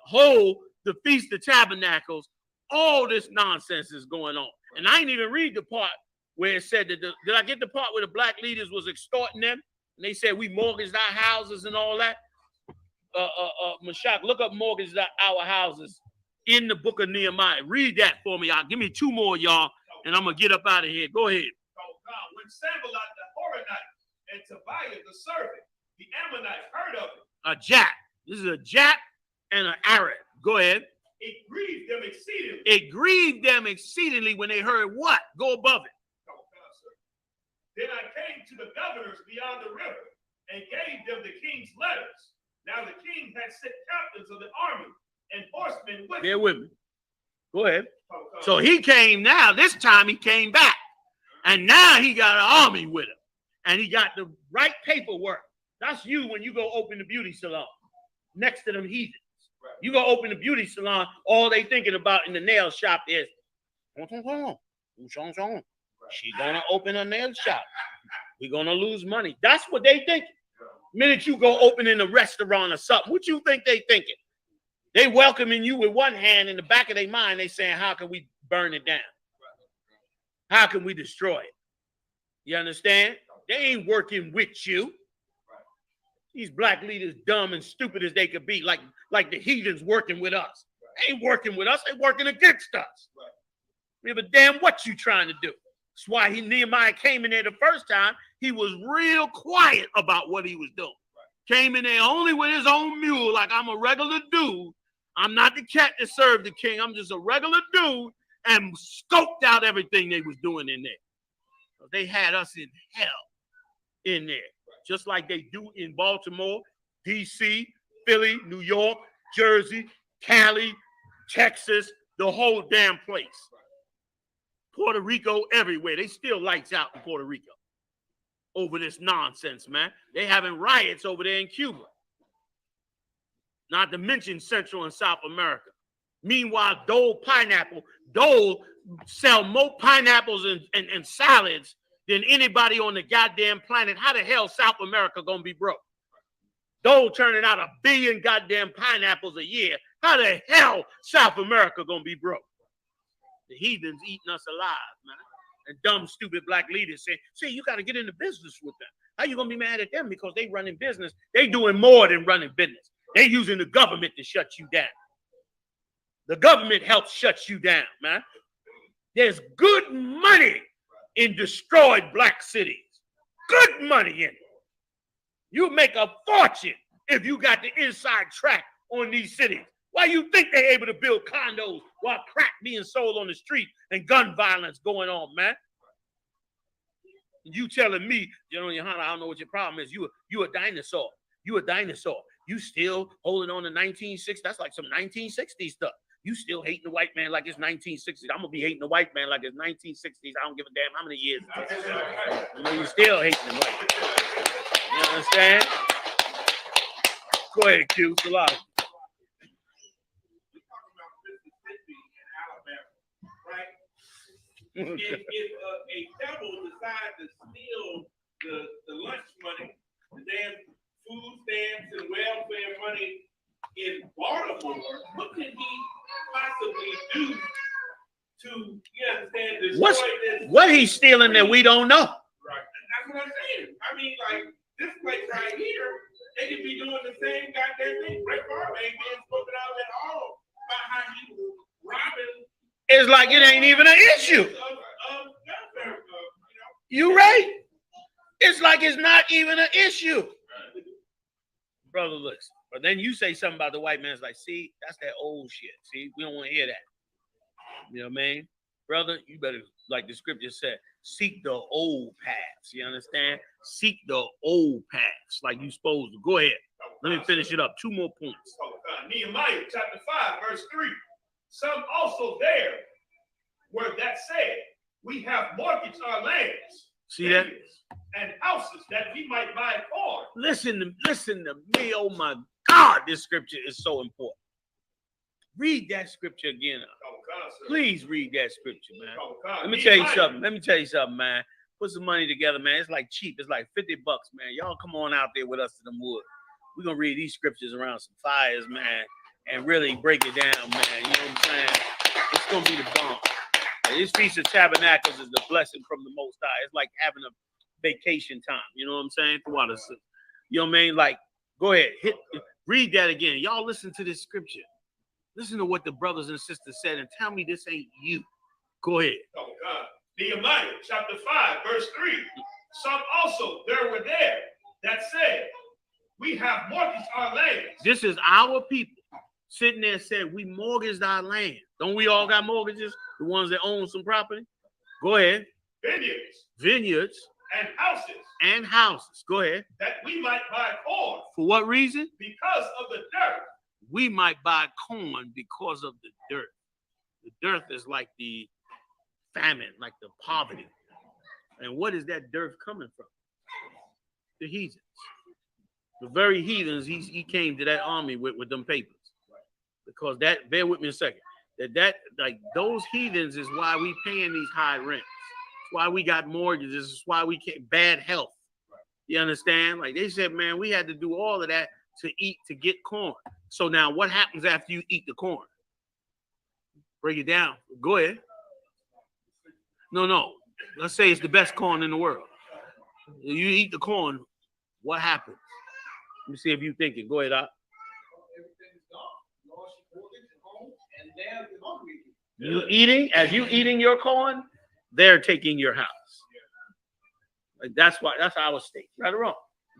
hold the Feast of Tabernacles. All this nonsense is going on. And I ain't even read the part where it said that, did I get the part where the black leaders was extorting them? And they said, we mortgaged our houses and all that. Mashak, look up mortgaged our houses in the book of Nehemiah. Read that for me. Give me 2 more, y'all, and I'm going to get up out of here. Go ahead. When Sanballat the Horonite and Tobiah the servant, the Ammonite, heard of it. A Jap. This is a Jap and an Arab. Go ahead. It grieved them exceedingly. It grieved them exceedingly when they heard what? Go above it. Then I came to the governors beyond the river and gave them the king's letters. Now the king had sent captains of the army and horsemen with him. Bear with me. Go ahead. So he came now. This time he came back. And now he got an army with him. And he got the right paperwork. That's you when you go open the beauty salon next to them heathens. You go open the beauty salon, all they thinking about in the nail shop is, she's gonna open a nail shop. We're gonna lose money. That's what they think. Minute you go open in a restaurant or something, what you think they thinking? They welcoming you with one hand, in the back of their mind, they saying, how can we burn it down? How can we destroy it? You understand? They ain't working with you. These black leaders, dumb and stupid as they could be, like the heathens working with us. They ain't working with us. They working against us. We have a damn what you trying to do. That's why Nehemiah came in there the first time. He was real quiet about what he was doing. Came in there only with his own mule, like I'm a regular dude. I'm not the cat that served the king. I'm just a regular dude, and scoped out everything they was doing in there. So they had us in hell in there. Just like they do in Baltimore, D.C., Philly, New York, Jersey, Cali, Texas, the whole damn place. Puerto Rico, everywhere. They still lights out in Puerto Rico over this nonsense, man. They having riots over there in Cuba. Not to mention Central and South America. Meanwhile, Dole sell more pineapples and salads than anybody on the goddamn planet. How the hell South America gonna be broke? Dole turning out 1 billion goddamn pineapples a year. How the hell South America gonna be broke? The heathens eating us alive, man. And dumb, stupid black leaders say, see, you got to get into business with them. How you gonna be mad at them? Because they running business. They doing more than running business. They using the government to shut you down. The government helps shut you down, man. There's good money in destroyed black cities. Good money in it. You make a fortune if you got the inside track on these cities. Why you think they're able to build condos while crack being sold on the street and gun violence going on, man? You telling me, General Yohana, I don't know what your problem is. You a dinosaur. You a dinosaur. You still holding on to 1960s. That's like some 1960s stuff. You still hating the white man like it's 1960s. I'm gonna be hating the white man like it's 1960s. I don't give a damn how many years it is. You know, you still hating the white man. You understand? Go ahead, Q. Salami. If a devil decides to steal the lunch money, the damn food stamps and welfare money in Baltimore, what can he possibly do to, you understand, destroy this? What he's stealing that we don't know? Right. That's what I'm saying. I mean, like, this place right here, they could be doing the same goddamn thing. Brett Favre ain't being spoken out at all about how he was robbing. It's like it ain't even an issue. You right. It's like it's not even an issue. Brother, listen. But then you say something about the white man. It's like, see, that's that old shit. See, we don't want to hear that. You know what I mean? Brother, you better, like the scripture said, seek the old paths. You understand? Seek the old paths like you supposed to. Go ahead. Let me finish it up. 2 more points. Nehemiah chapter 5, verse 3. Some also there were that said, we have mortgaged our lands. See that? And houses that we might buy corn. Listen to me. Oh my God, this scripture is so important. Read that scripture again. Please read that scripture, man. Let me tell you something, man. Put some money together, man. It's like cheap. It's like $50, man. Y'all come on out there with us to the woods. We're gonna read these scriptures around some fires, man, and really break it down, man. You know what I'm saying? It's gonna be the bomb. And this Feast of Tabernacles is the blessing from the Most High. It's like having a vacation time. You know what I'm saying? Throughout the, you know what I mean? Like, go ahead, read that again. Y'all listen to this scripture. Listen to what the brothers and sisters said, and tell me this ain't you. Go ahead. Oh God. Nehemiah chapter 5, verse 3. Some also there were there that said, we have mortgaged our land. This is our people sitting there said, we mortgaged our land. Don't we all got mortgages? The ones that own some property? Go ahead. Vineyards. And houses. Go ahead. That we might buy corn. For what reason? Because of the dirt. We might buy corn because of the dirt. The dirt is like the famine, like the poverty. And what is that dirt coming from? The heathens. The very heathens he came to that army with them papers. Because that, bear with me a second, that like those heathens is why we paying these high rents. It's why we got mortgages. It's why we can't, bad health. You understand? Like they said, man, we had to do all of that to eat, to get corn. So now what happens after you eat the corn? Break it down. Go ahead. No. Let's say it's the best corn in the world. You eat the corn, what happens? Let me see if you're thinking. Go ahead, Doc. You eating, as you eating your corn, they're taking your house. Like that's our state. Right or wrong?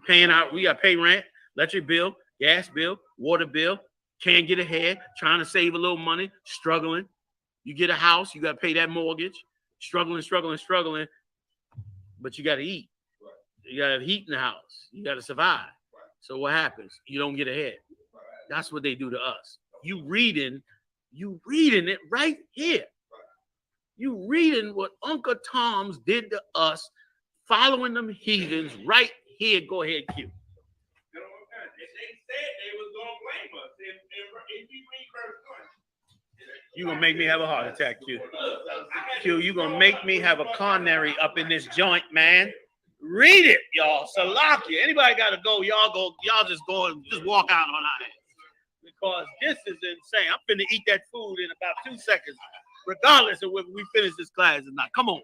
Paying out, we got to pay rent, electric bill, gas bill, water bill, can't get ahead, trying to save a little money, struggling. You get a house, you got to pay that mortgage, struggling, but you got to eat. You got to have heat in the house. You got to survive. So what happens? You don't get ahead. That's what they do to us. You reading it right here. You reading what Uncle Tom's did to us, following them heathens right here. Go ahead, Q. They said they was gonna blame us. If you read verse 1. You gonna make me have a heart attack, Q. Q, you gonna make me have a coronary up in this joint, man. Read it, y'all. Salakia. Anybody gotta go? Y'all just go and just walk out on our head. Because this is insane. I'm finna eat that food in about 2 seconds, regardless of whether we finish this class or not. Come on.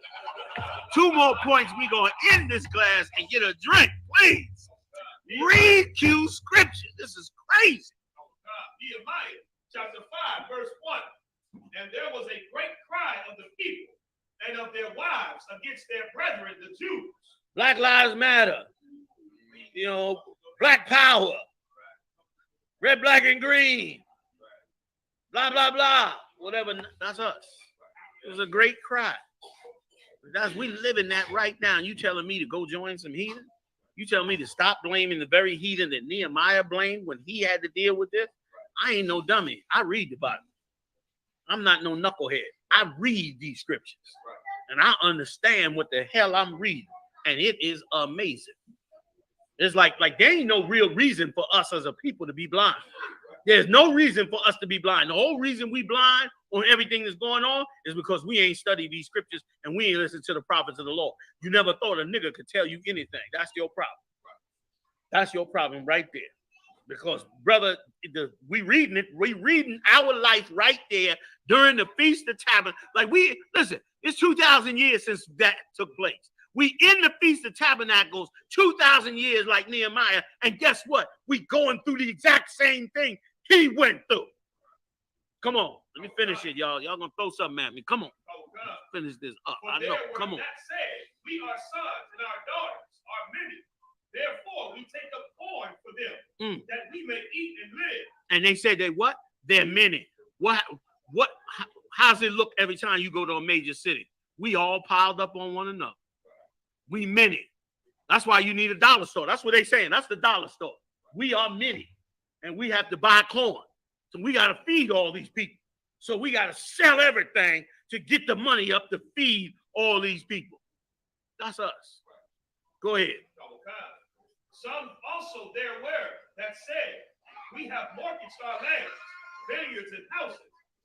2 more points. We gonna end this class and get a drink, please. Read Q scripture. This is crazy. Nehemiah chapter 5, verse 1. And there was a great cry of the people and of their wives against their brethren, the Jews. Black Lives Matter. You know, Black Power. Red, black, and green. Blah, blah, blah. Whatever. That's us. It was a great cry. We live in that right now. You telling me to go join some heathen? You telling me to stop blaming the very heathen that Nehemiah blamed when he had to deal with this? I ain't no dummy. I read the Bible. I'm not no knucklehead. I read these scriptures. And I understand what the hell I'm reading. And it is amazing. It's like there ain't no real reason for us as a people to be blind. There's no reason for us to be blind. The whole reason we blind on everything that's going on is because we ain't studied these scriptures and we ain't listened to the prophets of the Lord. You never thought a nigga could tell you anything. That's your problem. That's your problem right there. Because, brother, we reading our life right there during the Feast of Tabernacles. Like listen, it's 2,000 years since that took place. We in the Feast of Tabernacles 2,000 years like Nehemiah, and guess what? We going through the exact same thing he went through. Come on, let me finish it, y'all. Y'all gonna throw something at me. Come on. Finish this up. I know. Come on. That said, we are sons and our daughters are many. Therefore, we take up corn for them that we may eat and live. And they said they what? They're many. What? How's it look every time you go to a major city? We all piled up on one another. We many. That's why you need a dollar store. That's what they're saying. That's the dollar store. We are many. And we have to buy corn. So we got to feed all these people. So we got to sell everything to get the money up to feed all these people. That's us. Go ahead. Some also there were that said, we have mortgaged our lands, vineyards, and houses,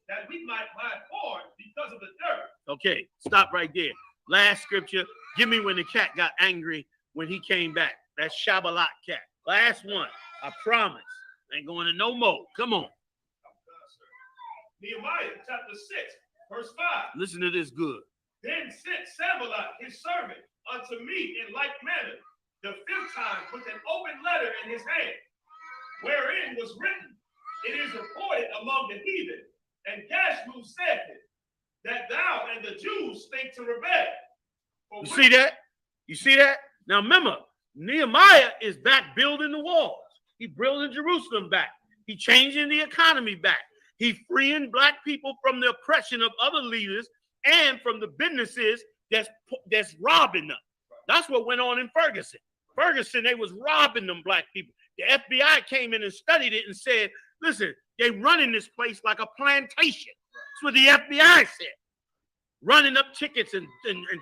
that we might buy corn because of the dirt. Okay, stop right there. Last scripture. Give me when the cat got angry when he came back. That's Shabbalat cat. Last one. I promise. Ain't going to no more. Come on. Nehemiah chapter 6, verse 5. Listen to this good. Then sent Sanballat his servant unto me in like manner, the 5th time with an open letter in his hand, wherein was written, it is reported among the heathen, and Gashmu said it, that thou and the Jews think to rebel. You see that? You see that? Now remember, Nehemiah is back building the walls. He building Jerusalem back. He changing the economy back. He freeing black people from the oppression of other leaders and from the businesses that's robbing them. That's what went on in Ferguson. Ferguson, they was robbing them black people. The FBI came in and studied it and said, listen, they running this place like a plantation. That's what the FBI said. Running up tickets and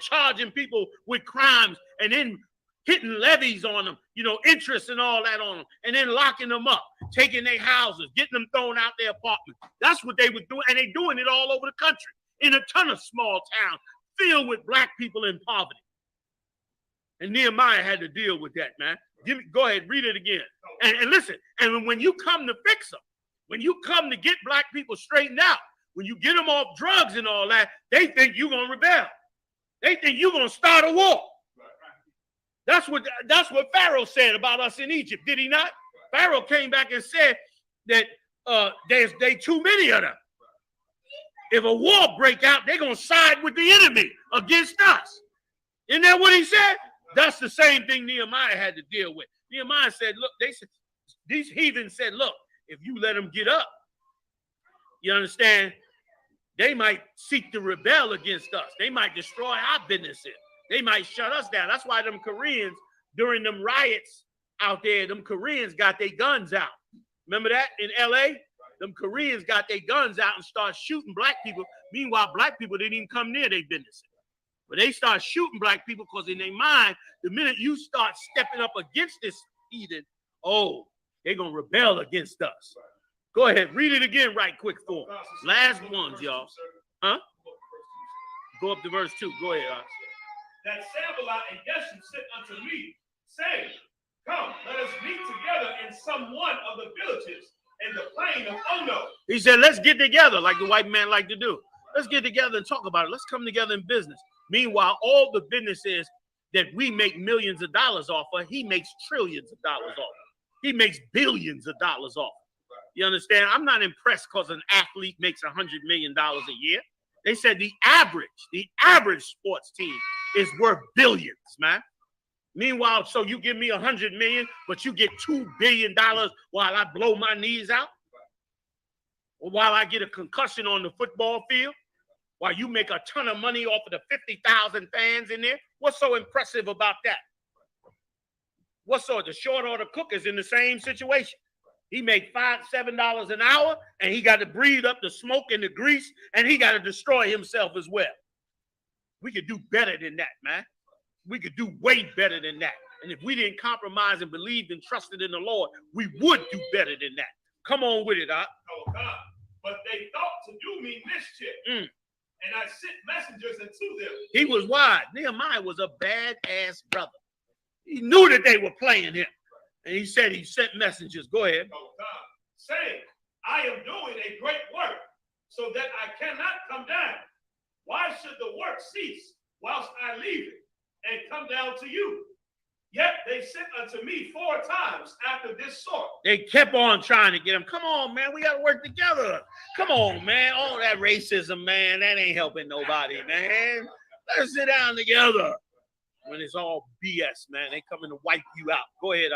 charging people with crimes and then hitting levies on them, you know, interest and all that on them, and then locking them up, taking their houses, getting them thrown out their apartments. That's what they were doing, and they doing it all over the country in a ton of small towns filled with black people in poverty. And Nehemiah had to deal with that, man. Go ahead, read it again. And listen, and when you come to fix them, when you come to get black people straightened out, when you get them off drugs and all that, they think you're going to rebel. They think you're going to start a war. That's what Pharaoh said about us in Egypt, did he not? Pharaoh came back and said that there's too many of them. If a war break out, they're going to side with the enemy against us. Isn't that what he said? That's the same thing Nehemiah had to deal with. Nehemiah said, look, these heathens said, look, if you let them get up, you understand, they might seek to rebel against us. They might destroy our businesses. They might shut us down. That's why them Koreans, during them riots out there, them Koreans got their guns out. Remember that in LA? Them Koreans got their guns out and started shooting black people. Meanwhile, black people didn't even come near their businesses. But they start shooting black people because in their mind, the minute you start stepping up against this heathen, oh, they're going to rebel against us. Go ahead, read it again right quick for them. Last ones, y'all. Huh? Go up to verse 2. Go ahead, That Sanballat and Geshem sent unto me, saying, come, let us meet together in some one of the villages in the plain of Ono. He said, let's get together like the white man like to do. Let's get together and talk about it. Let's come together in business. Meanwhile, all the businesses that we make millions of dollars off of, he makes trillions of dollars off of. He makes billions of dollars off. You understand? I'm not impressed because an athlete makes $100 million a year. They said the average sports team is worth billions, man. Meanwhile, so you give me $100 million, but you get $2 billion while I blow my knees out? Or while I get a concussion on the football field? While you make a ton of money off of the 50,000 fans in there? What's so impressive about that? What's so, the short order cook is in the same situation. He make $5-7 an hour, and he got to breathe up the smoke and the grease, and he got to destroy himself as well. We could do better than that, man. We could do way better than that. And if we didn't compromise and believed and trusted in the Lord, we would do better than that. Come on with it, Doc. Oh, God. But they thought to do me mischief. And I sent messengers unto them. He was wise. Nehemiah was a badass brother. He knew that they were playing him. And he said he sent messengers. Go ahead. Oh, God. Saying, I am doing a great work so that I cannot come down. Why should the work cease whilst I leave it and come down to you? Yet they sent unto me 4 times after this sort. They kept on trying to get him. Come on, man. We got to work together. Come on, man. All that racism, man, that ain't helping nobody, man. Let's sit down together. When it's all BS, man. They coming to wipe you out. Go ahead,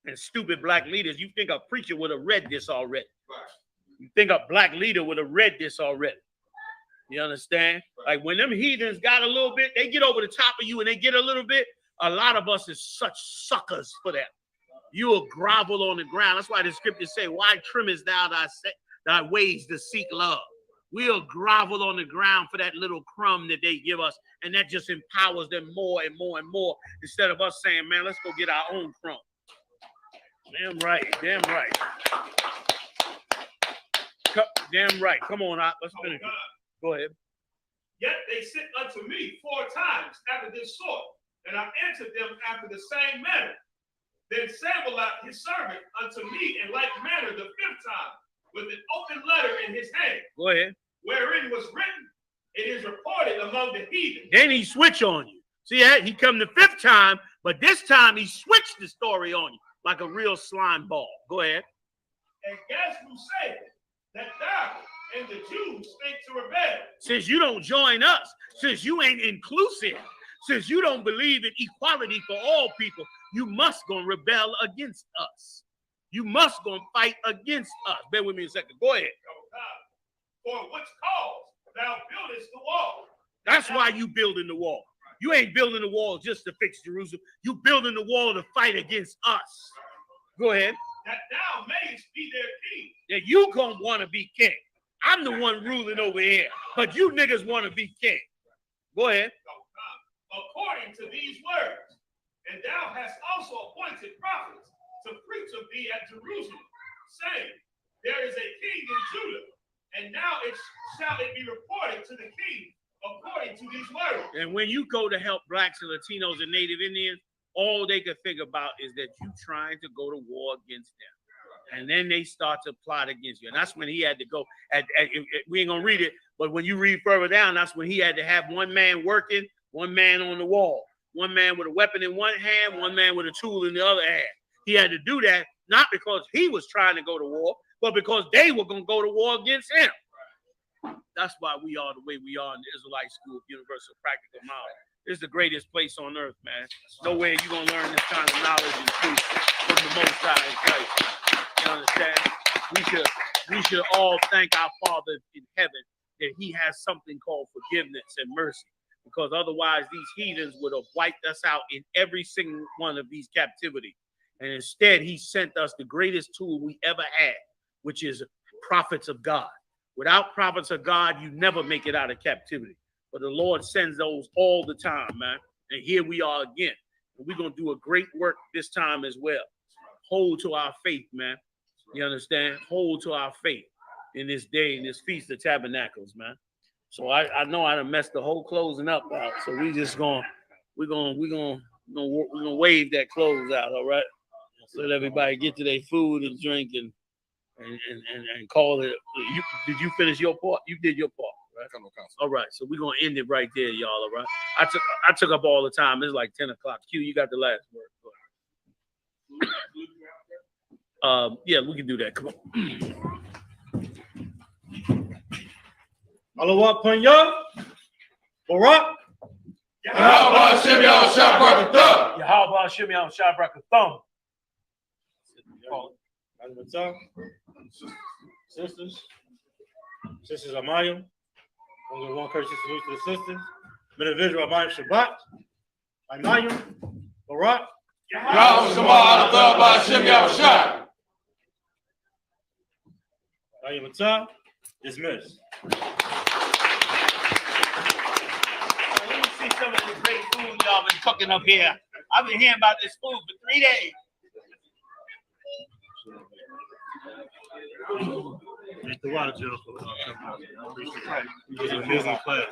And stupid black leaders, you think a preacher would have read this already. You think a black leader would have read this already. You understand? Like when them heathens got a little bit, they get over the top of you and they get a little bit. A lot of us is such suckers for that. You will grovel on the ground. That's why the scriptures say, why trimmest thou thy ways to seek love? we'll grovel on the ground for that little crumb that they give us, and that just empowers them more and more and more, instead of us saying, man, let's go get our own crumb. Damn right, damn right. Damn right. Come on, let's finish it. Go ahead. Yet they sent unto me 4 times after this sort, and I answered them after the same manner. Then Sanballat his servant unto me in like manner the 5th time, with an open letter in his hand. Go ahead. Wherein was written, it is reported among the heathen. Then he switch on you. See that? He come the 5th time, but this time he switched the story on you like a real slime ball. Go ahead. And guess who said that thou and the Jews think to rebel? Since you don't join us, since you ain't inclusive, since you don't believe in equality for all people, you must go and rebel against us. You must go and fight against us. Bear with me a second. Go ahead. For which cause thou buildest the wall. That's why you building the wall. You ain't building the wall just to fix Jerusalem. You building the wall to fight against us. Go ahead. That thou mayest be their king. That you gonna want to be king. I'm the one ruling over here, but you niggas want to be king. Go ahead. According to these words, and thou hast also appointed prophets to preach of thee at Jerusalem, saying, there is a king in Judah, and now shall it be reported to the king according to these words. And when you go to help blacks and Latinos and Native Indians, all they can think about is that you trying to go to war against them. And then they start to plot against you. And that's when he had to go. We ain't going to read it, but when you read further down, that's when he had to have one man working, one man on the wall, one man with a weapon in one hand, one man with a tool in the other hand. He had to do that, not because he was trying to go to war, but because they were going to go to war against him. That's why we are the way we are in the Israelite School of Universal Practical Knowledge. It's the greatest place on earth, man. Nowhere you're going to learn this kind of knowledge and truth from the Most High in Christ. You understand? We should all thank our Father in heaven that he has something called forgiveness and mercy, because otherwise these heathens would have wiped us out in every single one of these captivities. And instead, he sent us the greatest tool we ever had, which is prophets of God. Without prophets of God, you never make it out of captivity. But the Lord sends those all the time, man. And here we are again. And we're going to do a great work this time as well. Hold to our faith, man. You understand? Hold to our faith in this day, in this Feast of Tabernacles, man. So I know I done messed the whole closing up out. So we're gonna wave that close out, all right? So let everybody get to their food and drink and call it. Did you finish your part? You did your part, right? All right. So we're gonna end it right there, y'all. All right. I took up all the time. It's like 10 o'clock. Q, you got the last word. Yeah, we can do that. Come on. Alawat Panya, Barak, Yahweh Hashem Yahweh Shabbat Yahweh Hashem Yahweh Shabbat. Sisters Amayim, one courtesy salute to the sisters. Men of Israel, Amayim Shabbat, Amayim, Barak, Yahweh Shema Hashem Yahweh. Amayim dismissed. Let me see some of the great food y'all been cooking up here. I've been hearing about this food for 3 days. The water class.